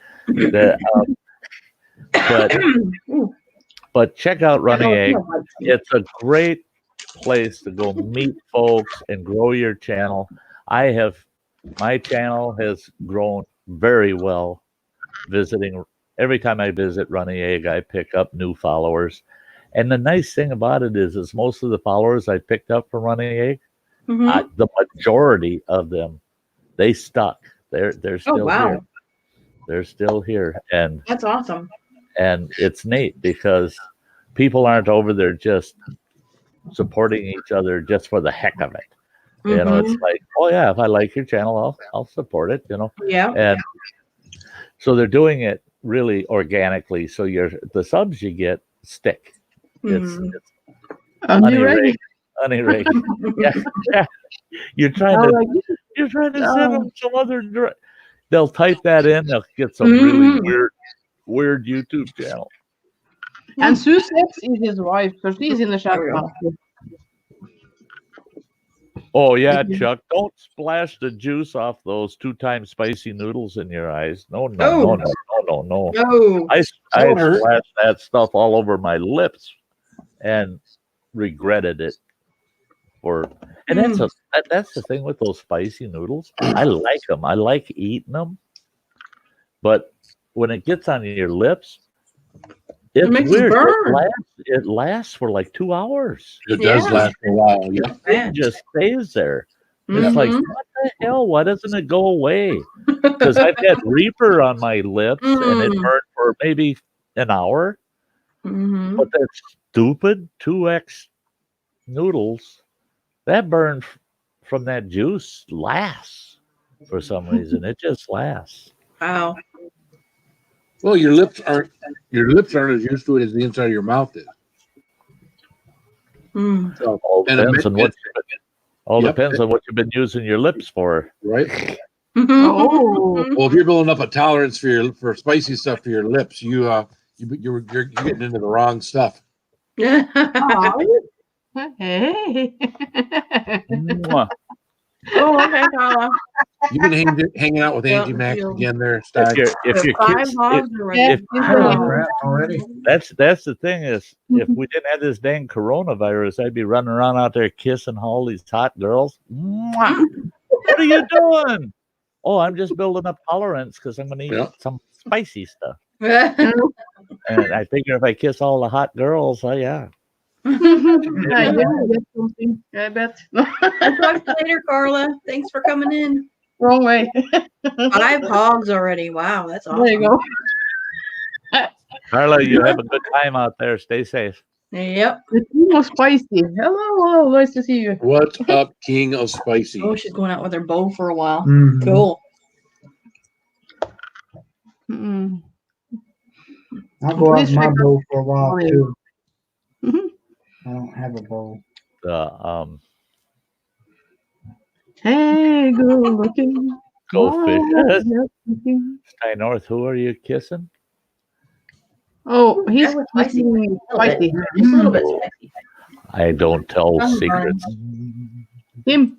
But check out Runny Egg. It's a great place to go meet folks and grow your channel. My channel has grown very well. Every time I visit Runny Egg, I pick up new followers. And the nice thing about it is most of the followers I picked up from Runny Egg, the majority of them, they stuck. They're still here. They're still here, and that's awesome. And it's neat because people aren't over there just supporting each other just for the heck of it. You know, it's like, oh yeah, if I like your channel, I'll support it. You know, and so they're doing it really organically. So the subs you get stick. It's honey rake. Yeah. You're trying to send them some other. They'll type that in. They'll get some really weird YouTube channel. And Suzex is his wife, so she's in the chat now. Oh yeah, Chuck! Don't splash the juice off those 2-time spicy noodles in your eyes. No. I splashed that stuff all over my lips and regretted it. And that's the thing with those spicy noodles. I like them. I like eating them, but when it gets on your lips, it's weird. It lasts for like 2 hours. It does last for a while. Yeah, it just stays there. It's like, what the hell? Why doesn't it go away? Because I've had Reaper on my lips and it burned for maybe an hour. But that stupid 2X noodles, that burn from that juice lasts for some reason. It just lasts. Wow. Well, your lips aren't as used to it as the inside of your mouth is. So all depends on what you've been using your lips for. Right. Oh. Well, if you're building up a tolerance for spicy stuff for your lips, you're getting into the wrong stuff. Oh, hey. Mwah. Oh, okay, Carla. You've been hanging out with Yeah, Angie Max you- again there, Sty. If your 5 kids, hogs are ready. Yeah, if- he's Oh, ready. crap, already. that's the thing is, if we didn't have this dang coronavirus, I'd be running around out there kissing all these hot girls. Mwah. What are you doing? Oh, I'm just building up tolerance because I'm gonna eat Yeah. some spicy stuff. And I figure if I kiss all the hot girls, yeah. Yeah, you get something, I bet. I'll talk to you later, Carla. Thanks for coming in. Wrong way. 5 hogs already. Wow, that's awesome. There you go. Carla, you have a good time out there. Stay safe. Yep. The king of spicy. Hello, nice to see you. What's up, King of Spicy? Oh, she's going out with her bow for a while. Mhm. Cool. Mm. I'll go out Please with my check bow for a while Oh, yeah. too. Mhm. I don't have a bow. Hey, good looking. Go fish. looking. Sty North, who are you kissing? Oh, he's That was spicy. looking spicy. Just a little bit spicy. I don't tell Sunburn. secrets. Him.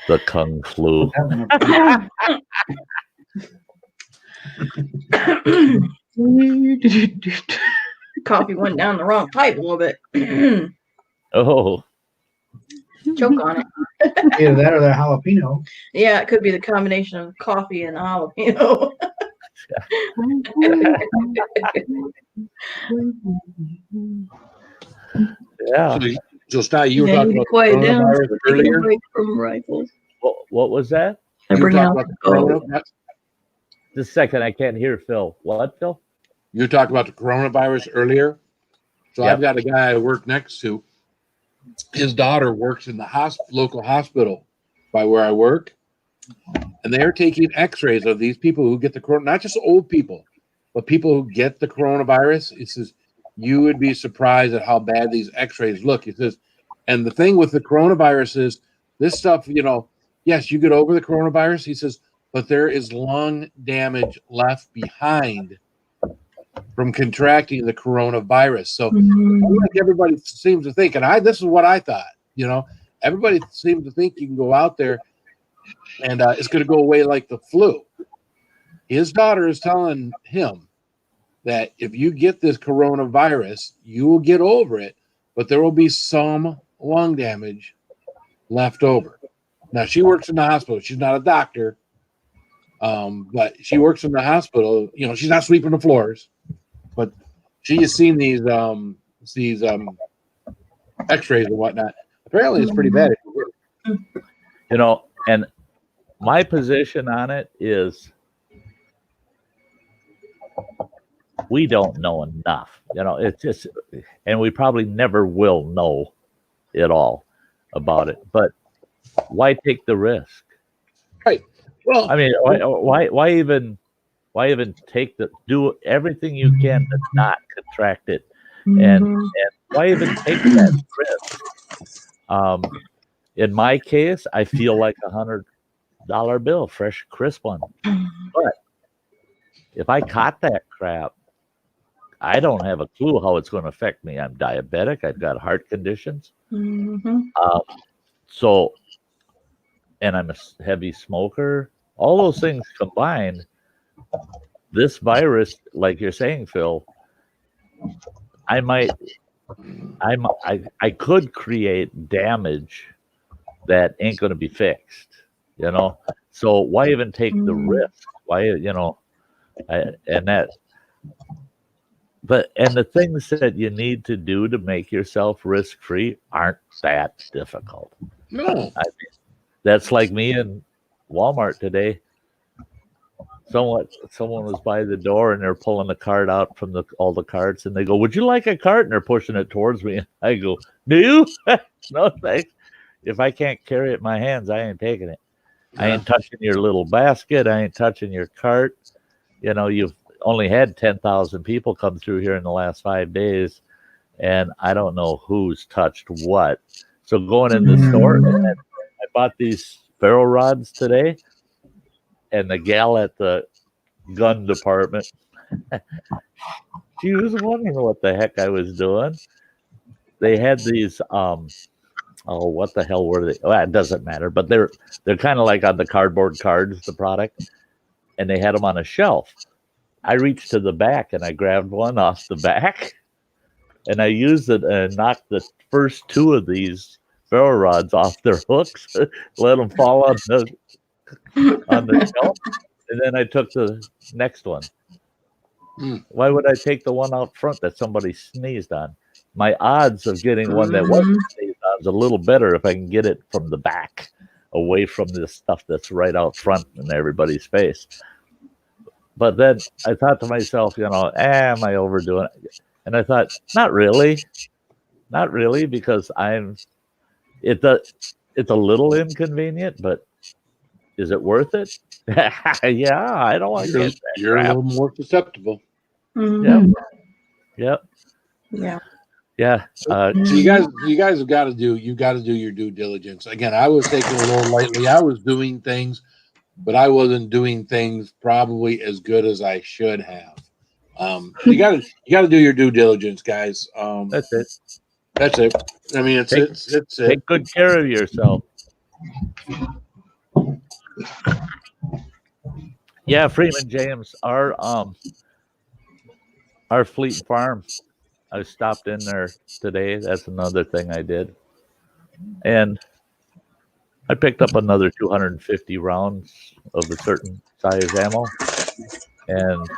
The Kung Flu. Coffee went down the wrong pipe a little bit. Oh, Choke on it. Either that or the jalapeno. Yeah, it could be the combination of coffee and jalapeno. yeah. So Sty, you were Yeah, talking you about quiet down. coronavirus Take a earlier. break from rifles. What was that? I You were bring talking out about the the bow. corona. Just a second, I can't hear Phil. What, Phil? You talked about the coronavirus earlier. So Yep. I've got a guy I work next to. His daughter works in the local hospital by where I work, and they're taking X-rays of these people who get the corona. Not just old people, but people who get the coronavirus. He says you would be surprised at how bad these X-rays look. He says, and the thing with the coronavirus is this stuff. Yes, you get over the coronavirus. He says, but there is lung damage left behind from contracting the coronavirus. So like everybody seems to think, and this is what I thought, everybody seems to think you can go out there and it's going to go away like the flu. His daughter is telling him that if you get this coronavirus, you will get over it, but there will be some lung damage left over. Now, she works in the hospital. She's not a doctor, but she works in the hospital. She's not sweeping the floors, but she has seen these X-rays and whatnot. Apparently, it's pretty bad. And my position on it is we don't know enough. It's just, and we probably never will know it all about it. But why take the risk? Right. Well, I mean, why even do everything you can to not contract it, and why even take that risk? In my case, I feel like $100 bill, fresh, crisp one. But if I caught that crap, I don't have a clue how it's going to affect me. I'm diabetic. I've got heart conditions. So, and I'm a heavy smoker. All those things combined, this virus, like you're saying, Phil, I could create damage that ain't going to be fixed, So why even take the risk? Why, and the things that you need to do to make yourself risk-free aren't that difficult. no. That's like me in Walmart today. Someone was by the door and they're pulling the cart out from all the carts, and they go, "Would you like a cart?" And they're pushing it towards me. And I go, "Do you?" No, thanks. If I can't carry it in my hands, I ain't taking it. I ain't touching your little basket. I ain't touching your cart. You've only had 10,000 people come through here in the last 5 days, and I don't know who's touched what. So going in the store, and I bought these ferro rods today, and the gal at the gun department, she was wondering what the heck I was doing. They had these what the hell were they? Well, it doesn't matter, but they're kind of like on the cardboard cards, the product, and they had them on a shelf. I reached to the back and I grabbed one off the back, and I used it and knocked the first two of these ferro rods off their hooks, let them fall on the shelf, and then I took the next one. Why would I take the one out front that somebody sneezed on? My odds of getting one that wasn't sneezed on is a little better if I can get it from the back, away from the stuff that's right out front in everybody's face. But then I thought to myself, am I overdoing it? And I thought, not really, because it's a little inconvenient, but is it worth it? Yeah, I don't want to get that. You're a little more susceptible. Mhm. Yep. Yeah. Yeah. So you guys have got to do your due diligence. Again, I was taking a little lightly. I was doing things, but I wasn't doing things probably as good as I should have. You got to do your due diligence, guys. That's it. That's it. I mean, it's it. Take good care of yourself. Yeah, Freeman James, our Fleet Farm. I stopped in there today. That's another thing I did, and I picked up another 250 rounds of a certain size ammo, and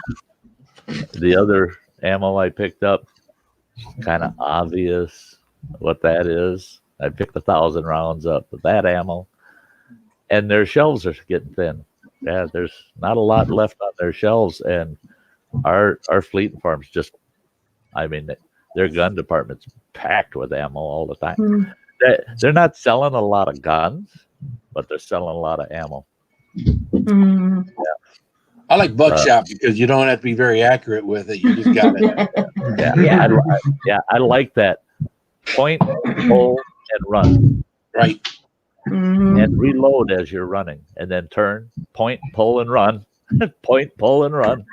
the other ammo I picked up, kind of obvious what that is. I picked 1,000 rounds up of that ammo, and their shelves are getting thin. Yeah, there's not a lot left on their shelves, and our Fleet Farms just, I mean, their gun department's packed with ammo all the time. They're not selling a lot of guns, but they're selling a lot of ammo. Mm-hmm. Yeah. I like buckshot because you don't have to be very accurate with it. You just got it. I like that. Point, pull, and run. Right. Mm-hmm. And reload as you're running, and then turn, point, pull, and run. Point, pull, and run.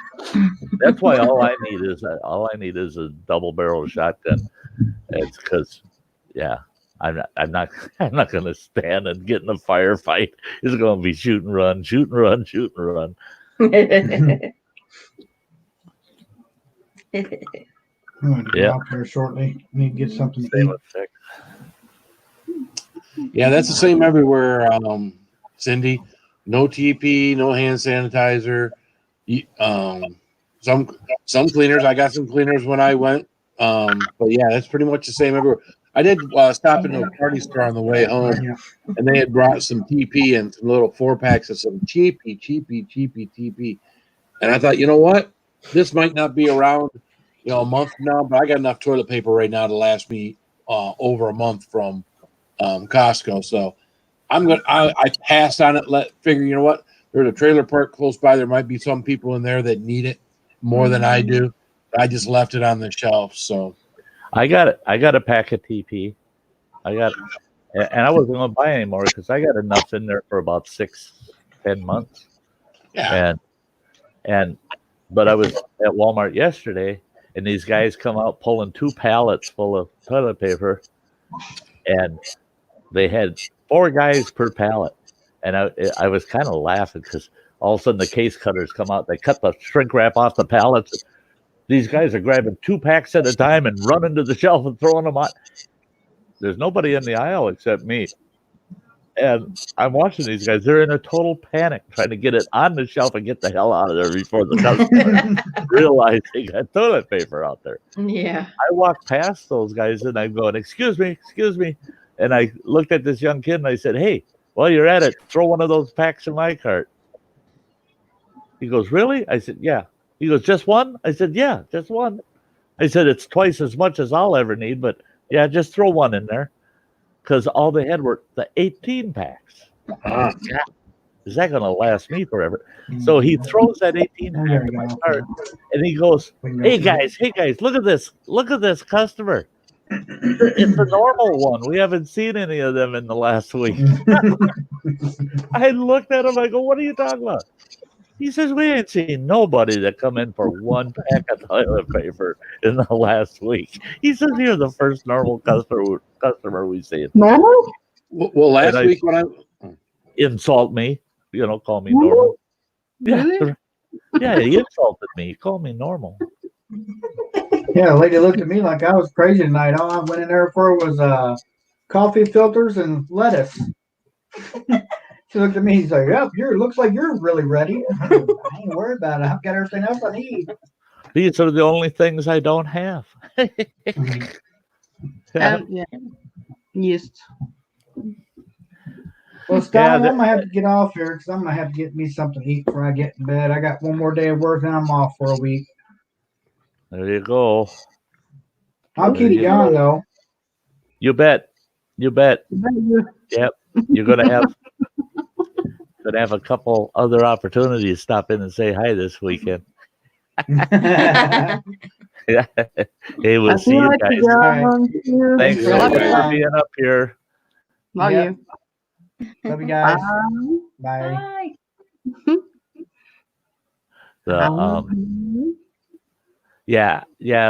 That's why all I need is a double barrel shotgun. It's because, I'm not going to stand and get in a firefight. It's going to be shoot and run, shoot and run, shoot and run. I'm going to go out there shortly. Need to get something to eat. Yeah, that's the same everywhere, Cindy. No TP, no hand sanitizer. Some cleaners. I got some cleaners when I went. But yeah, that's pretty much the same everywhere. I did stop into a party store on the way home, and they had brought some TP and some little 4-packs of some cheapy TP. And I thought, you know what? This might not be around, a month from now, but I got enough toilet paper right now to last me over a month from Costco. So I passed on it. Figure, you know what? There's a trailer park close by. There might be some people in there that need it more than I do. I just left it on the shelf. So I got a pack of TP. And I wasn't going to buy any more because I got enough in there for about 6-10 months. Yeah. But I was at Walmart yesterday, and these guys come out pulling 2 pallets full of toilet paper, and they had 4 guys per pallet. And I was kind of laughing because all of a sudden the case cutters come out. They cut the shrink wrap off the pallets. These guys are grabbing 2 packs at a time and running to the shelf and throwing them on. There's nobody in the aisle except me. And I'm watching these guys. They're in a total panic trying to get it on the shelf and get the hell out of there before the customer realize they got toilet paper out there. Yeah. I walked past those guys and I'm going, excuse me. And I looked at this young kid and I said, hey, while you're at it, throw one of those packs in my cart. He goes, really? I said, yeah. He goes, just one? I said, yeah, just one. I said, it's twice as much as I'll ever need, but yeah, just throw one in there. Because all they had were the 18 packs. Is that going to last me forever? So he throws that 18 pack in my cart, and he goes, hey guys, look at this customer. It's a normal one. We haven't seen any of them in the last week. I looked at him. I go, "What are you talking about?" He says, "We ain't seen nobody that come in for one pack of toilet paper in the last week." He says, "You're the first normal customer we've seen." Normal? Well, last And week when I insult me, call me normal. Really? Yeah, he insulted me. He called me normal. Yeah, the lady looked at me like I was crazy tonight. All I went in there for was coffee filters and lettuce. She looked at me. He's like, "Yep, looks like you're really ready." I ain't worried about it. I've got everything else I need. These are the only things I don't have. And yeah, yeast. Well, Sty, I'm gonna have to get off here because I'm gonna have to get me something to eat before I get in bed. I got one more day of work and I'm off for a week. There you go. I'll keep you on though. You bet. You bet. Yep. You're gonna have a couple other opportunities to stop in and say hi this weekend. Yeah. Hey, we'll see you guys. Thanks so much for being up here. Love you. Love you guys. Bye. Yeah,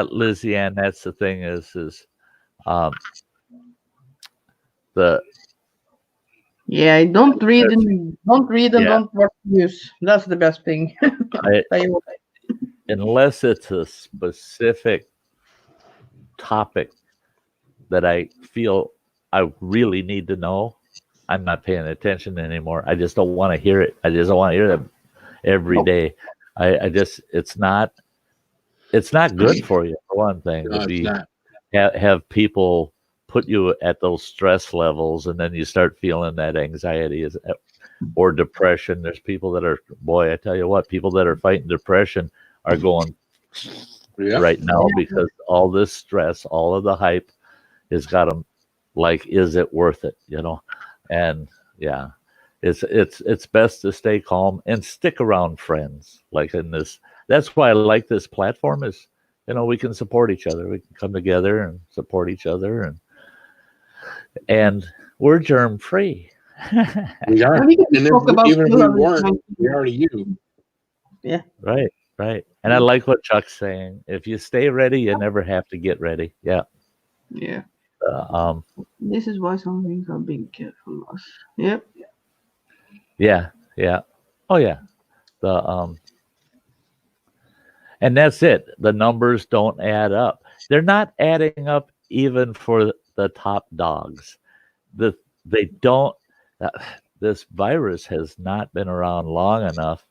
Lizzie Ann, that's the thing is don't read and don't watch news. That's the best thing. Unless it's a specific topic that I feel I really need to know, I'm not paying attention anymore. I just don't want to hear it. I just don't want to hear them every day. It's not good for you, for one thing. No, have people put you at those stress levels, and then you start feeling that anxiety or depression. There's people that are, boy, I tell you what, people that are fighting depression are going right now because all this stress, all of the hype has got them like, is it worth it? And yeah, it's best to stay calm and stick around friends. Like in this, that's why I like this platform is, we can support each other. We can come together and support each other, and we're germ free. We are. And even if we weren't, we already you. Yeah. Right. And I like what Chuck's saying. If you stay ready, you never have to get ready. Yeah. Yeah. This is why some things are being kept from us. Yep. Yeah. Oh yeah. And that's it. The numbers don't add up. They're not adding up even for the top dogs. They don't. This virus has not been around long enough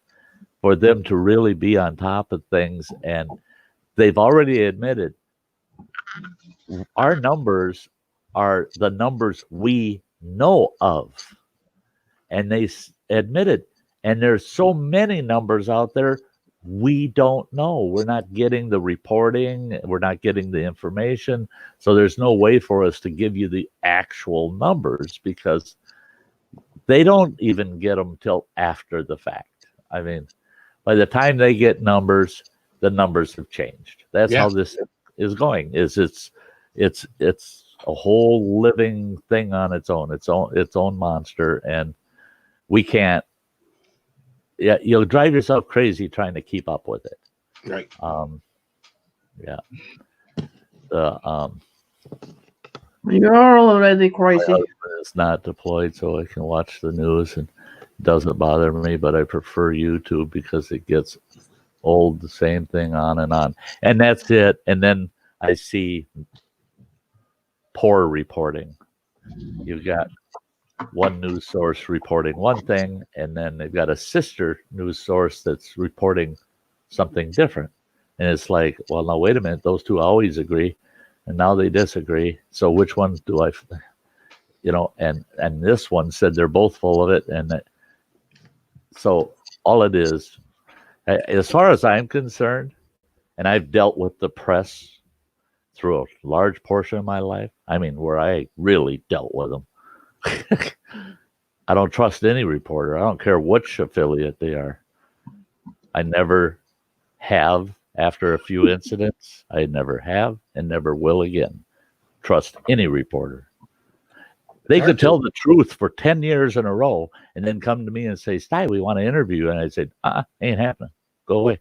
for them to really be on top of things, and they've already admitted our numbers are the numbers we know of, and they admitted. And there's so many numbers out there we don't know. We're not getting the reporting. We're not getting the information. So there's no way for us to give you the actual numbers because they don't even get them till after the fact. I mean, by the time they get numbers, the numbers have changed. That's how this is going. It's a whole living thing on its own monster, and we can't. Yeah, you'll drive yourself crazy trying to keep up with it. Right. Yeah. You're already crazy. It's not deployed, so I can watch the news, and it doesn't bother me. But I prefer YouTube because it gets old. The same thing on, and that's it. And then I see poor reporting. You've got one news source reporting one thing, and then they've got a sister news source that's reporting something different. And it's like, well, now wait a minute, those two always agree, and now they disagree. So which one do I, and this one said they're both full of it, and so all it is, as far as I'm concerned, and I've dealt with the press through a large portion of my life. I mean, where I really dealt with them. I don't trust any reporter. I don't care which affiliate they are. I never have after a few incidents. I never have and never will again. trust any reporter. They could tell the truth for 10 years in a row and then come to me and say, Sty, we want to interview you. And I said, ain't happening. Go away.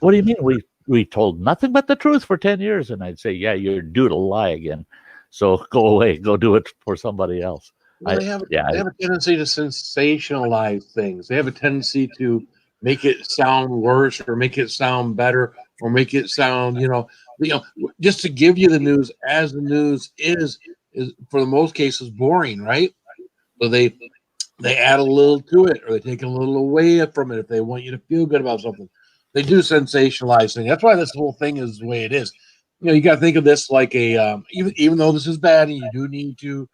What do you mean? We told nothing but the truth for 10 years. And I'd say, yeah, you're due to lie again. So go away. Go do it for somebody else. Well, they have a tendency to sensationalize things. They have a tendency to make it sound worse or make it sound better or make it sound, just to give you the news as the news is for the most cases boring, right? So they add a little to it, or they take a little away from it if they want you to feel good about something. They do sensationalize things. That's why this whole thing is the way it is. You got to think of this like a even though this is bad and you do need to,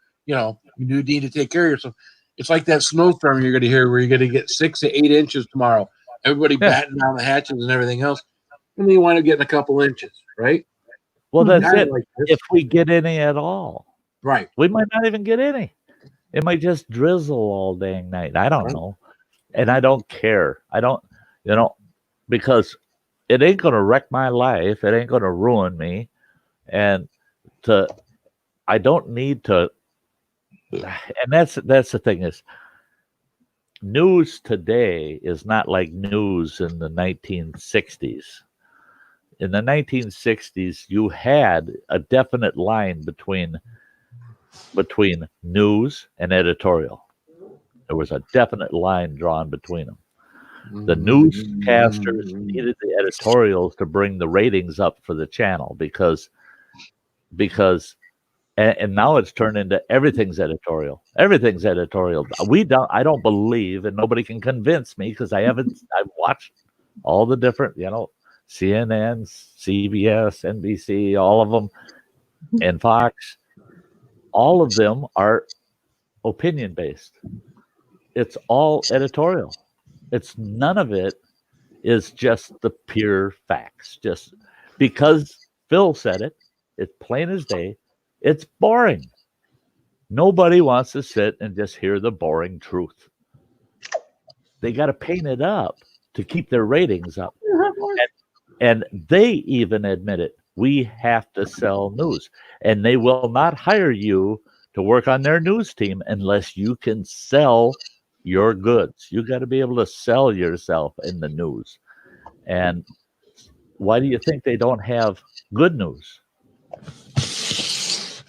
take care of yourself. It's like that snowstorm you're going to hear where you're going to get 6 to 8 inches tomorrow. Everybody batting down the hatches and everything else, and then you wind up getting a couple inches, right? Well, that's it. Like if we get any at all. Right. We might not even get any. It might just drizzle all dang night. I don't know. And I don't care. I don't, because it ain't going to wreck my life. It ain't going to ruin me. And I don't need to. And that's the thing is, news today is not like news in the 1960s. In the 1960s, you had a definite line between news and editorial. There was a definite line drawn between them. The newscasters needed the editorials to bring the ratings up for the channel because and now it's turned into everything's editorial. Everything's editorial. I don't believe, and nobody can convince me because I've watched all the different, CNN, CBS, NBC, all of them, and Fox. All of them are opinion based. It's all editorial. It's none of it is just the pure facts. Just because Phil said it, it's plain as day. It's boring. Nobody wants to sit and just hear the boring truth. They got to paint it up to keep their ratings up. And they even admit it. We have to sell news. And they will not hire you to work on their news team unless you can sell your goods. You got to be able to sell yourself in the news. And why do you think they don't have good news?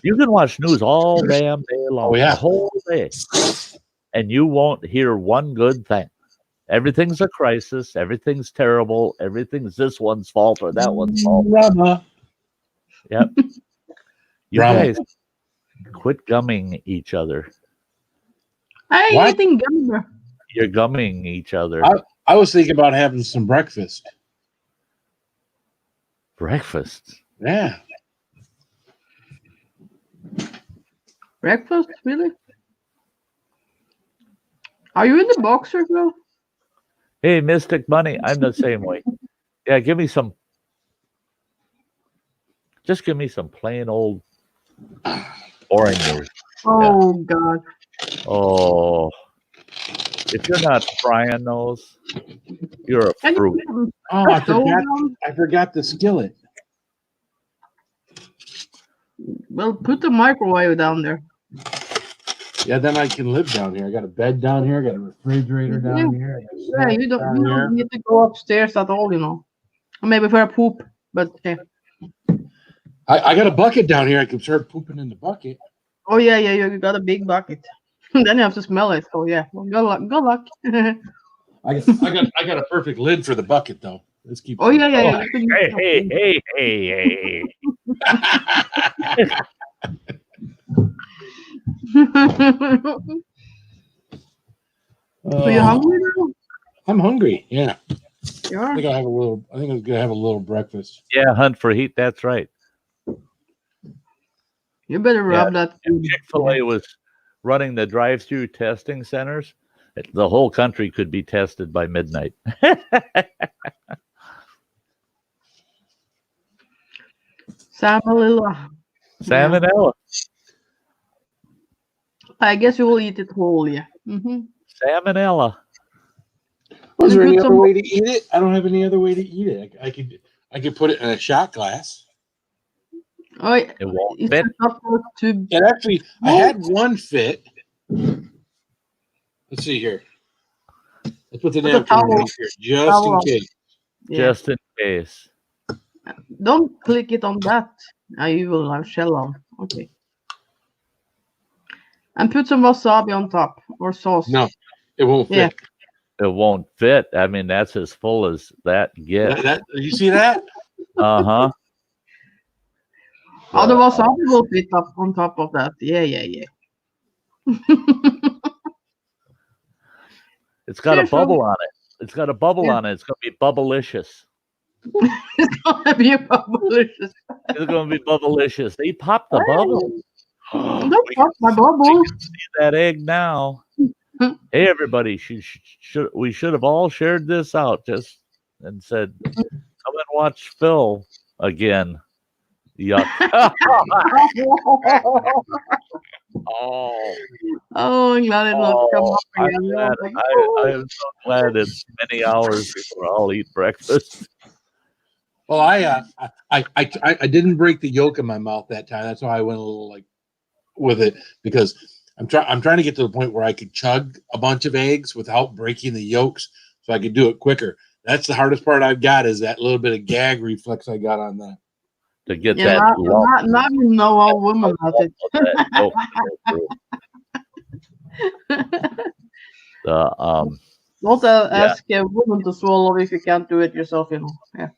You can watch news all damn day long, the whole day, and you won't hear one good thing. Everything's a crisis. Everything's terrible. Everything's this one's fault or that one's fault. Drama. Yep. You Drama. guys quit gumming each other. I What? eating gum. You're gumming each other. I was thinking about having some breakfast. Breakfast? Yeah. Breakfast? Really? Are you in the boxer, bro? Hey, Mystic Money, I'm the same way. Yeah, give me some. Just give me some plain old boring news. Oh, God. Oh, if you're not frying those, you're a And fruit. Oh, I forgot the skillet. Well, put the microwave down there. Yeah, then I can live down here. I got a bed down here. I got a refrigerator down here. I got Yeah, snacks you down don't here. need to go upstairs at all, Or maybe for a poop, but yeah. I got a bucket down here. I can start pooping in the bucket. Oh yeah, you got a big bucket. Then you have to smell it. So yeah, well, good luck. Good luck. I got a perfect lid for the bucket though. Let's keep. Oh yeah. Oh, You can- hey. So you hungry now? I'm hungry. Yeah. You I are? think I was gonna have a little breakfast. Yeah, hunt for heat. That's right. You better rub that. If Chick-fil-A was running the drive-through testing centers, the whole country could be tested by midnight. Salmonella. Salmonella. I guess you will eat it whole, yeah. Mm-hmm. Salmonella. Was there Put any other some- way to eat it? I don't have any other way to eat it. I could put it in a shot glass. Oh, It won't it's fit. not too. It actually, I had one fit. Let's see here. Let's put the Put a napkin towel- right here, just towel in on. case. Yeah. Just in case. Don't click it on that. You will have shell on. Okay. And put some wasabi on top or sauce. No, it won't fit. Yeah. It won't fit. I mean, that's as full as that gets. You see that? Uh-huh. Oh, the wasabi will fit up on top of that. Yeah. It's got a Sure, bubble on it. It's got a bubble Yeah. on it. It's going to be bubblicious. It's gonna be a delicious. It's going to be bubblicious. They popped the bubble. Don't We pop my bubble. can see that egg now. Hey, everybody! We should have all shared this out and said, "Come and watch Phil again." Yuck! Oh, Oh, I'm glad it not come up I'm again. glad. Like, I am so glad it's many hours before I'll eat breakfast. Well, I didn't break the yolk in my mouth that time. That's why I went a little like with it, because I'm trying to get to the point where I could chug a bunch of eggs without breaking the yolks, so I could do it quicker. That's the hardest part I've got, is that little bit of gag reflex I got on that. To get yeah, that lump not you know how women has it. of that yolk to go through. Don't ask a woman to swallow if you can't do it yourself, you know. Yeah.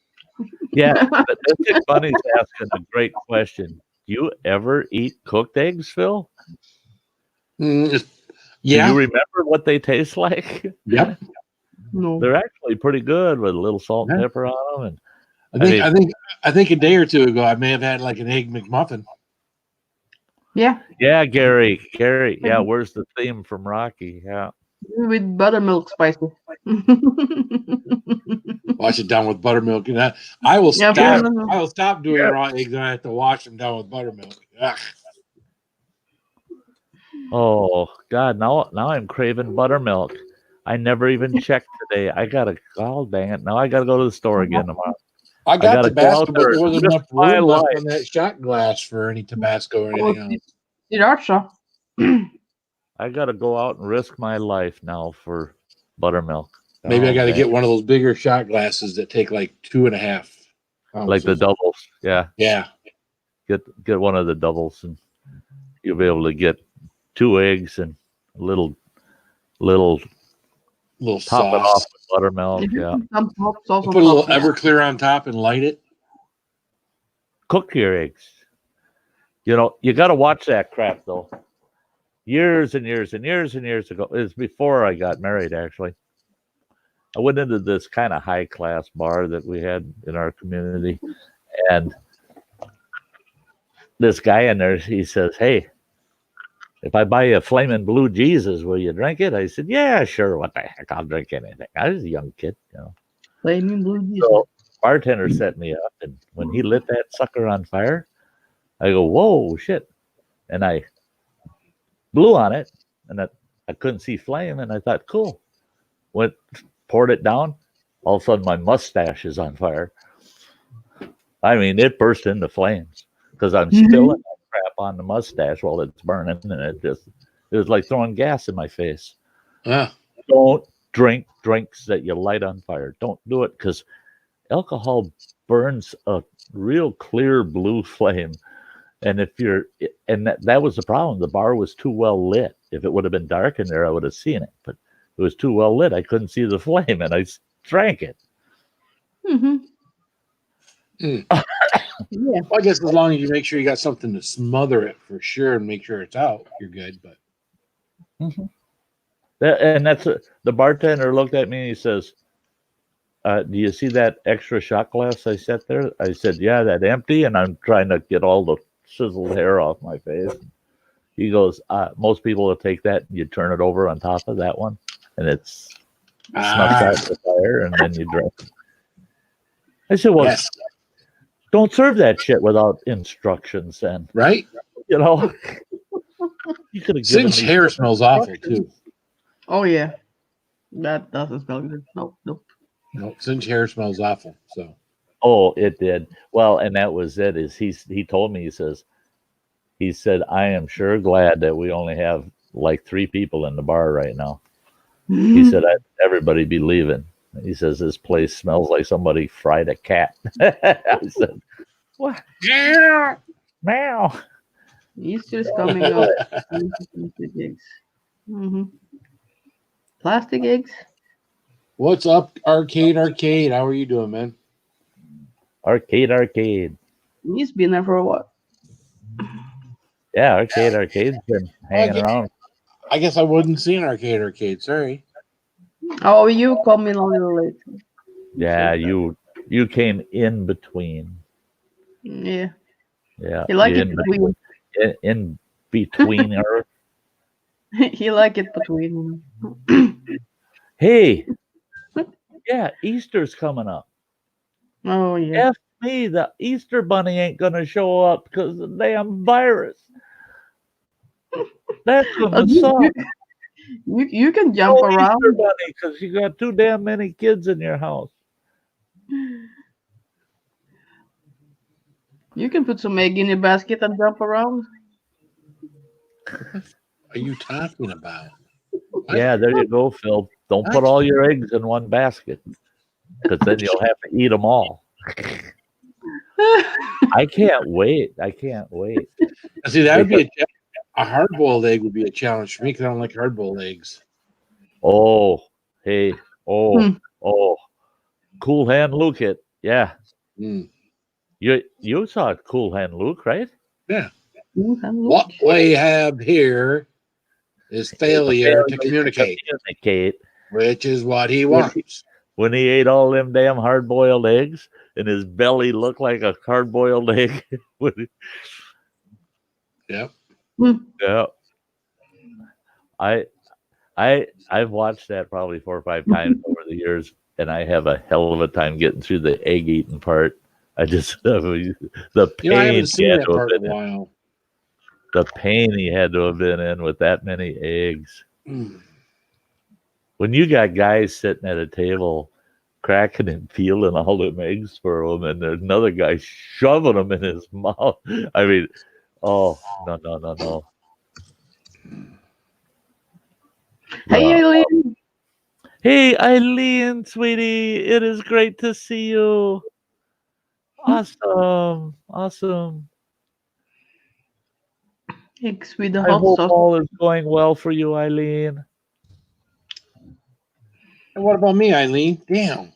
Yeah, but Mystic Bunny's asking a great question. Do you ever eat cooked eggs, Phil? Yeah. Do you remember what they taste like? Yep. No. They're actually pretty good with a little salt and pepper on them. And I think a day or two ago I may have had like an egg McMuffin. Yeah. yeah, Gary. Yeah, where's the theme from Rocky? Yeah. With buttermilk spicy. Wash it down with buttermilk, and I will Yeah, stop. buttermilk. I will stop doing raw eggs, and I have to wash them down with buttermilk. Ugh. Oh God, now I'm craving buttermilk. I never even checked today. Oh dang it! Now I gotta go to the store again tomorrow. I got gotta go out Tabasco, but there there wasn't and enough risk my room left life. on that shot glass for any Tabasco or anything else. Sriracha. I gotta go out and risk my life now for buttermilk. Maybe I got to dang. get one of those bigger shot glasses that take like 2.5 like the ounces. doubles. Yeah, Yeah. get one of the doubles, and you'll be able to get 2 eggs and a little Little top it off sauce. with buttermilk. Yeah, Some hot sauce on Put a little top, yeah. Everclear on top and light it. cook your eggs. You know, you got to watch that crap though. Years and years and years and years ago, it was before I got married. Actually, I went into this kind of high class bar that we had in our community, and this guy in there, he says, "Hey, if I buy you a Flaming Blue Jesus, will you drink it?" I said, "Yeah, sure. What the heck? I'll drink anything." I was a young kid, you know. Flaming blue Jesus. So bartender set me up, and when he lit that sucker on fire, I go, "Whoa, shit!" And I blew on it, and I couldn't see flame, and I thought, "Cool." Poured it down. All of a sudden, my mustache is on fire. I mean, it burst into flames because I'm spilling that crap on the mustache while it's burning, and it was like throwing gas in my face. Don't drink drinks that you light on fire. Don't do it, because alcohol burns a real clear blue flame. And that was the problem. The bar was too well lit. If it would have been dark in there, I would have seen it. But it was too well lit. I couldn't see the flame, and I drank it. Yeah. Well, I guess as long as you make sure you got something to smother it for sure and make sure it's out, you're good. But the bartender looked at me and he says, "Do you see that extra shot glass I set there?" I said, "Yeah, that empty," and I'm trying to get all the sizzled hair off my face. He goes, "Most people will take that and you turn it over on top of that one, and it's snuffed out the fire, and then you drink." I said, "Well, yes. Don't serve that shit without instructions, then." Right? You know, you could have given Singed me hair smells awful too. Oh yeah. That doesn't smell good. Nope. No, singed hair smells awful. So Oh, it did. Well, and that was it. He told me, he said, I am sure glad that we only have like 3 people in the bar right now. He said, everybody be leaving. He says, this place smells like somebody fried a cat. I said, what? Meow. Easter's coming up. Plastic eggs. Plastic eggs. What's up, Arcade? How are you doing, man? Arcade. He's been there for a while. Yeah, Arcade's been hanging around. I guess I wasn't seeing Arcade. Sorry. Oh, you come in a little late. Yeah, you came in between. Yeah. Yeah. You like it between. In between her. You like it between. Hey. Yeah, Easter's coming up. Oh, yeah. F me, the Easter bunny ain't gonna show up because of the damn virus. That's gonna suck. You can jump No around. Easter bunny because you got too damn many kids in your house. You can put some egg in your basket and jump around. What are you talking about? Yeah, there you go, Phil. Don't put all your eggs in one basket because then you'll have to eat them all. I can't wait. See, that would be a hard-boiled egg would be a challenge for me because I don't like hard-boiled eggs. Oh, hey, oh, Cool Hand Luke it. Yeah. Mm. You saw Cool Hand Luke, right? Yeah. What we have here is failure to communicate, which is what he wants. When he ate all them damn hard-boiled eggs and his belly looked like a hard-boiled egg. Yep. Yeah. I've watched that probably 4 or 5 times over the years, and I have a hell of a time getting through the egg eating part. I just the pain I haven't seen he had that to have part in been a while. the pain he had to have been in with that many eggs. When you got guys sitting at a table cracking and peeling all them eggs for him, and there's another guy shoving them in his mouth. I mean, oh, no. Hey, Eileen. Hey, Eileen, sweetie. It is great to see you. Awesome. Eggs with the I hot hope sauce. all is going well for you, Eileen. And what about me, Eileen? Damn.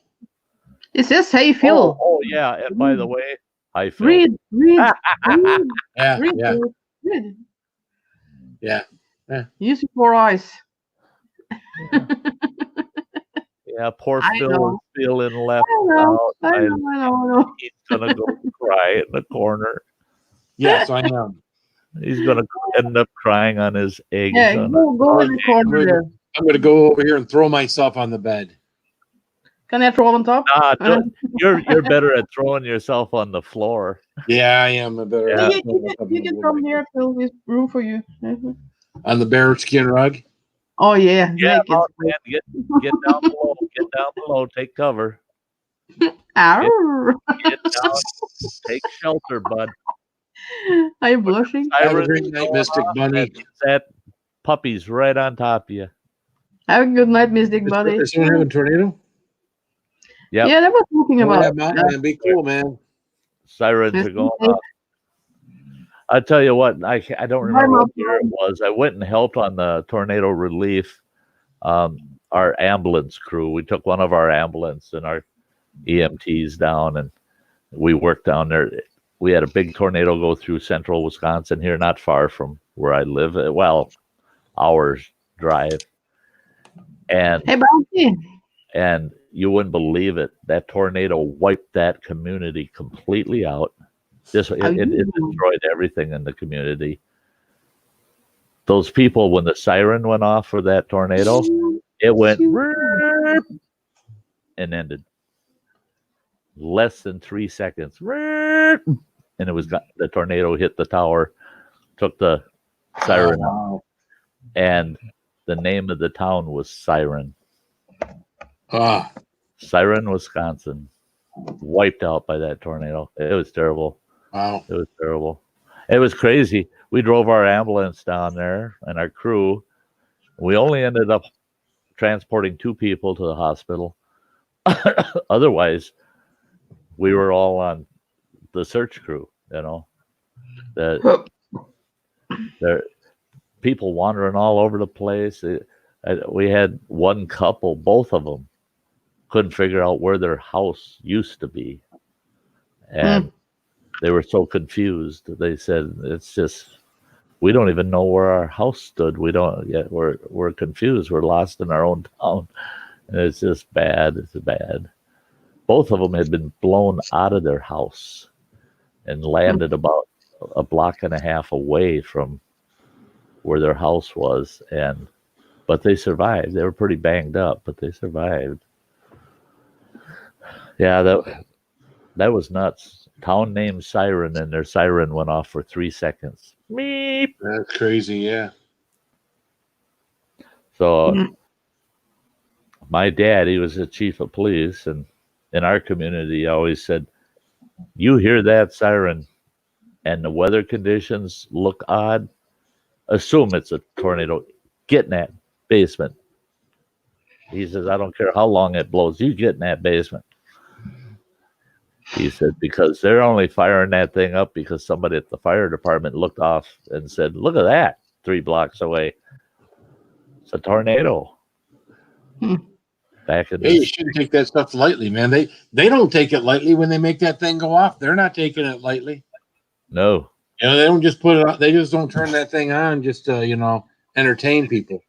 It says, hey, Phil. Oh, yeah. And by the way, hi, Phil. Read. Yeah. Use your 4 eyes. Yeah, poor I Phil know. is feeling left I out. know. He's gonna go cry in the corner. Yes, I am. He's gonna end up crying on his eggs. Yeah, go in the corner there. I'm going to go over here and throw myself on the bed. Can I throw on top? Nah, you're better at throwing yourself on the floor. Yeah, I am a better. Yeah. You can come here, Phil. There's room for you. On the bear skin rug. Oh yeah. Yeah, naked. man, get down below. Get down below. Take cover. Arr. Get down. Take shelter, bud. Are you blushing? Have a great night, Mystic Bunny. That puppy's right on top of you. Have a good night, Mystic Buddy. Is someone having a tornado? Yep. Yeah, that was talking about. Yeah, man, be cool, man. Sirens are going off. I tell you what, I don't remember what year it was. I went and helped on the tornado relief. Our ambulance crew. We took one of our ambulance and our EMTs down, and we worked down there. We had a big tornado go through central Wisconsin here, not far from where I live. Well, hours drive. And hey, Bounty. And you wouldn't believe it. That tornado wiped that community completely out. It destroyed everything in the community. Those people, when the siren went off for that tornado, it went and ended. Less than 3 seconds. And it was the tornado hit the tower, took the siren out. And the name of the town was Siren. Siren, Wisconsin. wiped out by that tornado. It was terrible. Wow. It was terrible. It was crazy. We drove our ambulance down there and our crew. We only ended up transporting 2 people to the hospital. Otherwise, we were all on the search crew, you know. There people wandering all over the place. We had one couple, both of them couldn't figure out where their house used to be. And they were so confused. They said, it's just, we don't even know where our house stood. We don't yet. We're confused. We're lost in our own town. And it's just bad. It's bad. Both of them had been blown out of their house and landed about a block and a half away from where their house was. But they survived. They were pretty banged up, but they survived. Yeah, that was nuts. Town named Siren, and their siren went off for 3 seconds. Meep. That's crazy, yeah. So my dad, he was the chief of police, and in our community, he always said, you hear that siren and the weather conditions look odd, assume it's a tornado. Get in that basement. He says, I don't care how long it blows. You get in that basement. He said, because they're only firing that thing up because somebody at the fire department looked off and said, look at that 3 blocks away. It's a tornado. Back in You shouldn't take that stuff lightly, man. They don't take it lightly when they make that thing go off. They're not taking it lightly. No. You know, they don't just put it on. They just don't turn that thing on just to, entertain people.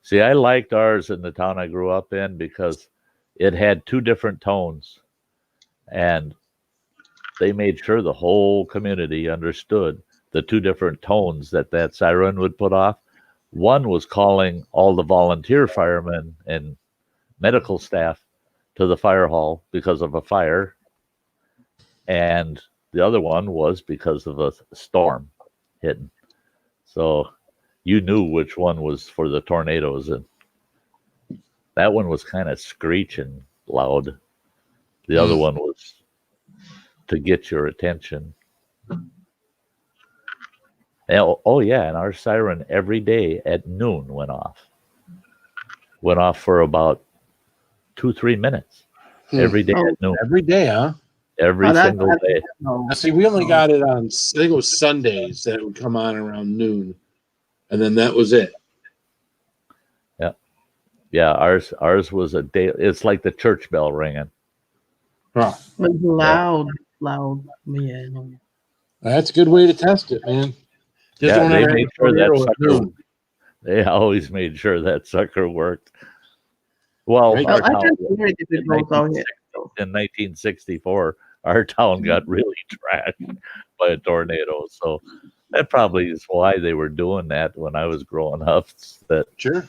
See, I liked ours in the town I grew up in because it had 2 different tones. And they made sure the whole community understood the 2 different tones that siren would put off. One was calling all the volunteer firemen and medical staff to the fire hall because of a fire. And the other one was because of a storm hitting. So you knew which one was for the tornadoes. And that one was kind of screeching loud. The other one was to get your attention. Oh, yeah, and our siren every day at noon went off. Went off for about 2-3 minutes. Every day at noon. Every day, huh? Every single day. Now, see, we only got it on, I think it was Sundays that it would come on around noon. And then that was it. Yeah, ours was a day. It's like the church bell ringing. Huh. Loud. Yeah. That's a good way to test it, man. Just don't they ever made have a sure that tornado at sucker. noon. They always made sure that sucker worked. Well, Right. our I town, can hear it if it goes out here. in 1964, our town got really trashed by a tornado. So that probably is why they were doing that when I was growing up. Sure.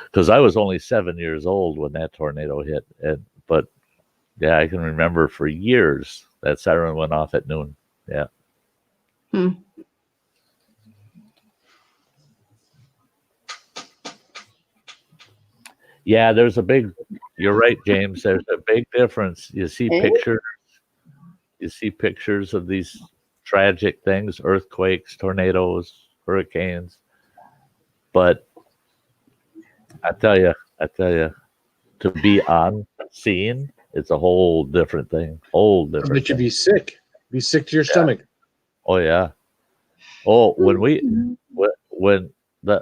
Because I was only 7 years old when that tornado hit. But yeah, I can remember for years that siren went off at noon. Yeah. Yeah, you're right, James. There's a big difference. You see pictures of these tragic things, earthquakes, tornadoes, hurricanes. But I tell you, to be on scene, it's a whole different thing. But you'd be sick. Be sick to your stomach. Oh yeah. Oh, when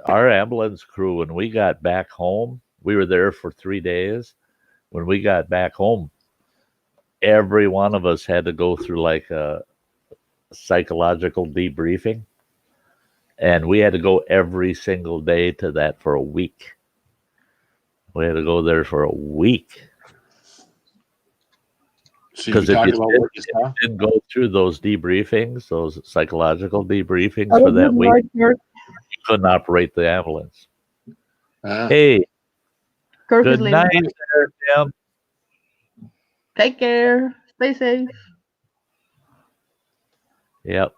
our ambulance crew, when we got back home, we were there for 3 days. When we got back home, every one of us had to go through like a psychological debriefing. And we had to go every single day to that for a week. We had to go there for a week. Because if you didn't go through those debriefings, those psychological debriefings for that week, you couldn't operate the ambulance. Hey, Kirk good night, there, Tim. Take care. Stay safe. Yep.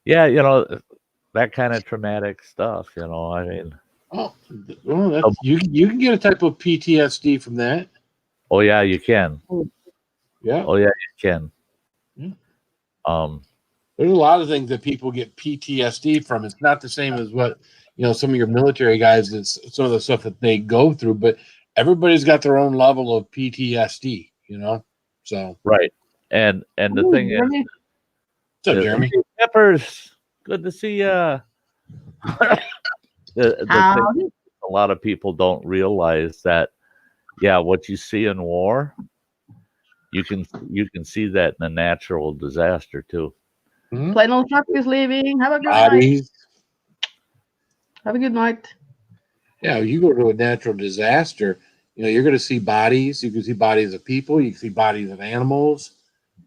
Yeah, that kind of traumatic stuff, I mean, Oh, well, that's, you can get a type of PTSD from that. Oh yeah, you can. Yeah. Oh yeah, you can. Yeah. There's a lot of things that people get PTSD from. It's not the same as what some of your military guys. It's some of the stuff that they go through, but everybody's got their own level of PTSD. So right. And the thing is, what's up, Jeremy? Peppers, good to see ya. The thing, a lot of people don't realize that. Yeah, what you see in war, you can see that in a natural disaster too. Plane on truck is leaving. Have a good Bodies. night. Have a good night. Yeah, you go to a natural disaster, you're going to see bodies. You can see bodies of people. You can see bodies of animals.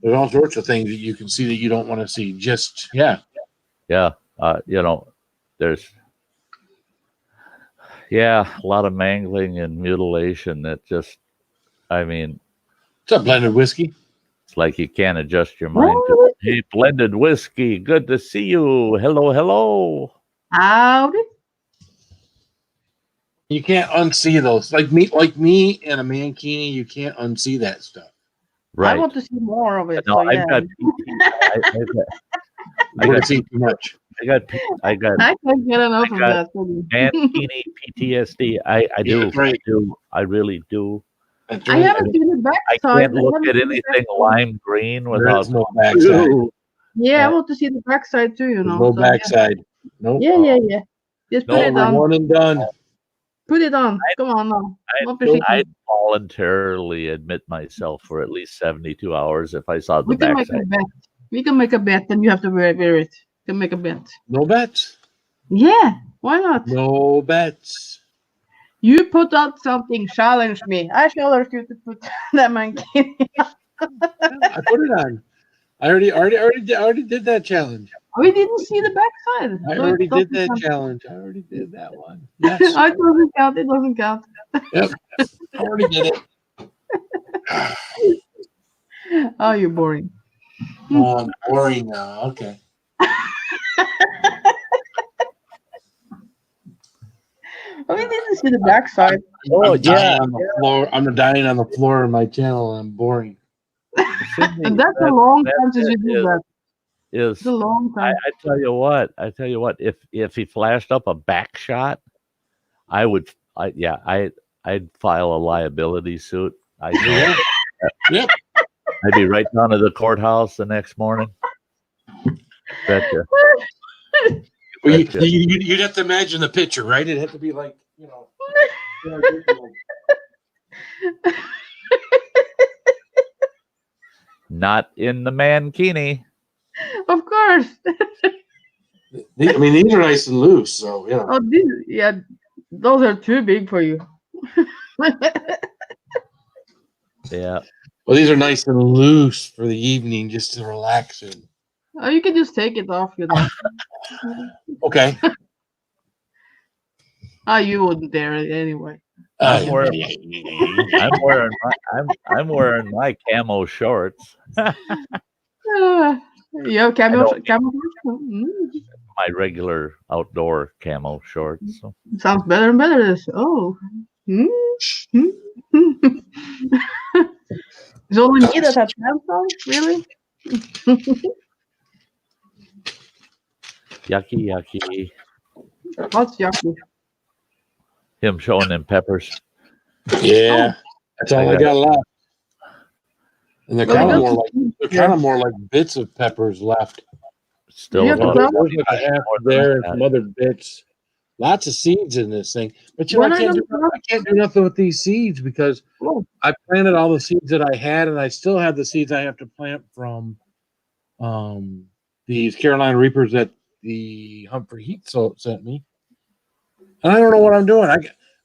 There's all sorts of things that you can see that you don't want to see. Yeah. There's a lot of mangling and mutilation that just, What's up, blended whiskey? It's like you can't adjust your mind to. Hey, blended whiskey, good to see you. Hello. Howdy. You can't unsee those. Like me and a mankini, you can't unsee that stuff. Right. I want to see more of it. No, so, yeah. I got too much. I can't get enough of that. Mankini PTSD. I do. Right. I really do. That's I right. haven't seen the backside. I can't look at anything lime green without There's no backside. Yeah, I want to see the backside too. There's no backside. Nope. Yeah. Just put it on. One and done. Put it on. Come on now. I'd voluntarily admit myself for at least 72 hours if I saw the We can backside. make a bet. We can make a bet, and you have to wear it. We can make a bet. No bets. Yeah, why not? No bets. You put out something, challenge me. I challenge you to put that mankini. I put it on. I already did that challenge. We didn't see the backside. I so already it did doesn't that count. challenge. I already did that one. Yes. It doesn't count. It doesn't count. Yep. I already did it. Oh, you're boring. Oh, I'm boring now. Okay. We didn't see the backside. I'm dying on the floor. I'm dying on the floor of my channel, and I'm boring. And that's a long time since you did that. It's a long time. I tell you what. If he flashed up a back shot, I'd file a liability suit. Yep. I'd be right down to the courthouse the next morning. Betcha. Well, you'd have to imagine the picture, right? It'd have to be like, Not in the mankini. Of course. these are nice and loose, so Oh, those are too big for you. Yeah. Well, these are nice and loose for the evening, just to relax in. Oh, you can just take it off, Okay. You wouldn't dare it anyway. I'm wearing my camo shorts. You have camo? My regular outdoor camo shorts. So. Sounds better and better. Oh. It's only me that has pants on? Really? Yucky. What's yucky? Him showing them peppers. Yeah. That's all I got left. And they're kind of more like bits of peppers left. Still Yeah, about but There's like a half there and some other bits. Lots of seeds in this thing. But I can't do nothing with these seeds because I planted all the seeds that I had, and I still have the seeds I have to plant from these Carolina Reapers that the Humphrey Heat sent me. And I don't know what I'm doing.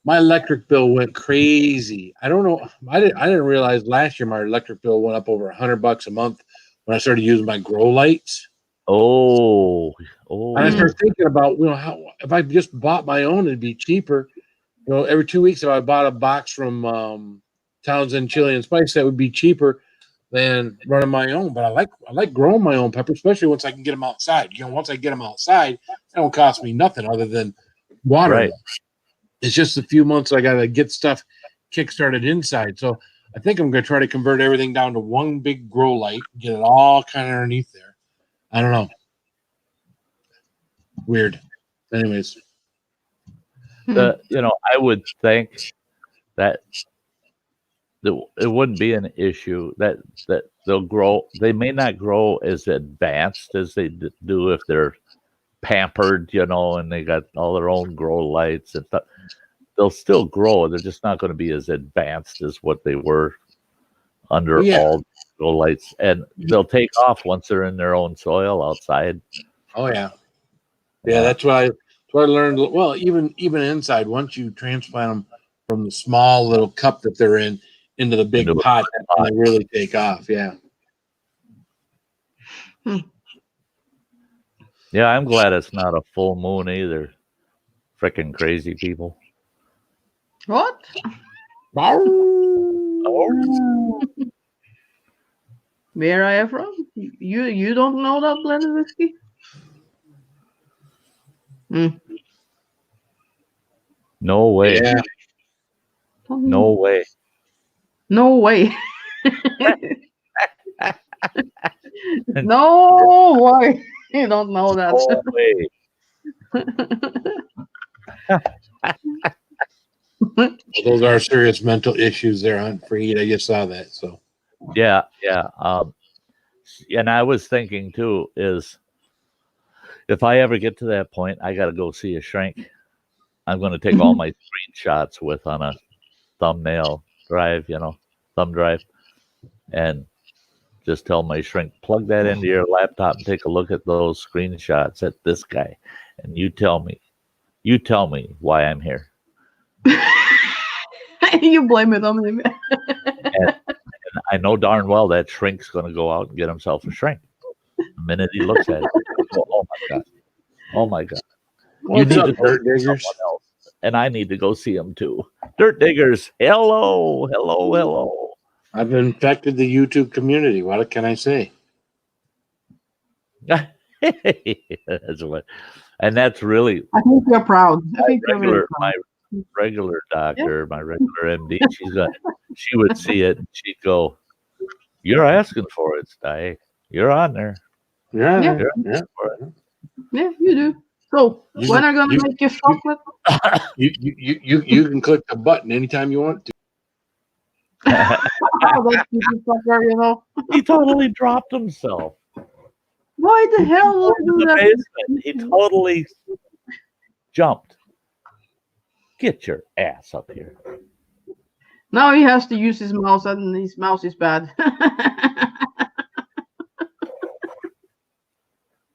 My electric bill went crazy. I don't know. I didn't realize last year my electric bill went up over $100 a month when I started using my grow lights. Oh. And I started thinking about, how if I just bought my own, it'd be cheaper. Every 2 weeks, if I bought a box from Townsend Chili and Spice, that would be cheaper than running my own. But I like growing my own pepper, especially once I can get them outside. Once I get them outside, it don't cost me nothing other than water. Right. It's just a few months I got to get stuff kickstarted inside. So I think I'm going to try to convert everything down to one big grow light, get it all kind of underneath there. I don't know. Weird. Anyways. I would think that it wouldn't be an issue that they'll grow. They may not grow as advanced as they do if they're pampered, and they got all their own grow lights and stuff. They'll still grow. They're just not going to be as advanced as what they were under all grow lights, and they'll take off once they're in their own soil outside. Oh yeah, that's what I learned. Well, even inside, once you transplant them from the small little cup that they're in into the big pot, that's when they really take off. Yeah. Yeah, I'm glad it's not a full moon either. Freaking crazy people. What? Where I am from? You don't know that blended whiskey? No way. Yeah. No way. No way. No way. You don't know that. No way. Those are serious mental issues there on Freed. I just saw that. So yeah. And I was thinking too, is if I ever get to that point, I got to go see a shrink. I'm going to take all my screenshots with on a thumbnail drive, thumb drive, and just tell my shrink, plug that into your laptop and take a look at those screenshots at this guy, and you tell me why I'm here. You blame it on him. And I know darn well that shrink's going to go out and get himself a shrink. The minute he looks at it, oh my god. You need to go see someone else, and I need to go see him too. Dirt diggers, hello. I've infected the YouTube community. What can I say? That's really. I think you're proud. I think you're really proud. My regular doctor, my regular MD, she would see it and she'd go, "You're asking for it, Sty. You're on there. Yeah. Yeah, you do. So when are gonna make your chocolate? You can click the button anytime you want to. He totally dropped himself. Why the hell would you do that? Basement. He totally jumped. Get your ass up here. Now he has to use his mouse, and his mouse is bad.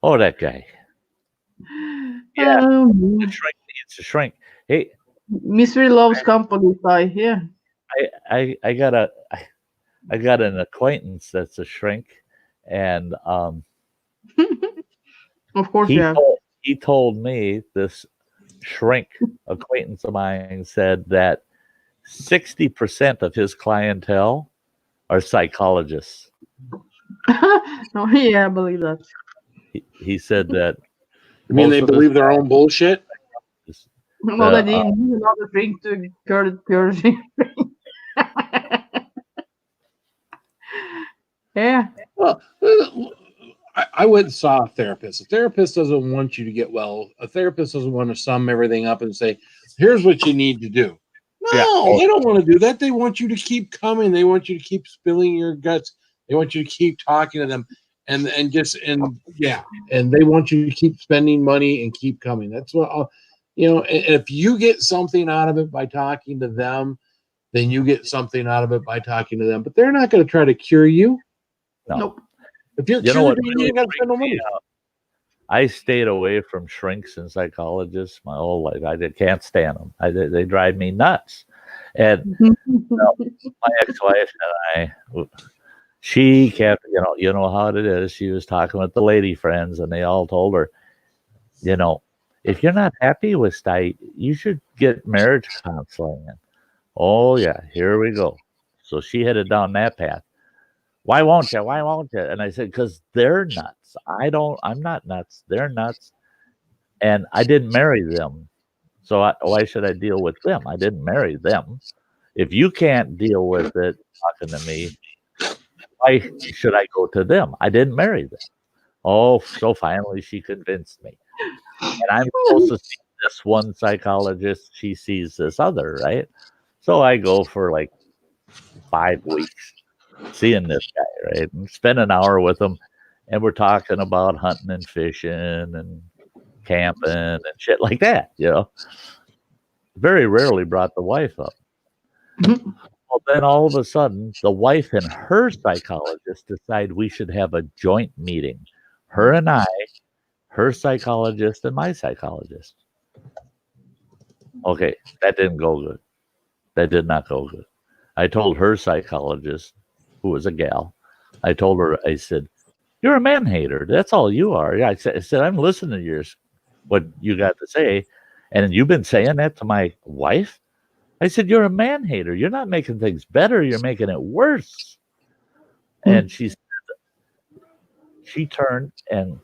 Oh, that guy. Yeah, the shrink needs to shrink. Hey, Misery loves company, Sty. Yeah. I got an acquaintance that's a shrink, and of course, he told me, this shrink acquaintance of mine said that 60% of his clientele are psychologists. Oh yeah, I believe that. He said that. You mean they believe their own bullshit? No, they didn't use another drink to cure the purity. Yeah. Well, I went and saw a therapist. A therapist doesn't want you to get well. A therapist doesn't want to sum everything up and say, "Here's what you need to do." No, they don't want to do that. They want you to keep coming. They want you to keep spilling your guts. They want you to keep talking to them, and they want you to keep spending money and keep coming. That's what if you get something out of it by talking to them, then you get something out of it by talking to them. But they're not going to try to cure you. No. Nope. If you're what cured, really you got to spend no money. I stayed away from shrinks and psychologists my whole life. I can't stand them. They drive me nuts. And my ex-wife and I, she kept, you know how it is. She was talking with the lady friends, and they all told her, if you're not happy with Sty, you should get marriage counseling. Oh yeah, here we go. So she headed down that path. Why won't you? Why won't you? And I said, because they're nuts. I'm not nuts. They're nuts. And I didn't marry them. So why should I deal with them? I didn't marry them. If you can't deal with it talking to me, why should I go to them? I didn't marry them. Oh, so finally she convinced me. And I'm supposed to see this one psychologist. She sees this other, right? So I go for like 5 weeks seeing this guy, right? And spend an hour with him. And we're talking about hunting and fishing and camping and shit like that, you know. Very rarely brought the wife up. Well, then all of a sudden, the wife and her psychologist decide we should have a joint meeting. Her and I, her psychologist and my psychologist. Okay, that didn't go good. That did not go good. I told her psychologist, who was a gal, I told her, I said, "You're a man hater. That's all you are." I said, "I'm listening to what you got to say. And you've been saying that to my wife?" I said, "You're a man hater. You're not making things better. You're making it worse." And she turned and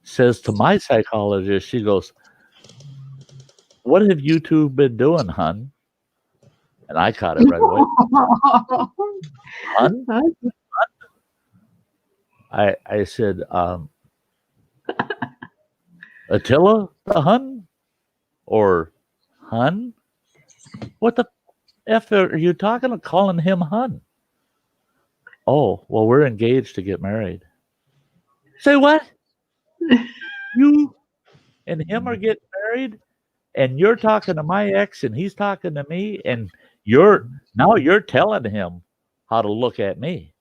says to my psychologist, she goes, "What have you two been doing, hun?" And I caught it right away. Hun? I said, Attila the Hun? Or Hun? What the F are you talking about calling him Hun? Oh, well, we're engaged to get married. Say what? You and him are getting married? And you're talking to my ex and he's talking to me, and you're telling him how to look at me.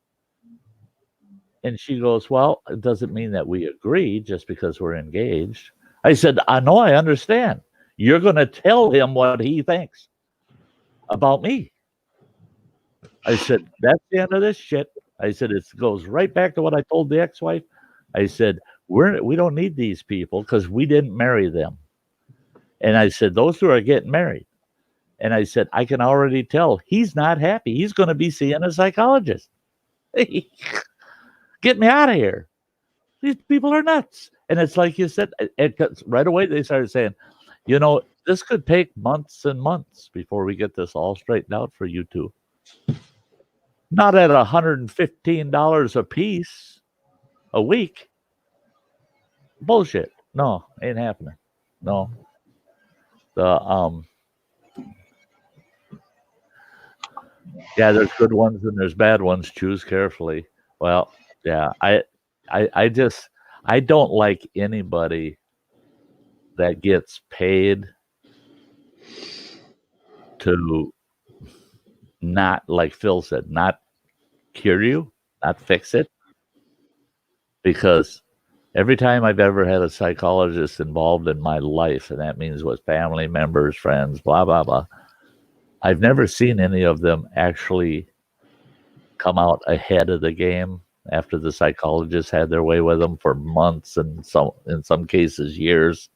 And she goes, "Well, it doesn't mean that we agree just because we're engaged." I said, "I know, I understand. You're going to tell him what he thinks about me." I said, "That's the end of this shit." I said, "It goes right back to what I told the ex-wife." I said, we don't need these people because we didn't marry them. And I said, "Those two are getting married." And I said, "I can already tell he's not happy. He's going to be seeing a psychologist." Get me out of here. These people are nuts. And it's like you said, right away they started saying, this could take months and months before we get this all straightened out for you two. Not at $115 a piece a week. Bullshit. No, ain't happening. No. Yeah, there's good ones and there's bad ones. Choose carefully. Well, yeah, I don't like anybody that gets paid to not, like Phil said, not cure you, not fix it. Because every time I've ever had a psychologist involved in my life, and that means with family members, friends, blah, blah, blah, I've never seen any of them actually come out ahead of the game after the psychologist had their way with them for months and in some cases years.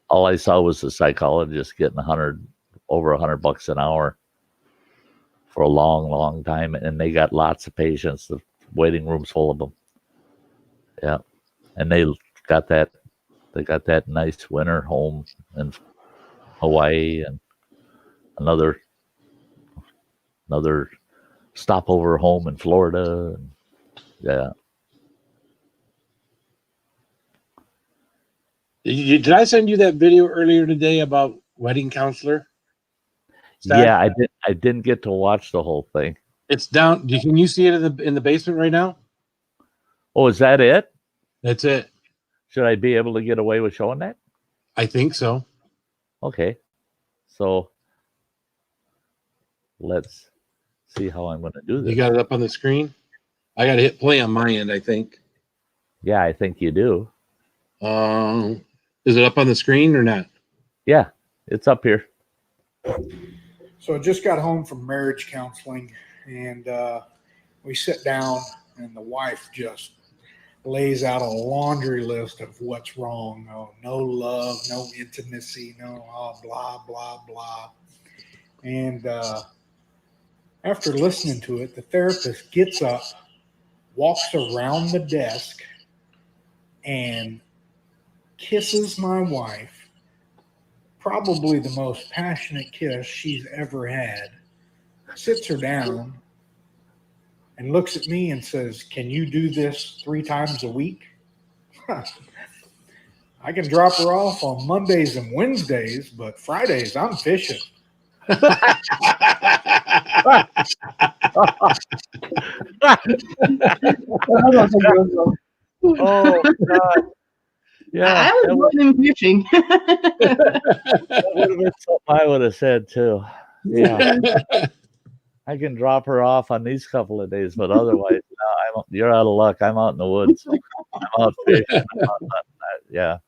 All I saw was the psychologist getting over $100 an hour for a long, long time, and they got lots of patients. The waiting room's full of them. Yeah, and they got that nice winter home in Hawaii and another stopover home in Florida. And, yeah. Did I send you that video earlier today about wedding counselor? Sty? Yeah, I didn't get to watch the whole thing. It's down. Can you see it in the basement right now? Oh, is that it? That's it. Should I be able to get away with showing that? I think so. Okay. So let's see how I'm going to do this. You got it up on the screen? I got to hit play on my end, I think. Yeah, I think you do. Is it up on the screen or not? Yeah, it's up here. So I just got home from marriage counseling, and we sit down, and the wife just lays out a laundry list of what's wrong. Oh, no love, no intimacy, blah, blah, blah. And after listening to it, the therapist gets up, walks around the desk, and kisses my wife probably the most passionate kiss she's ever had, sits her down and looks at me and says, "Can you do this 3 times a week?" I can drop her off on Mondays and Wednesdays, but Fridays I'm fishing. Oh God! Yeah, I was going in fishing. that would have been something I would have said too. Yeah, I can drop her off on these couple of days, but otherwise, no, you're out of luck. I'm out in the woods. I'm out fishing. Yeah.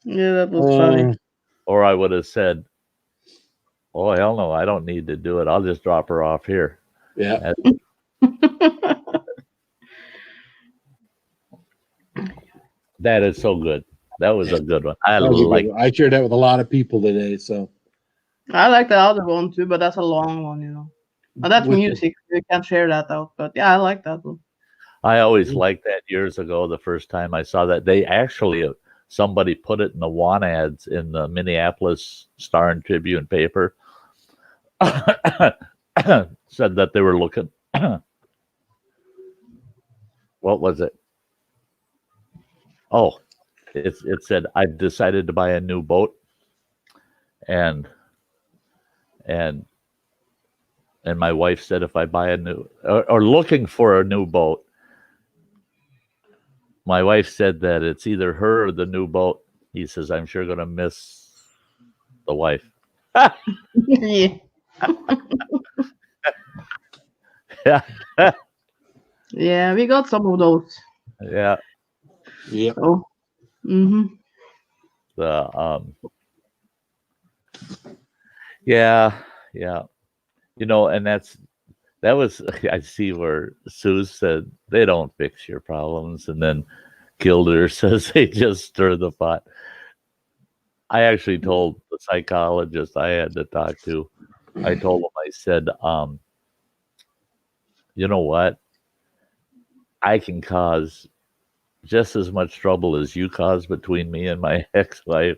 Yeah, that was funny. Or I would have said, "Oh hell no, I don't need to do it. I'll just drop her off here." Yeah. That is so good. That was a good one. I shared that with a lot of people today. So I like the other one too, but that's a long one, you know. But that's music. You can't share that out. But yeah, I like that one. I always liked that years ago. The first time I saw that, they actually somebody put it in the want ads in the Minneapolis Star and Tribune paper. Said that they were looking. What was it? Oh, it said, "I've decided to buy a new boat," and my wife said, if I buy a new or looking for a new boat, my wife said that it's either her or the new boat. He says, "I'm sure going to miss the wife." Yeah. Yeah. Yeah, we got some of those. Yeah. yeah. So, Yeah. You know, and that was, I see where Sue said they don't fix your problems, and then Gilder says they just stir the pot. I actually told the psychologist I had to talk to, I told him, I said, you know what? I can cause just as much trouble as you caused between me and my ex-wife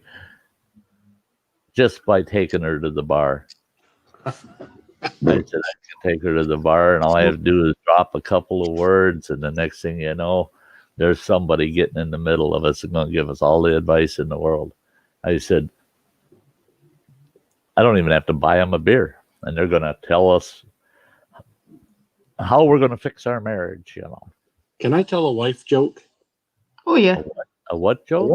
just by taking her to the bar. I said, I can take her to the bar, and all I have to do is drop a couple of words, and the next thing you know, there's somebody getting in the middle of us and going to give us all the advice in the world. I said, I don't even have to buy them a beer, and they're going to tell us how we're going to fix our marriage, you know. Can I tell a wife joke? oh yeah. A what joke?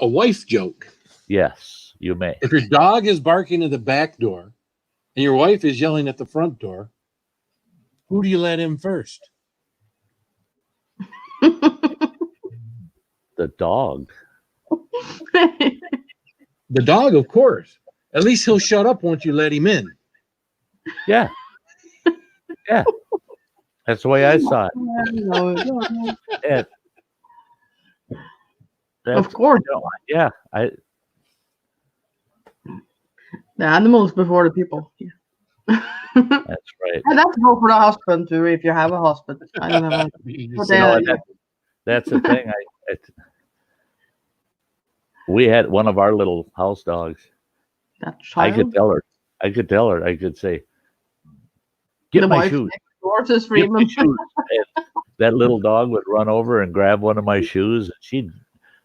A wife joke. Yes, you may. If your dog is barking at the back door and your wife is yelling at the front door, who do you let in first? The dog. The dog, of course. At least he'll shut up once you let him in. Yeah. Yeah. That's the way I saw it. And Of course. You know, yeah. The animals before the people. Yeah. That's right. And that's go for the husband too, if you have a husband. I don't know. That's the thing. We had one of our little house dogs. That child. I could tell her. I could say, "Get my shoes. Get my shoes." And that little dog would run over and grab one of my shoes. She's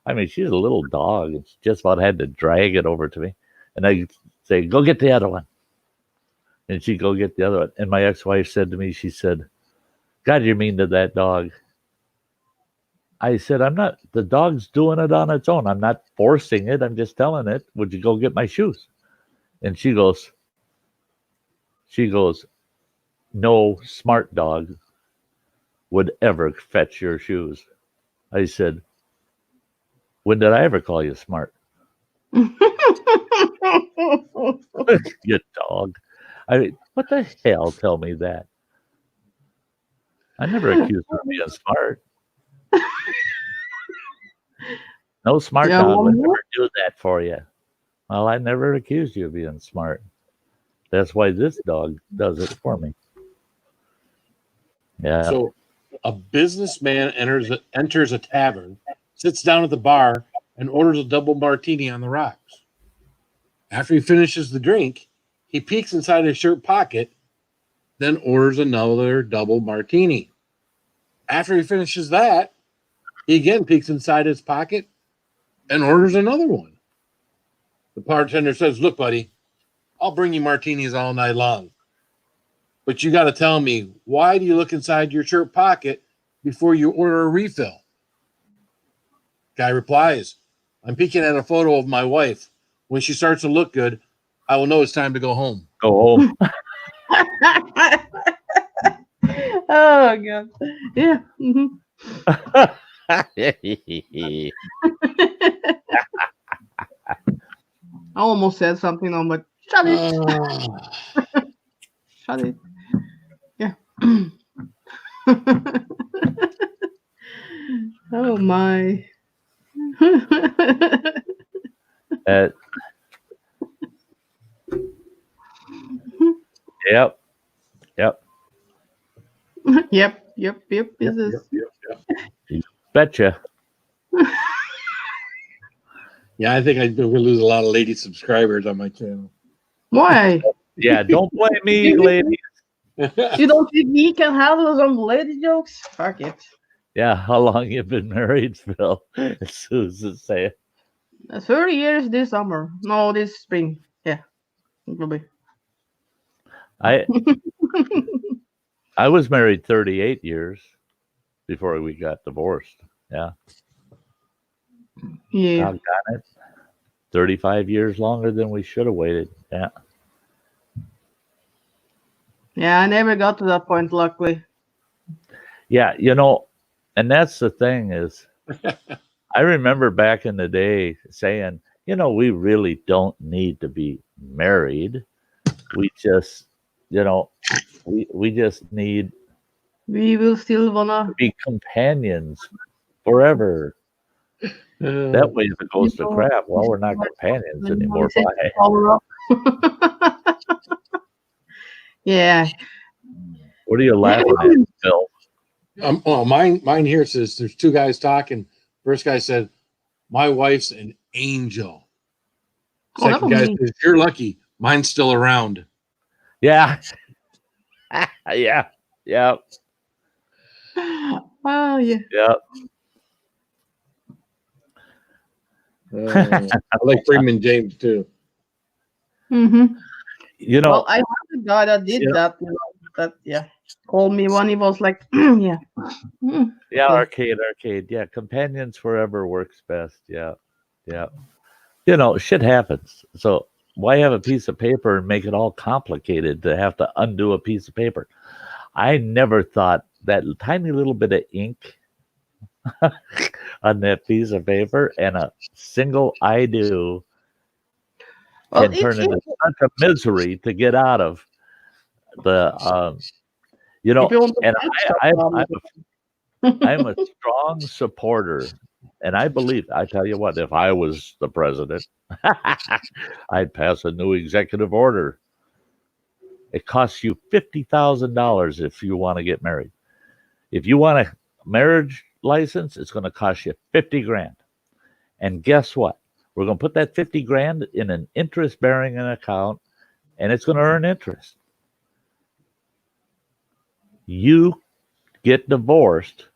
a little dog. And she just about had to drag it over to me. And I'd say, "Go get the other one." And she'd go get the other one. And my ex-wife said to me, she said, "God, you're mean to that dog." I said, "I'm not. The dog's doing it on its own. I'm not forcing it. I'm just telling it, would you go get my shoes?" And she goes, "No smart dog would ever fetch your shoes." I said, "When did I ever call you smart?" You dog. I mean, what the hell? Tell me that. I never accused her of being smart. No smart dog would never do that for you. Well, I never accused you of being smart. That's why this dog does it for me. Yeah. So a businessman enters a tavern, sits down at the bar, and orders a double martini on the rocks. After he finishes the drink, he peeks inside his shirt pocket, then orders another double martini. After he finishes that, he again peeks inside his pocket and orders another one. The bartender says, "Look, buddy, I'll bring you martinis all night long. But you got to tell me, why do you look inside your shirt pocket before you order a refill?" Guy replies, "I'm peeking at a photo of my wife. When she starts to look good, I will know it's time to go home." Go home. Oh God. Yeah. Mhm. I almost said something on, but shut it. Shut it. Yeah. Oh my. Uh, yep. Yep. Yep. This is. Betcha. Yeah, I think I'm going to lose a lot of lady subscribers on my channel. Why? Yeah, don't blame me, ladies. You don't think we can handle some lady jokes? Fuck it. Yeah, how long you been married, Phil? As Susan say. 30 years this summer. No, this spring. Yeah. It will be. I was married 38 years before we got divorced. Yeah. Yeah. Doggone it. 35 years longer than we should have waited. Yeah. Yeah, I never got to that point, luckily. Yeah, and that's the thing is, I remember back in the day saying, we really don't need to be married. We just, we just need We will still wanna to be companions forever. That way, if it goes to crap, well, we're not companions anymore. Bye. Yeah. What are you laughing at, Phil? Mine here says there's two guys talking. First guy said, "My wife's an angel." Second guy says, "You're lucky. Mine's still around." Yeah. Yeah. Oh, yeah. Yeah. I like Freeman James too. Mm-hmm. Well, I have a guy that did that. Called me when he was like, yeah. Yeah, arcade. Yeah, companions forever works best. Yeah. Shit happens. So why have a piece of paper and make it all complicated to have to undo a piece of paper? I never thought that tiny little bit of ink on that piece of paper and a single I do can turn into such a misery to get out of. And I'm a strong supporter, and I tell you what, if I was the president, I'd pass a new executive order. It costs you $50,000 if you want to get married. If you want a marriage license, it's going to cost you $50,000. And guess what? We're going to put that $50,000 in an interest-bearing account, and it's going to earn interest. You get divorced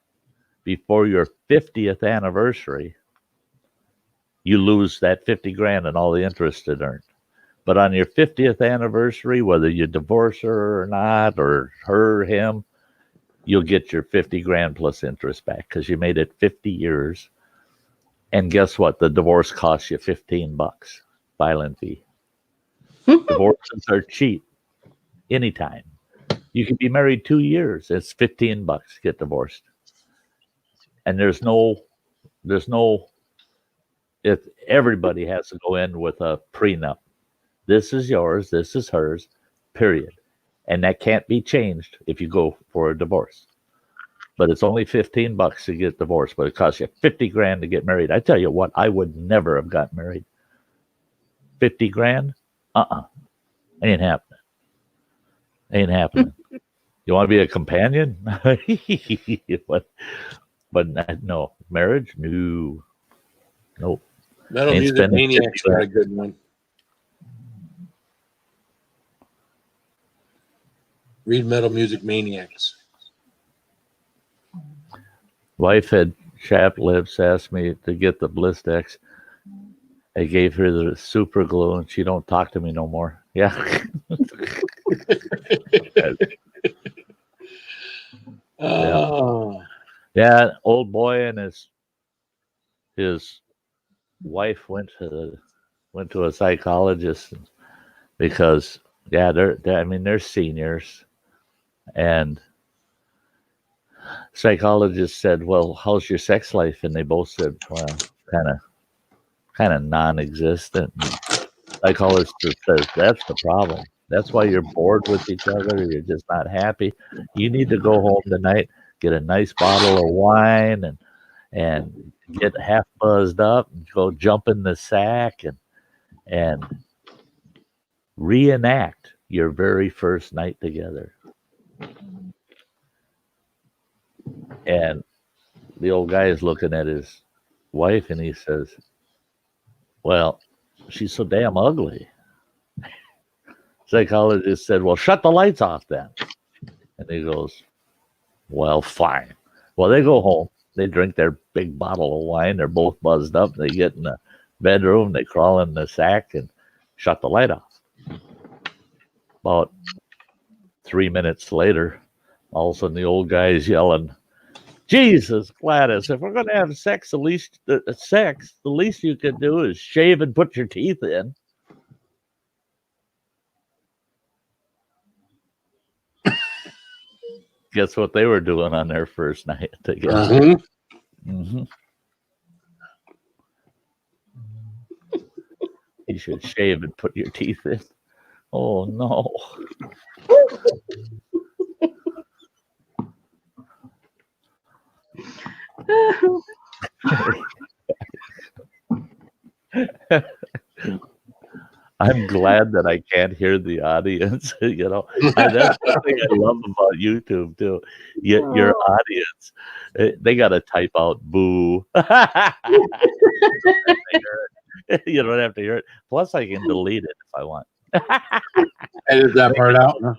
before your 50th anniversary, you lose that $50,000 and all the interest it earned. But on your 50th anniversary, whether you divorce her or not, or her or him, you'll get your $50,000 plus interest back because you made it 50 years. And guess what? The divorce costs you $15 filing fee. Divorces are cheap anytime. You can be married 2 years. It's $15 to get divorced. And if everybody has to go in with a prenup. This is yours, this is hers, period. And that can't be changed if you go for a divorce. But it's only $15 to get divorced, but it costs you $50,000 to get married. I tell you what, I would never have gotten married. $50,000? Ain't happening. You want to be a companion? but no. Marriage? No. Nope. Metal Ain't Music spending Maniacs 50 are a good one. Read Metal Music Maniacs. Wife had chapped lips, asked me to get the Blistex. I gave her the super glue and she don't talk to me no more. Yeah. Oh, Yeah, old boy and his wife went to a psychologist because they're seniors, and psychologist said, "Well, how's your sex life?" And they both said, "Well, kind of non-existent." And psychologist says that's the problem. That's why you're bored with each other. You're just not happy. You need to go home tonight, get a nice bottle of wine, and get half buzzed up, and go jump in the sack, and reenact your very first night together. And the old guy is looking at his wife and he says, "Well, she's so damn ugly." Psychologist said, "Well, shut the lights off then." And he goes, "Well, fine." Well, they go home. They drink their big bottle of wine. They're both buzzed up. They get in the bedroom. They crawl in the sack and shut the light off. About 3 minutes later, all of a sudden the old guy is yelling, "Jesus, Gladys, if we're going to have sex, the least you can do is shave and put your teeth in." Guess what they were doing on their first night together? Mm-hmm. You should shave and put your teeth in. Oh, no. I'm glad that I can't hear the audience. That's the thing I love about YouTube too. Your audience, they got to type out "boo." You don't have to hear it. Plus, I can delete it if I want. Edit that part out. Huh?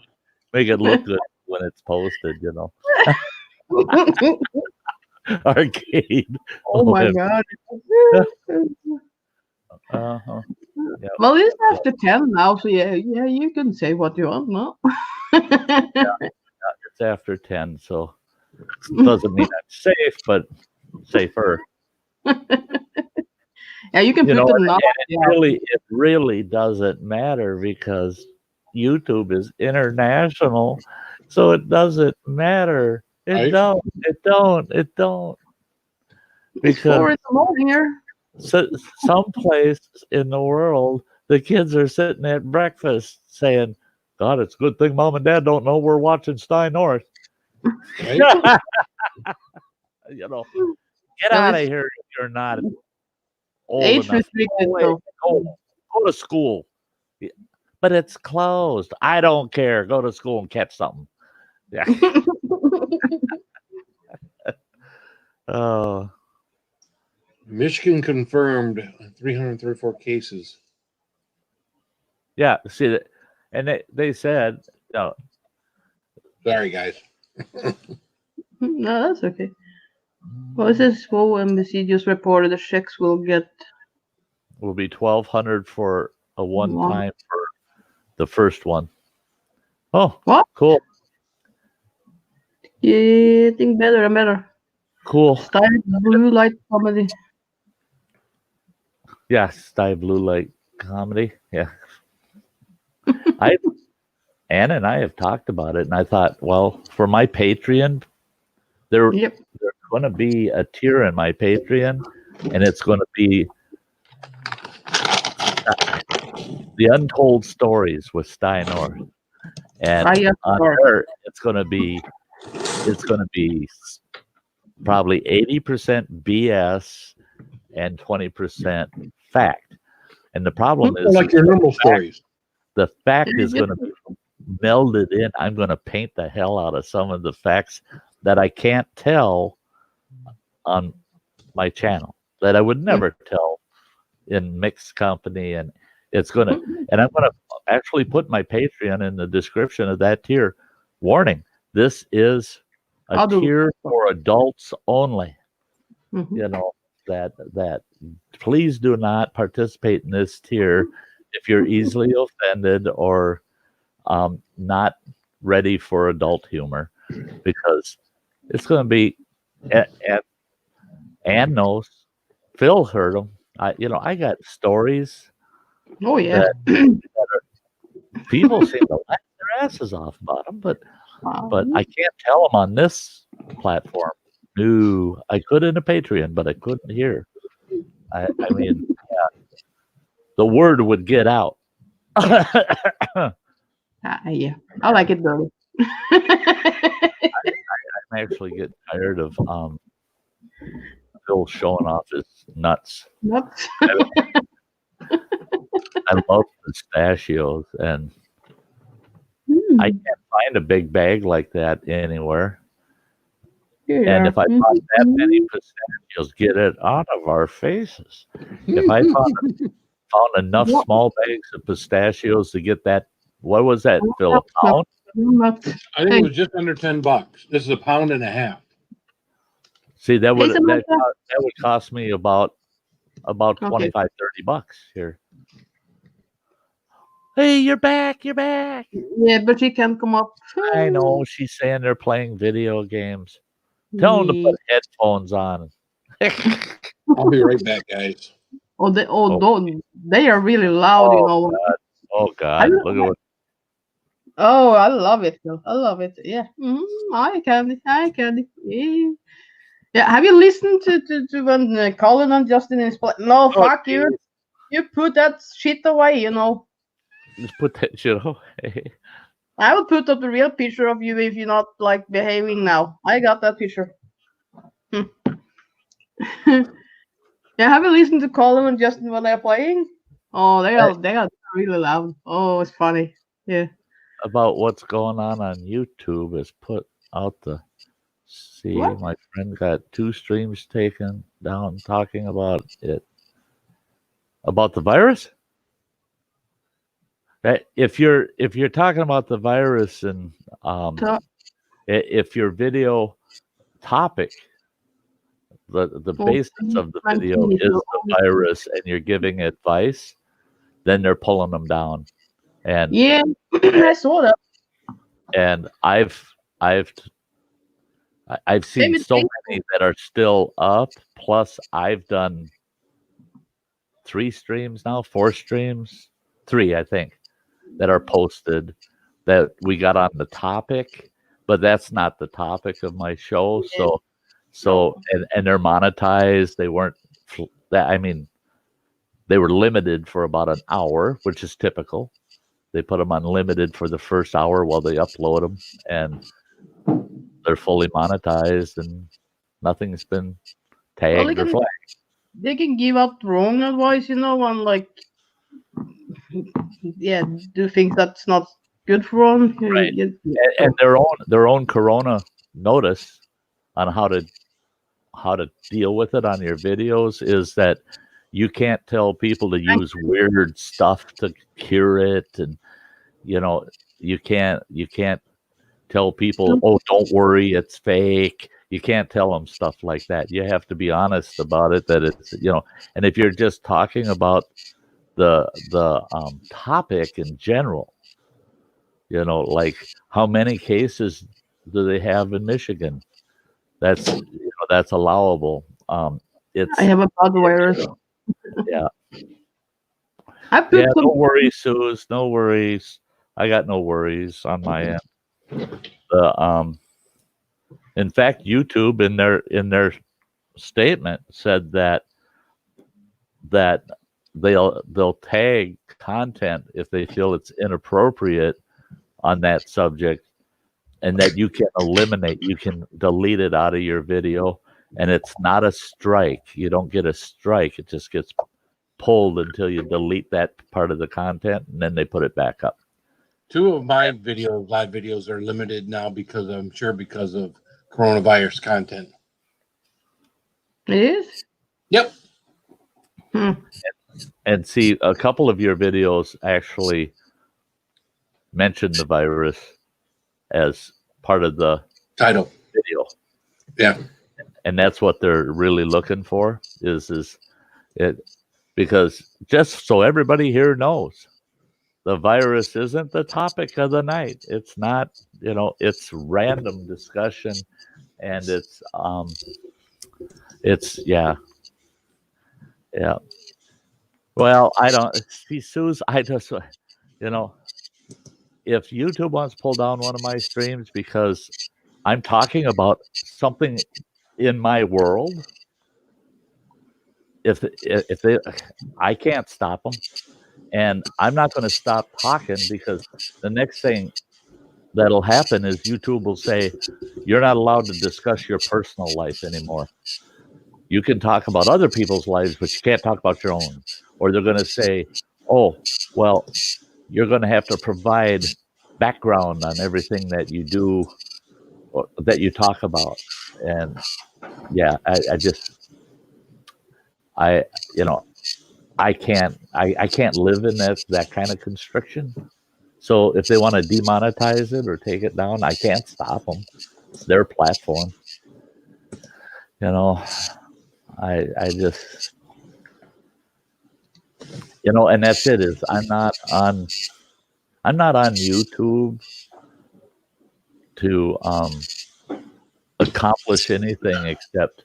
Make it look good when it's posted. Arcade. Oh my God. Uh-huh. Yep. Well, it's after 10 now, so yeah, you can say what you want, no? It's after 10, so it doesn't mean I'm safe, but safer. Yeah, you can put it And on. it really doesn't matter because YouTube is international, so it doesn't matter. It don't. It's 4 in the morning here. So someplace in the world, the kids are sitting at breakfast saying, "God, it's a good thing Mom and Dad don't know we're watching Sty North." Right? Get out of here if you're not old Age enough. restricted. Go to school. But it's closed. I don't care. Go to school and catch something. Yeah. Oh. Michigan confirmed 334 cases. Yeah, see that, and they said, no. Sorry, guys. No, that's okay. Well, it says Swole Embassy just reported the checks will be $1,200 for a one-time for the first one. Oh, what? Cool. Yeah, I think better and better. Cool. Sty Blue Light Comedy. Yeah, Sty Blue Light Comedy. Yeah. Anna and I have talked about it, and I thought, well, for my Patreon, there's going to be a tier in my Patreon, and it's going to be the Untold Stories with Sty North, and on there, it's going to be probably 80% BS and 20% fact. And the problem is, like your normal stories. The fact is going to be melded in. I'm going to paint the hell out of some of the facts that I can't tell on my channel, that I would never tell in mixed company, and it's gonna. And I'm gonna actually put my Patreon in the description of that tier. Warning: this is a I'll do it. tier for adults only. Mhm. You know that. Please do not participate in this tier if you're easily offended or not ready for adult humor, because it's going to be. And knows Phil heard them. I got stories Oh yeah. that people seem to laugh their asses off about them, but I can't tell them on this platform. No, I could in a Patreon, but I couldn't here. I mean, yeah, the word would get out. Yeah, I like it though. I'm actually getting tired of Phil showing off his nuts. Nuts. I love pistachios, and I can't find a big bag like that anywhere. And if I bought that many pistachios, get it out of our faces. If I found enough small bags of pistachios to get that, what was that, Phil? A pound? I think it was just under $10. This is a pound and a half. See, that would cost me about 25, 30 bucks here. Hey, you're back. You're back. Yeah, but she can't come up. I know. She's saying they're playing video games. Tell them to put headphones on. I'll be right back, guys. They are really loud, you know. God. Oh God! Look at what. Oh, I love it. I love it. Yeah. I can. Yeah. Yeah. Have you listened to when Colin and Justin is playing? No, fuck you. You put that shit away, you know. Just put that shit away. I will put up the real picture of you if you're not like behaving now. I got that picture. Yeah, have you listened to Colin and Justin when they're playing? Oh, they are really loud. Oh, it's funny. Yeah. About what's going on YouTube is put out the. See, What? my friend got 2 streams taken down talking about it. About the virus? If you're talking about the virus and if your video topic, the basis of the video is the virus and you're giving advice, then they're pulling them down. And yeah, I saw that. And I've seen so many that are still up. Plus, I've done 3 streams now, 4 streams, 3 I think, that are posted that we got on the topic, but that's not the topic of my show. So and they're monetized. They weren't that. I mean, they were limited for about an hour, which is typical. They put them on limited for the first hour while they upload them, and they're fully monetized, and nothing's been tagged or flagged. They can give out wrong advice, you know, and like, yeah, do things that's not good for them. Right. And their own corona notice on how to deal with it on your videos is that you can't tell people to use weird stuff to cure it, and you can't tell people, oh, don't worry, it's fake. You can't tell them stuff like that. You have to be honest about it, that it's, and if you're just talking about the topic in general, like how many cases do they have in Michigan? That's allowable. I have a bad virus. Yeah. No worries, Suze. No worries. I got no worries on my end. In fact, YouTube in their statement said that they'll tag content if they feel it's inappropriate on that subject, and that you can delete it out of your video, and it's not a strike. You don't get a strike. It just gets pulled until you delete that part of the content, and then they put it back up. 2 of my live videos are limited now because of coronavirus content. It is? Yep. And And see, a couple of your videos actually mention the virus as part of the Title. video. Yeah. And that's what they're really looking for is it, because just so everybody here knows, the virus isn't the topic of the night. It's not, it's random discussion, and it's yeah. Well, I don't see, Suze. I just, if YouTube wants to pull down one of my streams because I'm talking about something in my world, if they, I can't stop them, and I'm not going to stop talking, because the next thing that'll happen is YouTube will say, you're not allowed to discuss your personal life anymore. You can talk about other people's lives, but you can't talk about your own. Or they're going to say, oh, well, you're going to have to provide background on everything that you do, or that you talk about. And yeah, I can't live in that kind of constriction. So if they want to demonetize it or take it down, I can't stop them. It's their platform. I just, and that's it. Is I'm not on YouTube to accomplish anything except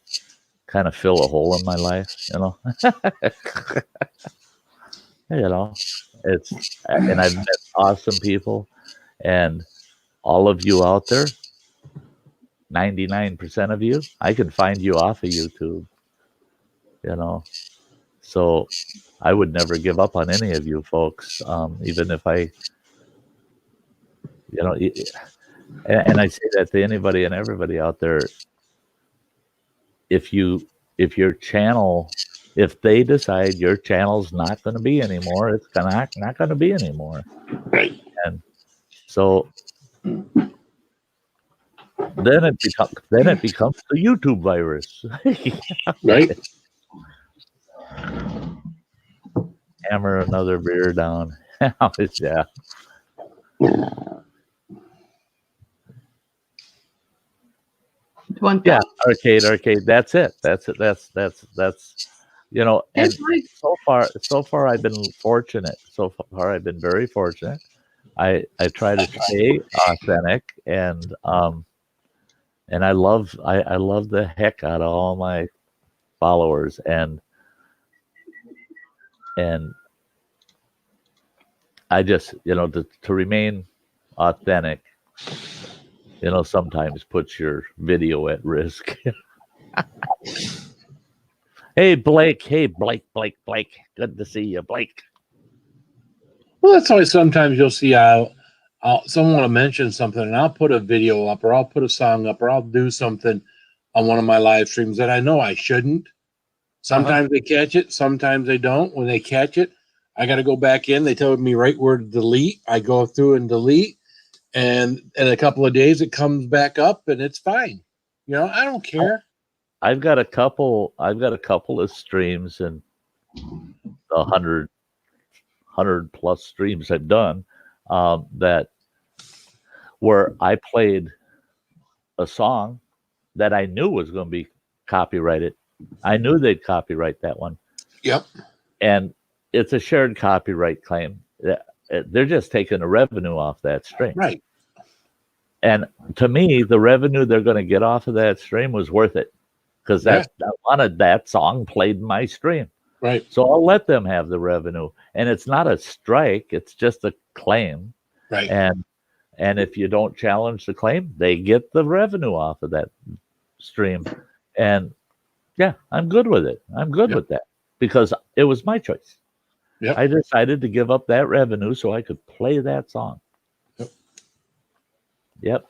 kind of fill a hole in my life. It's, and I've met awesome people, and all of you out there, 99% of you, I can find you off of YouTube. So I would never give up on any of you folks, even if I, and I say that to anybody and everybody out there. If your channel, if they decide your channel's not going to be anymore, it's not going to be anymore. Right. And so then it becomes the YouTube virus. Right. Hammer another beer down. Yeah. Yeah, arcade. That's it. That's and so far I've been fortunate. So far I've been very fortunate. I try to stay authentic, and I love the heck out of all my followers, and I just, to remain authentic, sometimes puts your video at risk. Hey, Blake. Blake. Good to see you, Blake. Well, that's why sometimes you'll see someone will mention something, and I'll put a video up, or I'll put a song up, or I'll do something on one of my live streams that I know I shouldn't. Sometimes they catch it, sometimes they don't. When they catch it, I got to go back in. They tell me right where to delete. I go through and delete, and in a couple of days it comes back up, and it's fine. I don't care. I've got a couple of streams, and 100 plus streams I've done, that where I played a song that I knew was going to be copyrighted. I knew they'd copyright that one. Yep. And it's a shared copyright claim. They're just taking the revenue off that stream. Right. And to me, the revenue they're going to get off of that stream was worth it, because I wanted that song played in my stream. Right. So I'll let them have the revenue. And it's not a strike, it's just a claim. Right. And if you don't challenge the claim, they get the revenue off of that stream. And yeah, I'm good with it. I'm good with that, because it was my choice. Yep. I decided to give up that revenue so I could play that song. Yep.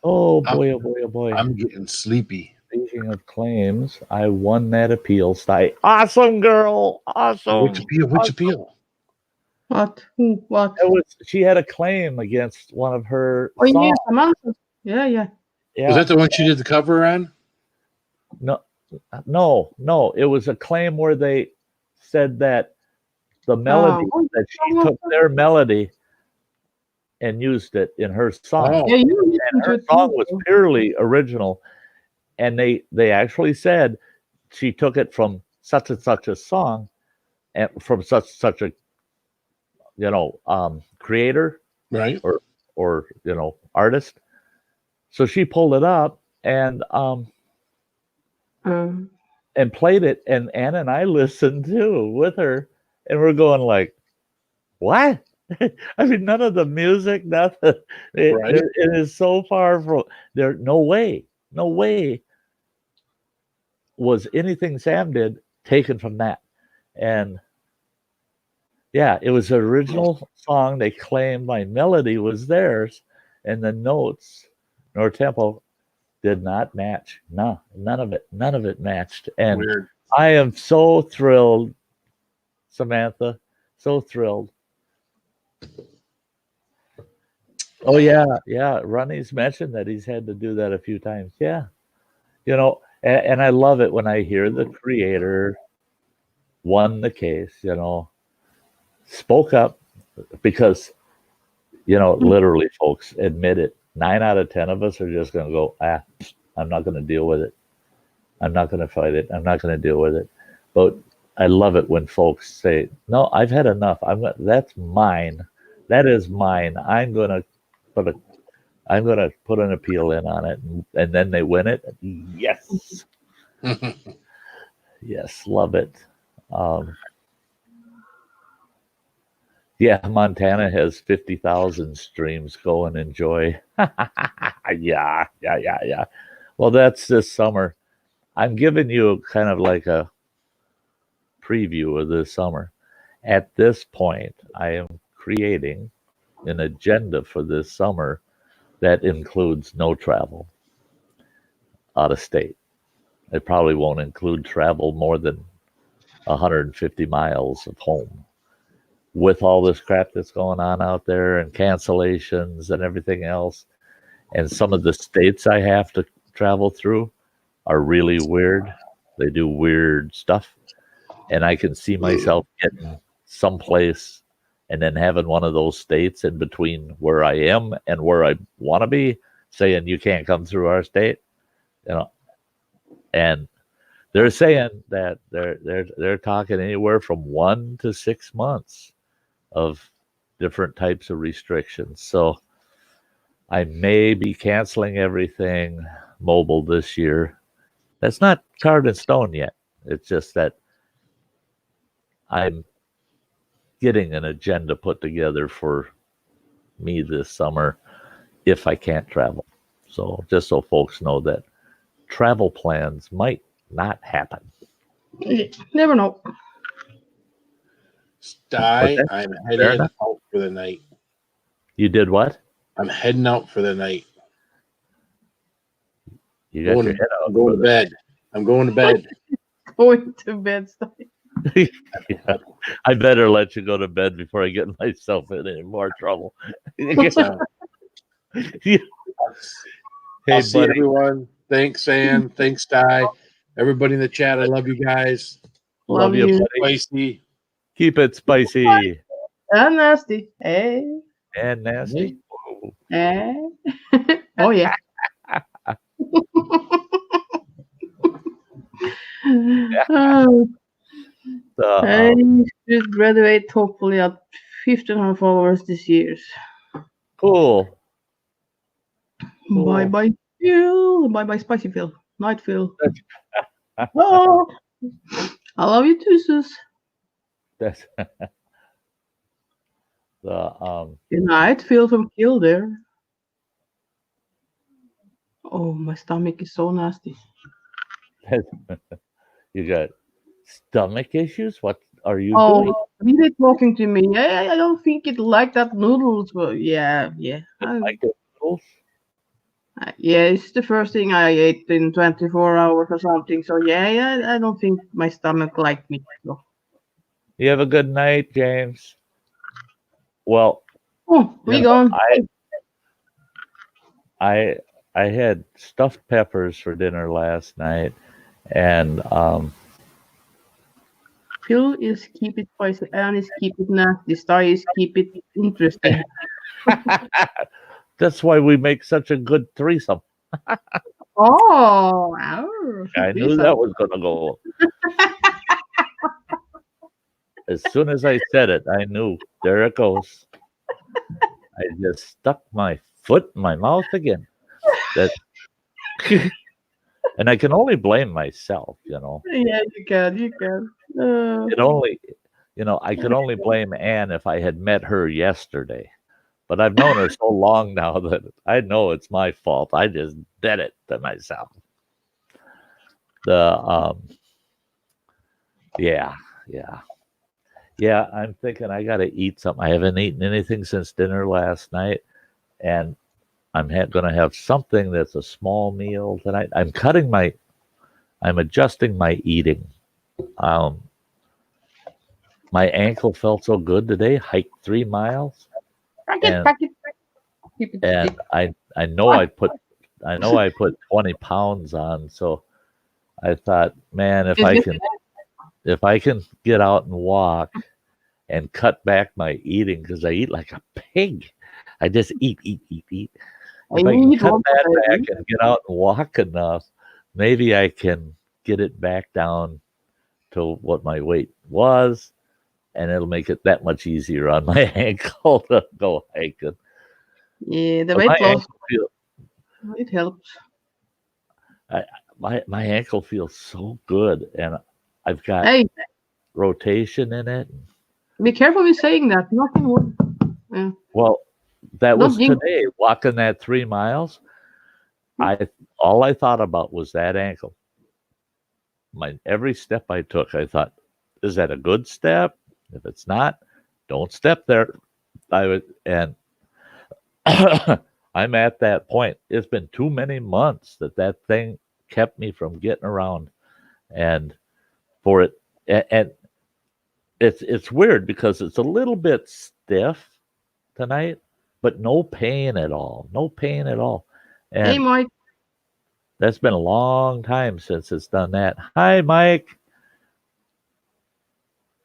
Oh boy. I'm getting sleepy. Speaking of claims, I won that appeal, Sty. Awesome, girl. Awesome. Which appeal? What? Who? What? She had a claim against one of her songs. Yeah, Samantha. Yeah. Yeah. Was that the one she did the cover on? No. It was a claim where they said that the melody that she took their melody and used it in her song. Oh. Yeah, you And listen to her it song too. was purely original, and they actually said she took it from such and such a song, and from such a creator Right. or artist. So she pulled it up and played it, and Ann and I listened too with her, and we're going like, what? I mean, none of the music, nothing. Right. It is so far from there. No way was anything Sam did taken from that. And yeah, it was an original song. They claimed my melody was theirs, and the notes nor tempo did not match. No, none of it matched. And Weird. I am so thrilled, Samantha, so thrilled. Oh yeah. Ronnie's mentioned that he's had to do that a few times. Yeah, and I love it when I hear the creator won the case. Spoke up, because literally, folks, admit it. 9 out of 10 of us are just going to go, I'm not going to deal with it. I'm not going to fight it. I'm not going to deal with it. But I love it when folks say, no, I've had enough. That's mine. That is mine. I'm going to put an appeal in on it, and then they win it. Yes. Yes, love it. Yeah, Montana has 50,000 streams. Go and enjoy. Yeah. Well, that's this summer. I'm giving you kind of like a preview of this summer. At this point, I am creating an agenda for this summer that includes no travel out of state. It probably won't include travel more than 150 miles of home. With all this crap that's going on out there and cancellations and everything else, and some of the states I have to travel through are really weird. They do weird stuff, and I can see myself getting someplace and then having one of those states in between where I am and where I want to be saying you can't come through our state, and they're saying that they're talking anywhere from 1 to 6 months of different types of restrictions. So I may be canceling everything mobile this year. That's not carved in stone yet. It's just that I'm getting an agenda put together for me this summer if I can't travel. So just so folks know that travel plans might not happen. Never know. Sty, I'm heading out for the night. You did what? I'm heading out for the night. You got your head out. I'm going to bed. I'm going to bed. Going to bed, Sty. Yeah. I better let you go to bed before I get myself in any more trouble. Hey, I'll see buddy. everyone. Thanks, Ann. Thanks, Sty. Everybody in the chat, I love you guys. Love you, buddy. Spicy. Keep it spicy. And nasty. Hey. And nasty. Hey. Oh, yeah. I should graduate hopefully at 1,500 followers this year. Cool. Bye bye, Phil. Bye bye, Spicy Phil. Night, Phil. Oh, I love you too, sis. That's the Good night, Phil from Kildare. Oh, my stomach is so nasty. You got stomach issues? What are you doing? Really talking to me. I don't think it like that noodles, but yeah. Like the noodles? Yeah, it's the first thing I ate in 24 hours or something. So yeah, I don't think my stomach liked me. So. You have a good night, James. Well, we gone. I I had stuffed peppers for dinner last night, and Phil is keep it spicy, Anne is keep it nasty, Sty is keep it interesting. that's why we make such a good threesome. Oh, I knew that was going to go. As soon as I said it, I knew. There it goes. I just stuck my foot in my mouth again. That, and I can only blame myself, you know. Yeah, you can. It only, you know, I could only blame Anne if I had met her yesterday. But I've known her so long now that I know it's my fault. I just did it to myself. Yeah. I'm thinking I got to eat something. I haven't eaten anything since dinner last night, and I'm going to have something that's a small meal tonight. I'm adjusting my eating. My ankle felt so good today. Hiked 3 miles. And I know I put 20 pounds on. So I thought, man, if I can get out and walk and cut back my eating, because I eat like a pig. I just eat. If I can cut that back and get out and walk enough, maybe I can get it back down to what my weight was, and it'll make it that much easier on my ankle to go hiking. Yeah, the weight loss, it helps. My ankle feels so good, and I've got rotation in it. Be careful with saying that. Nothing would. Yeah. Well, that was today, walking that 3 miles. All I thought about was that ankle. Every step I took, I thought, is that a good step? If it's not, don't step there. And I'm at that point. It's been too many months that thing kept me from getting around, and it's weird because it's a little bit stiff tonight, but no pain at all. And hey, Mike. That's been a long time since it's done that. Hi, Mike.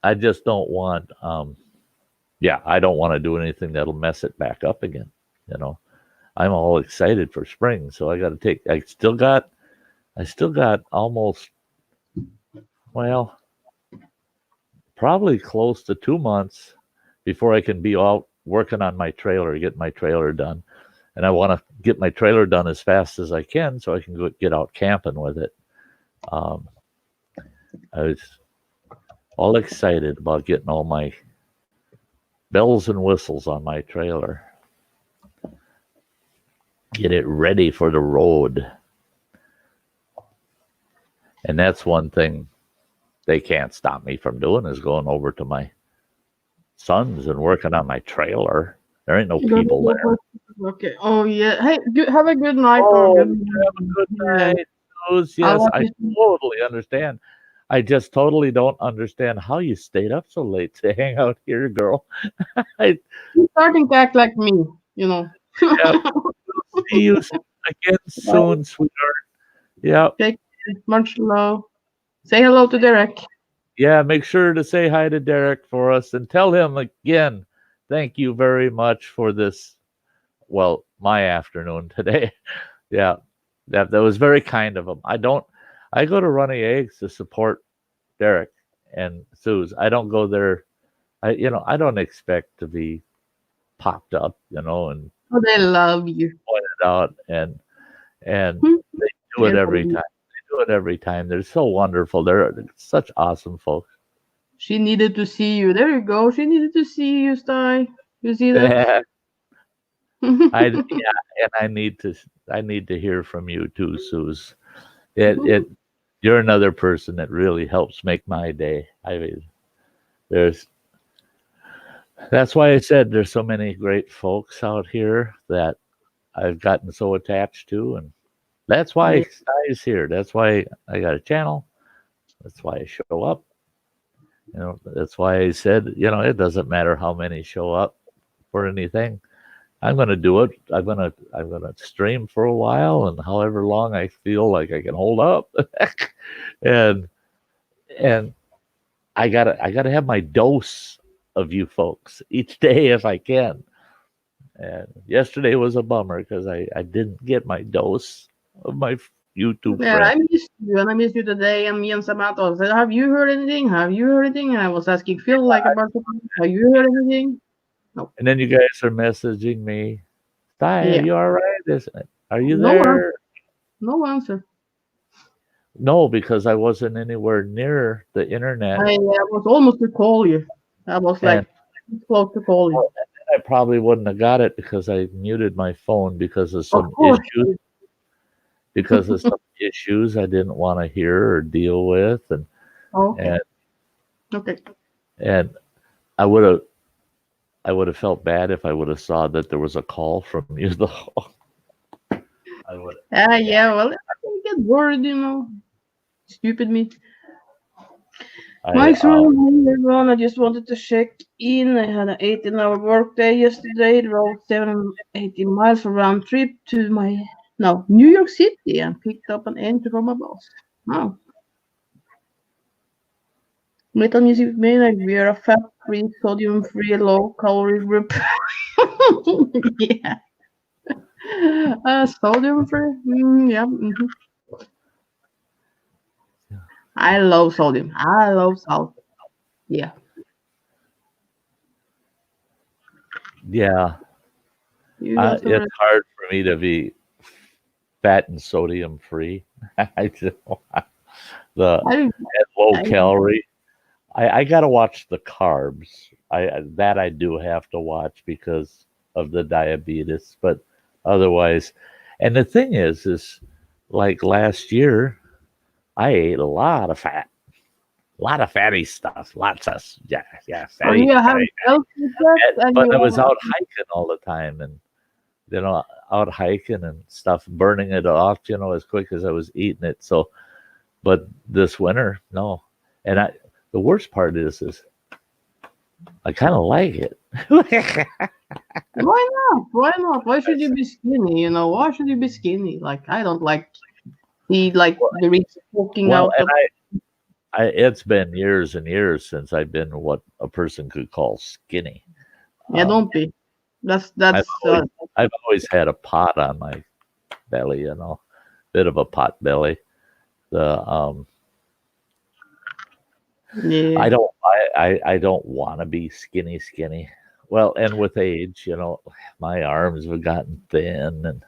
I just don't want, I don't want to do anything that'll mess it back up again. You know, I'm all excited for spring, so I still got almost, probably close to 2 months before I can be out working on my trailer, get my trailer done. And I want to get my trailer done as fast as I can so I can get out camping with it. I was all excited about getting all my bells and whistles on my trailer. Get it ready for the road. And that's one thing they can't stop me from doing, is going over to my son's and working on my trailer. There ain't no people there. Okay. Oh yeah. Hey, have a good night. Have a good night. Yes, I totally understand. I just totally don't understand how you stayed up so late to hang out here, girl. You're starting to act like me, you know. Yeah. We'll see you again soon, sweetheart. Yeah. Take care. Much love. Say hello to Derek. Yeah, make sure to say hi to Derek for us and tell him again, thank you very much for this, my afternoon today. Yeah, that was very kind of him. I go to Runny Eggs to support Derek and Suze. I don't go there. I don't expect to be popped up, and they love you. Pointed out, and they do it every time. They do it every time. They're so wonderful. They're such awesome folks. She needed to see you. There you go. She needed to see you, Sty. You see that? And I need to hear from you too, Suze. You're another person that really helps make my day. I mean, that's why I said there's so many great folks out here that I've gotten so attached to, and that's why Sty's here. That's why I got a channel. That's why I show up. That's why I said, it doesn't matter how many show up for anything. I'm gonna do it. I'm gonna stream for a while, and however long I feel like I can hold up, and and I gotta have my dose of you folks each day if I can. And yesterday was a bummer because I didn't get my dose of my YouTube Yeah, friends. I missed you, and I missed you today. And me and Samantha said, "Have you heard anything? Have you heard anything?" And I was asking Phil like about something. Have you heard anything? No. And then you guys are messaging me, Sty, are Yeah. you all right? Are you No answer. there? No answer. No, because I wasn't anywhere near the internet. I was almost to call you. I was like close to call you. Well, I probably wouldn't have got it because I muted my phone because of some course. issues. Because of some issues I didn't want to hear or deal with, and Okay. Okay. and I would have felt bad if I would have saw that there was a call from you though. I would. Yeah. Well, I get worried, Stupid me. Mike's room, everyone. I just wanted to check in. I had an 18-hour workday yesterday. Drove 780 miles for round trip to New York City, and picked up an entry from my boss. Oh. Metal music with me, like we are a fat-free, sodium-free, low-calorie group. Yeah. Sodium-free? Yeah. Mm-hmm. I love sodium. I love salt. Yeah. Yeah. It's hard for me to be fat and sodium free. I just want and low calorie. I gotta watch the carbs. I do have to watch because of the diabetes, but otherwise, and the thing is like last year, I ate a lot of fat, a lot of fatty stuff, lots of fatty. But I was out hiking all the time, and out hiking and stuff, burning it off, as quick as I was eating it. So, but this winter, no, and the worst part is I kind of like it. Why not? Why not? Why should you be skinny? Why should you be skinny? Like, I don't like the rich poking out. And it's been years and years since I've been what a person could call skinny. Yeah, don't be. That's. I've always had a pot on my belly, bit of a pot belly. Yeah. I don't want to be skinny. Well, and with age, my arms have gotten thin, and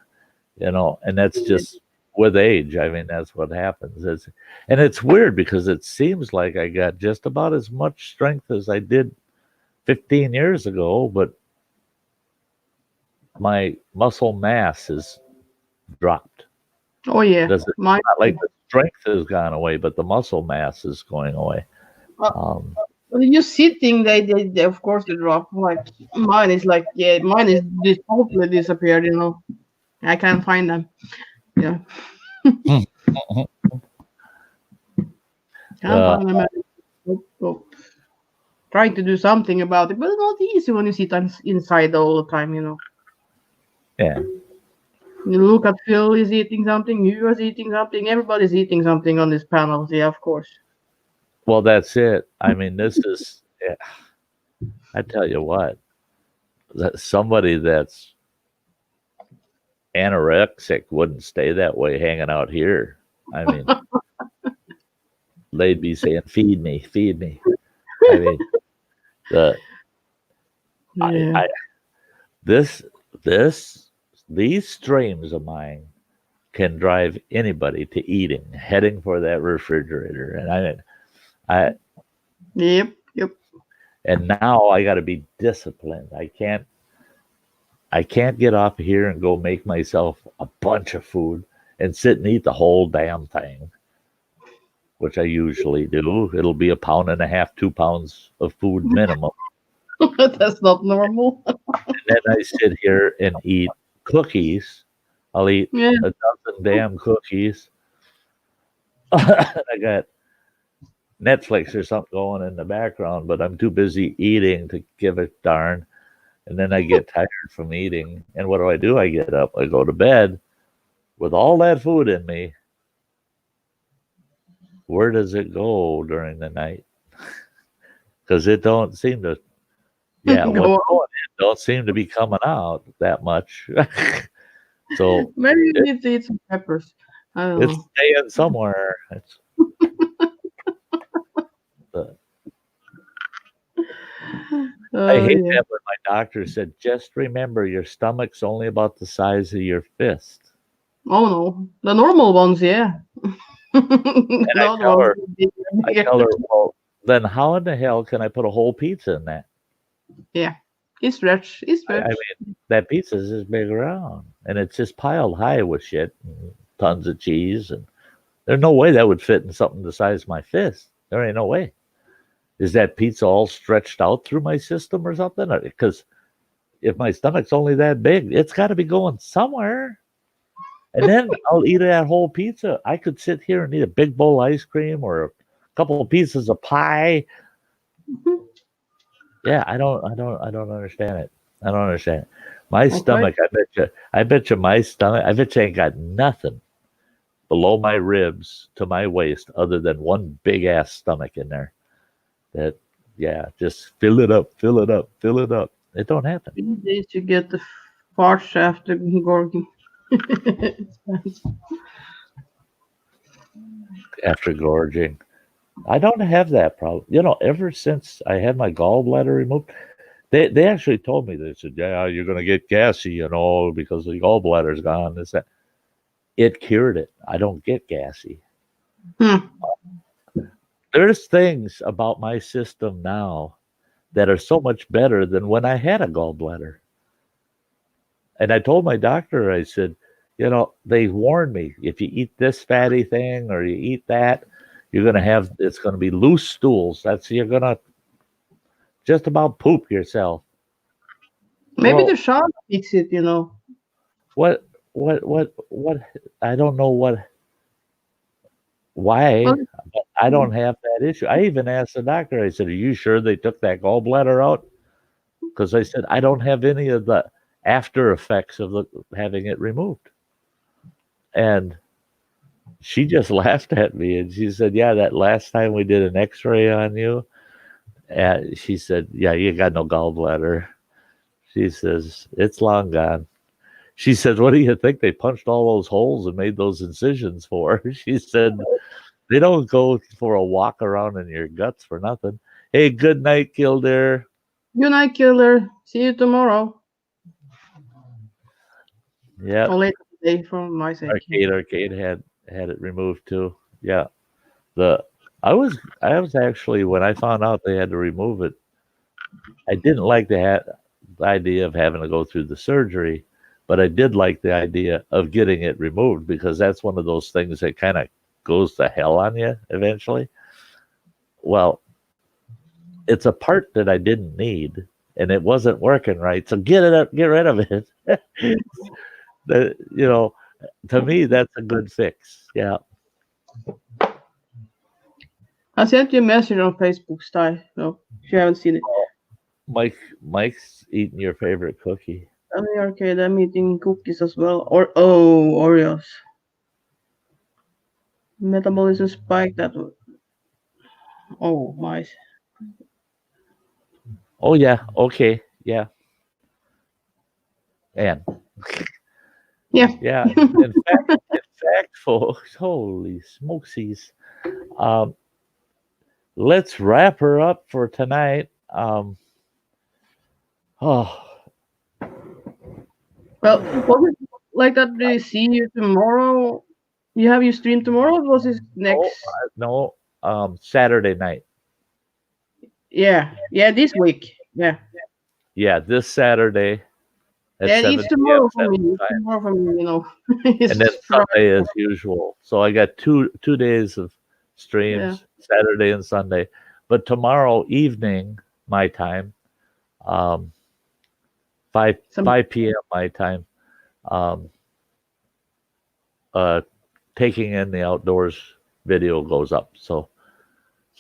and that's just with age. I mean, that's what happens. And it's weird because it seems like I got just about as much strength as I did 15 years ago, but my muscle mass is dropped. Oh yeah, not like the strength has gone away, but the muscle mass is going away. When you're sitting, they of course they drop. Like mine is totally disappeared. I can't find them. Yeah. Can't find them. Trying to do something about it, but it's not easy when you sit inside all the time. Yeah. You look at Phil is eating something, you are eating something, everybody's eating something on this panel. Yeah, of course. Well, that's it. I mean, this is, I tell you what, that somebody that's anorexic wouldn't stay that way hanging out here. I mean, they'd be saying, feed me. I mean, these streams of mine can drive anybody to heading for that refrigerator. And Yep. And now I got to be disciplined. I can't get off here and go make myself a bunch of food and sit and eat the whole damn thing, which I usually do. It'll be 1.5 pounds, 2 pounds of food minimum. That's not normal. And then I sit here and eat cookies. I'll eat a dozen damn cookies. I got Netflix or something going in the background, but I'm too busy eating to give a darn. And then I get tired from eating. And what do? I get up, I go to bed with all that food in me. Where does it go during the night? Because it don't seem to, yeah, what's going in don't seem to be coming out that much. So maybe you need to eat some peppers. I don't it's know. staying somewhere. It's, I hate Yeah. that when my doctor said, just remember your stomach's only about the size of your fist. Oh no, the normal ones, yeah. And I Not tell ones her, with big- I tell her, well, then how in the hell can I put a whole pizza in that? Yeah, it's stretch. It's I stretch. mean, that pizza is this big around, and it's just piled high with shit, and tons of cheese, and there's no way that would fit in something the size of my fist. There ain't no way. Is that pizza all stretched out through my system or something? Because if my stomach's only that big, it's got to be going somewhere. And then I'll eat that whole pizza. I could sit here and eat a big bowl of ice cream or a couple of pieces of pie. Yeah, I don't understand it. I don't understand it. My stomach, I bet you my stomach, I bet you ain't got nothing below my ribs to my waist other than one big ass stomach in there. That, yeah, just fill it up, fill it up, fill it up. It don't happen. You need to get the fart shaft gorging. After gorging. I don't have that problem. You know, ever since I had my gallbladder removed, they actually told me, they said, yeah, you're going to get gassy, you know, because the gallbladder's gone. This, that. It cured it. I don't get gassy. There's things about my system now that are so much better than when I had a gallbladder. And I told my doctor, I said, you know, they warned me, if you eat this fatty thing or you eat that, you're going to have, it's going to be loose stools. You're going to just about poop yourself. Maybe Well, the shark fix it, you know. What, I don't know why, Well, but I don't have that issue. I even asked the doctor, I said, are you sure they took that gallbladder out? Because I said, I don't have any of the after effects of having it removed. And she just laughed at me and she said, yeah, that last time we did an x-ray on you, she said, yeah, you got no gallbladder. She says, it's long gone. She said, what do you think they punched all those holes and made those incisions for? She said, they don't go for a walk around in your guts for nothing. Hey, good night, Kildare. Good night, killer. See you tomorrow. Yeah. Or later today from my side. Arcade had it removed too. Yeah. I was actually, when I found out they had to remove it, I didn't like the idea of having to go through the surgery, but I did like the idea of getting it removed because that's one of those things that kind of goes to hell on you eventually. Well, it's a part that I didn't need and it wasn't working right. So get rid of it. You know, to me, that's a good fix. Yeah. I sent you a message on Facebook, Sty. No, if you haven't seen it. Mike's eating your favorite cookie. I'm in the arcade. I'm eating cookies as well. Oreos. Metabolism spike. Oh my. Oh yeah. Okay. Yeah. And Yeah. yeah. In fact, folks, holy smokesies. Let's wrap her up for tonight. Well, was it like that? Do you see you tomorrow? You have your stream tomorrow? Or was it next? No, Saturday night. Yeah, this week. Yeah. Yeah, this Saturday. At Yeah, 7 it's tomorrow p.m. for me. Central Time. Tomorrow for me, you know. And then Sunday as usual. So I got two days of streams, Saturday and Sunday. But tomorrow evening, my time, 5 p.m. my time, taking in the outdoors video goes up. So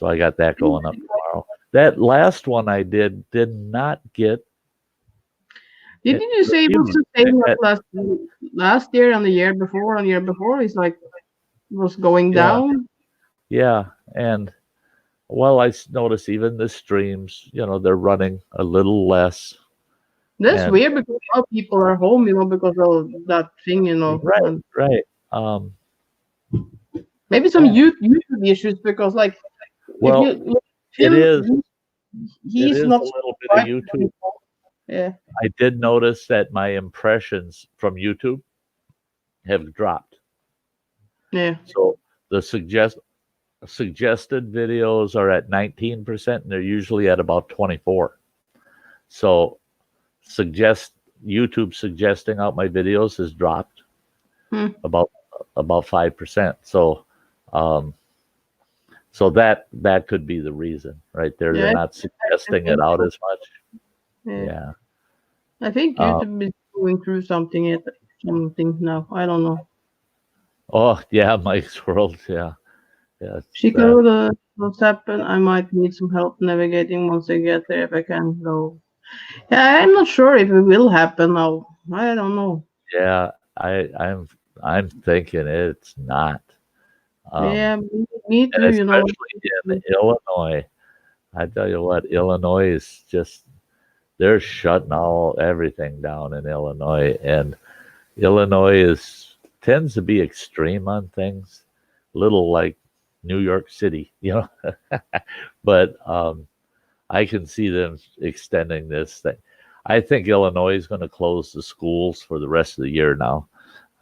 I got that going up tomorrow. That last one I did not get Didn't you say it was the same like last year and the year before and the year before? It's like it was going down. Yeah, and well, I notice even the streams, they're running a little less. That's And- weird because now people are home, because of that thing, Right, and right. maybe some YouTube issues because, like, Well, if you it is. He's It is not a little bit of YouTube. Yeah. I did notice that my impressions from YouTube have dropped. Yeah. So the suggested videos are at 19%, and they're usually at about 24. So YouTube suggesting out my videos has dropped about 5%. So so that could be the reason right there. They're not suggesting it out as much. Yeah. I think YouTube is going through something now. I don't know. Oh yeah, Mike's World. Yeah. Chicago, what's happened? I might need some help navigating once I get there if I can go. Yeah, I'm not sure if it will happen now. I don't know. Yeah, I'm thinking it's not. Yeah, me too. Especially in Illinois. I tell you what, Illinois is they're shutting everything down in Illinois, and Illinois tends to be extreme on things, little like New York City, but I can see them extending this thing. I think Illinois is going to close the schools for the rest of the year now.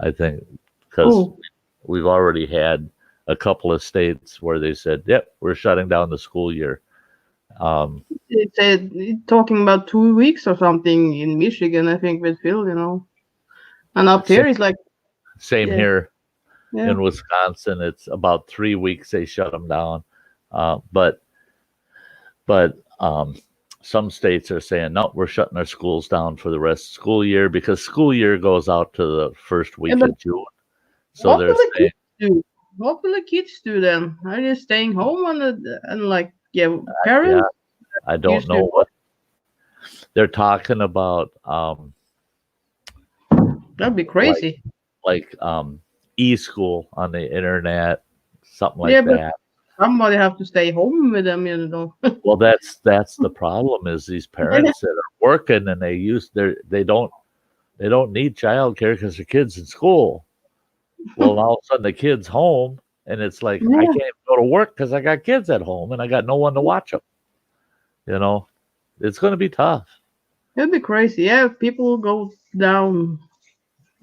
I think because we've already had a couple of states where they said, "Yep, we're shutting down the school year." It's talking about 2 weeks or something in Michigan, I think, with Phil, and up here it's like same here. Yeah. In Wisconsin, it's about 3 weeks they shut them down. But some states are saying, no, we're shutting our schools down for the rest of the school year because school year goes out to the first week of June. So they're saying, what will the kids do then? Are they staying home and like, parents? I don't know what they're talking about. That'd be crazy. Like e-school on the internet, something like that. Somebody have to stay home with them, Well, that's the problem is these parents that are working and they don't need childcare because their kids in school. Well, all of a sudden the kid's home and it's like I can't even go to work because I got kids at home and I got no one to watch them. It's going to be tough. It'd be crazy. Yeah, if people go down.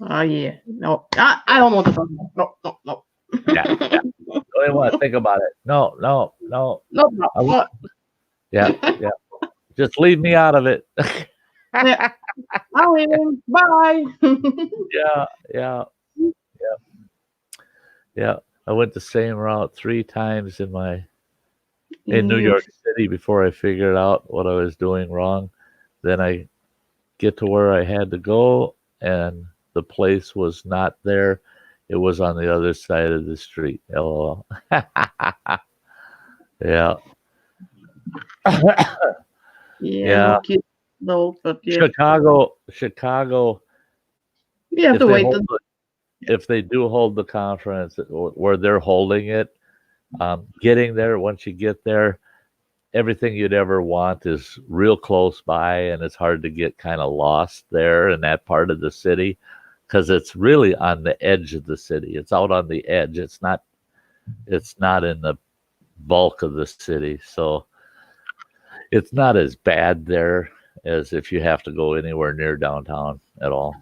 Yeah. No, I don't want to talk about it. No. Yeah. Don't even want to think about it. No. Yeah. Just leave me out of it. Yeah. I'll leave him. Bye. Yeah. I went the same route 3 times in New York City before I figured out what I was doing wrong. Then I get to where I had to go, and the place was not there. It was on the other side of the street. LOL. Yeah. Yeah. No, but Chicago. You have to wait. If they do hold the conference where they're holding it, getting there, once you get there, everything you'd ever want is real close by, and it's hard to get kind of lost there in that part of the city because it's really on the edge of the city. It's out on the edge. It's not in the bulk of the city. So it's not as bad there as if you have to go anywhere near downtown at all.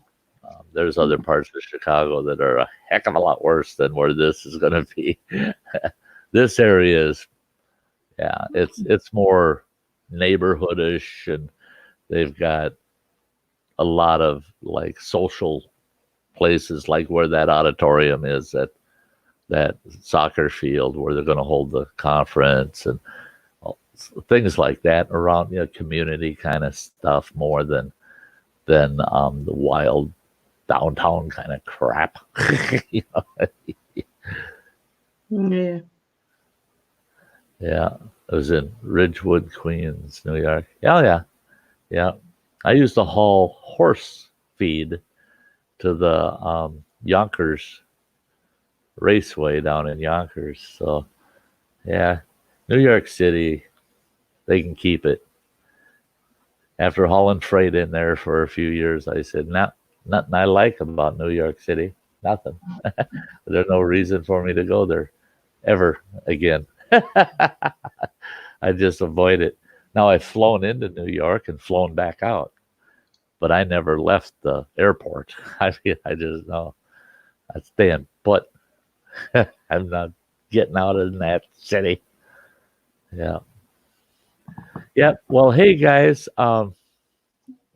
There's other parts of Chicago that are a heck of a lot worse than where this is going to be. This area is, it's more neighborhoodish, and they've got a lot of like social places, like where that auditorium is at that soccer field where they're going to hold the conference and things like that around community kind of stuff more than the wild downtown kind of crap. Yeah. It was in Ridgewood, Queens, New York. Yeah. I used to haul horse feed to the Yonkers Raceway down in Yonkers. So, yeah, New York City, they can keep it. After hauling freight in there for a few years, I said, nothing I like about New York City. Nothing. There's no reason for me to go there ever again. I just avoid it. Now, I've flown into New York and flown back out, but I never left the airport. I just know I'm staying put. I'm not getting out of that city. Yeah. Yeah. Well, hey guys. Yeah,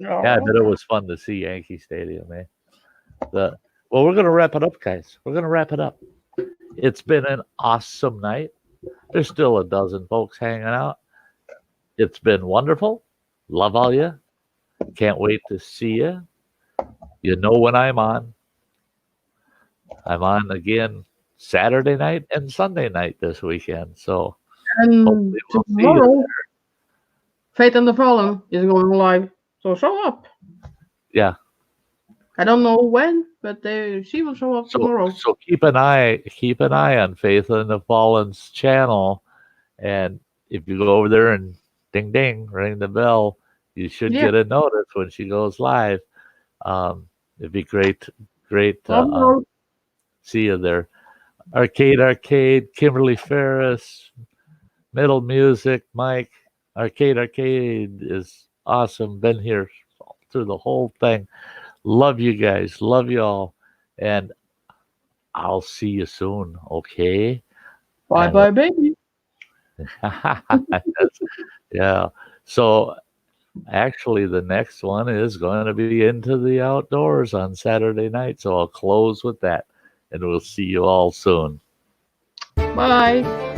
I bet it was fun to see Yankee Stadium, eh? Well, we're gonna wrap it up, guys. We're gonna wrap it up. It's been an awesome night. There's still a dozen folks hanging out. It's been wonderful. Love all you. Can't wait to see you. You know when I'm on. I'm on again Saturday night and Sunday night this weekend. So And hopefully we'll see you tomorrow, there. Fate and the Fallen is going live. So show up. Yeah. I don't know when, but she will show up tomorrow. So keep an eye on Faith and the Fallen's channel, and if you go over there and ding ding ring the bell, you should get a notice when she goes live. It'd be great to see you there. Arcade, Kimberly Ferris, Metal Music, Mike. Arcade is awesome. Been here through the whole thing. Love you guys. Love you all. And I'll see you soon, okay? Bye, baby. Yeah. So actually, the next one is going to be Into the Outdoors on Saturday night. So I'll close with that. And we'll see you all soon. Bye.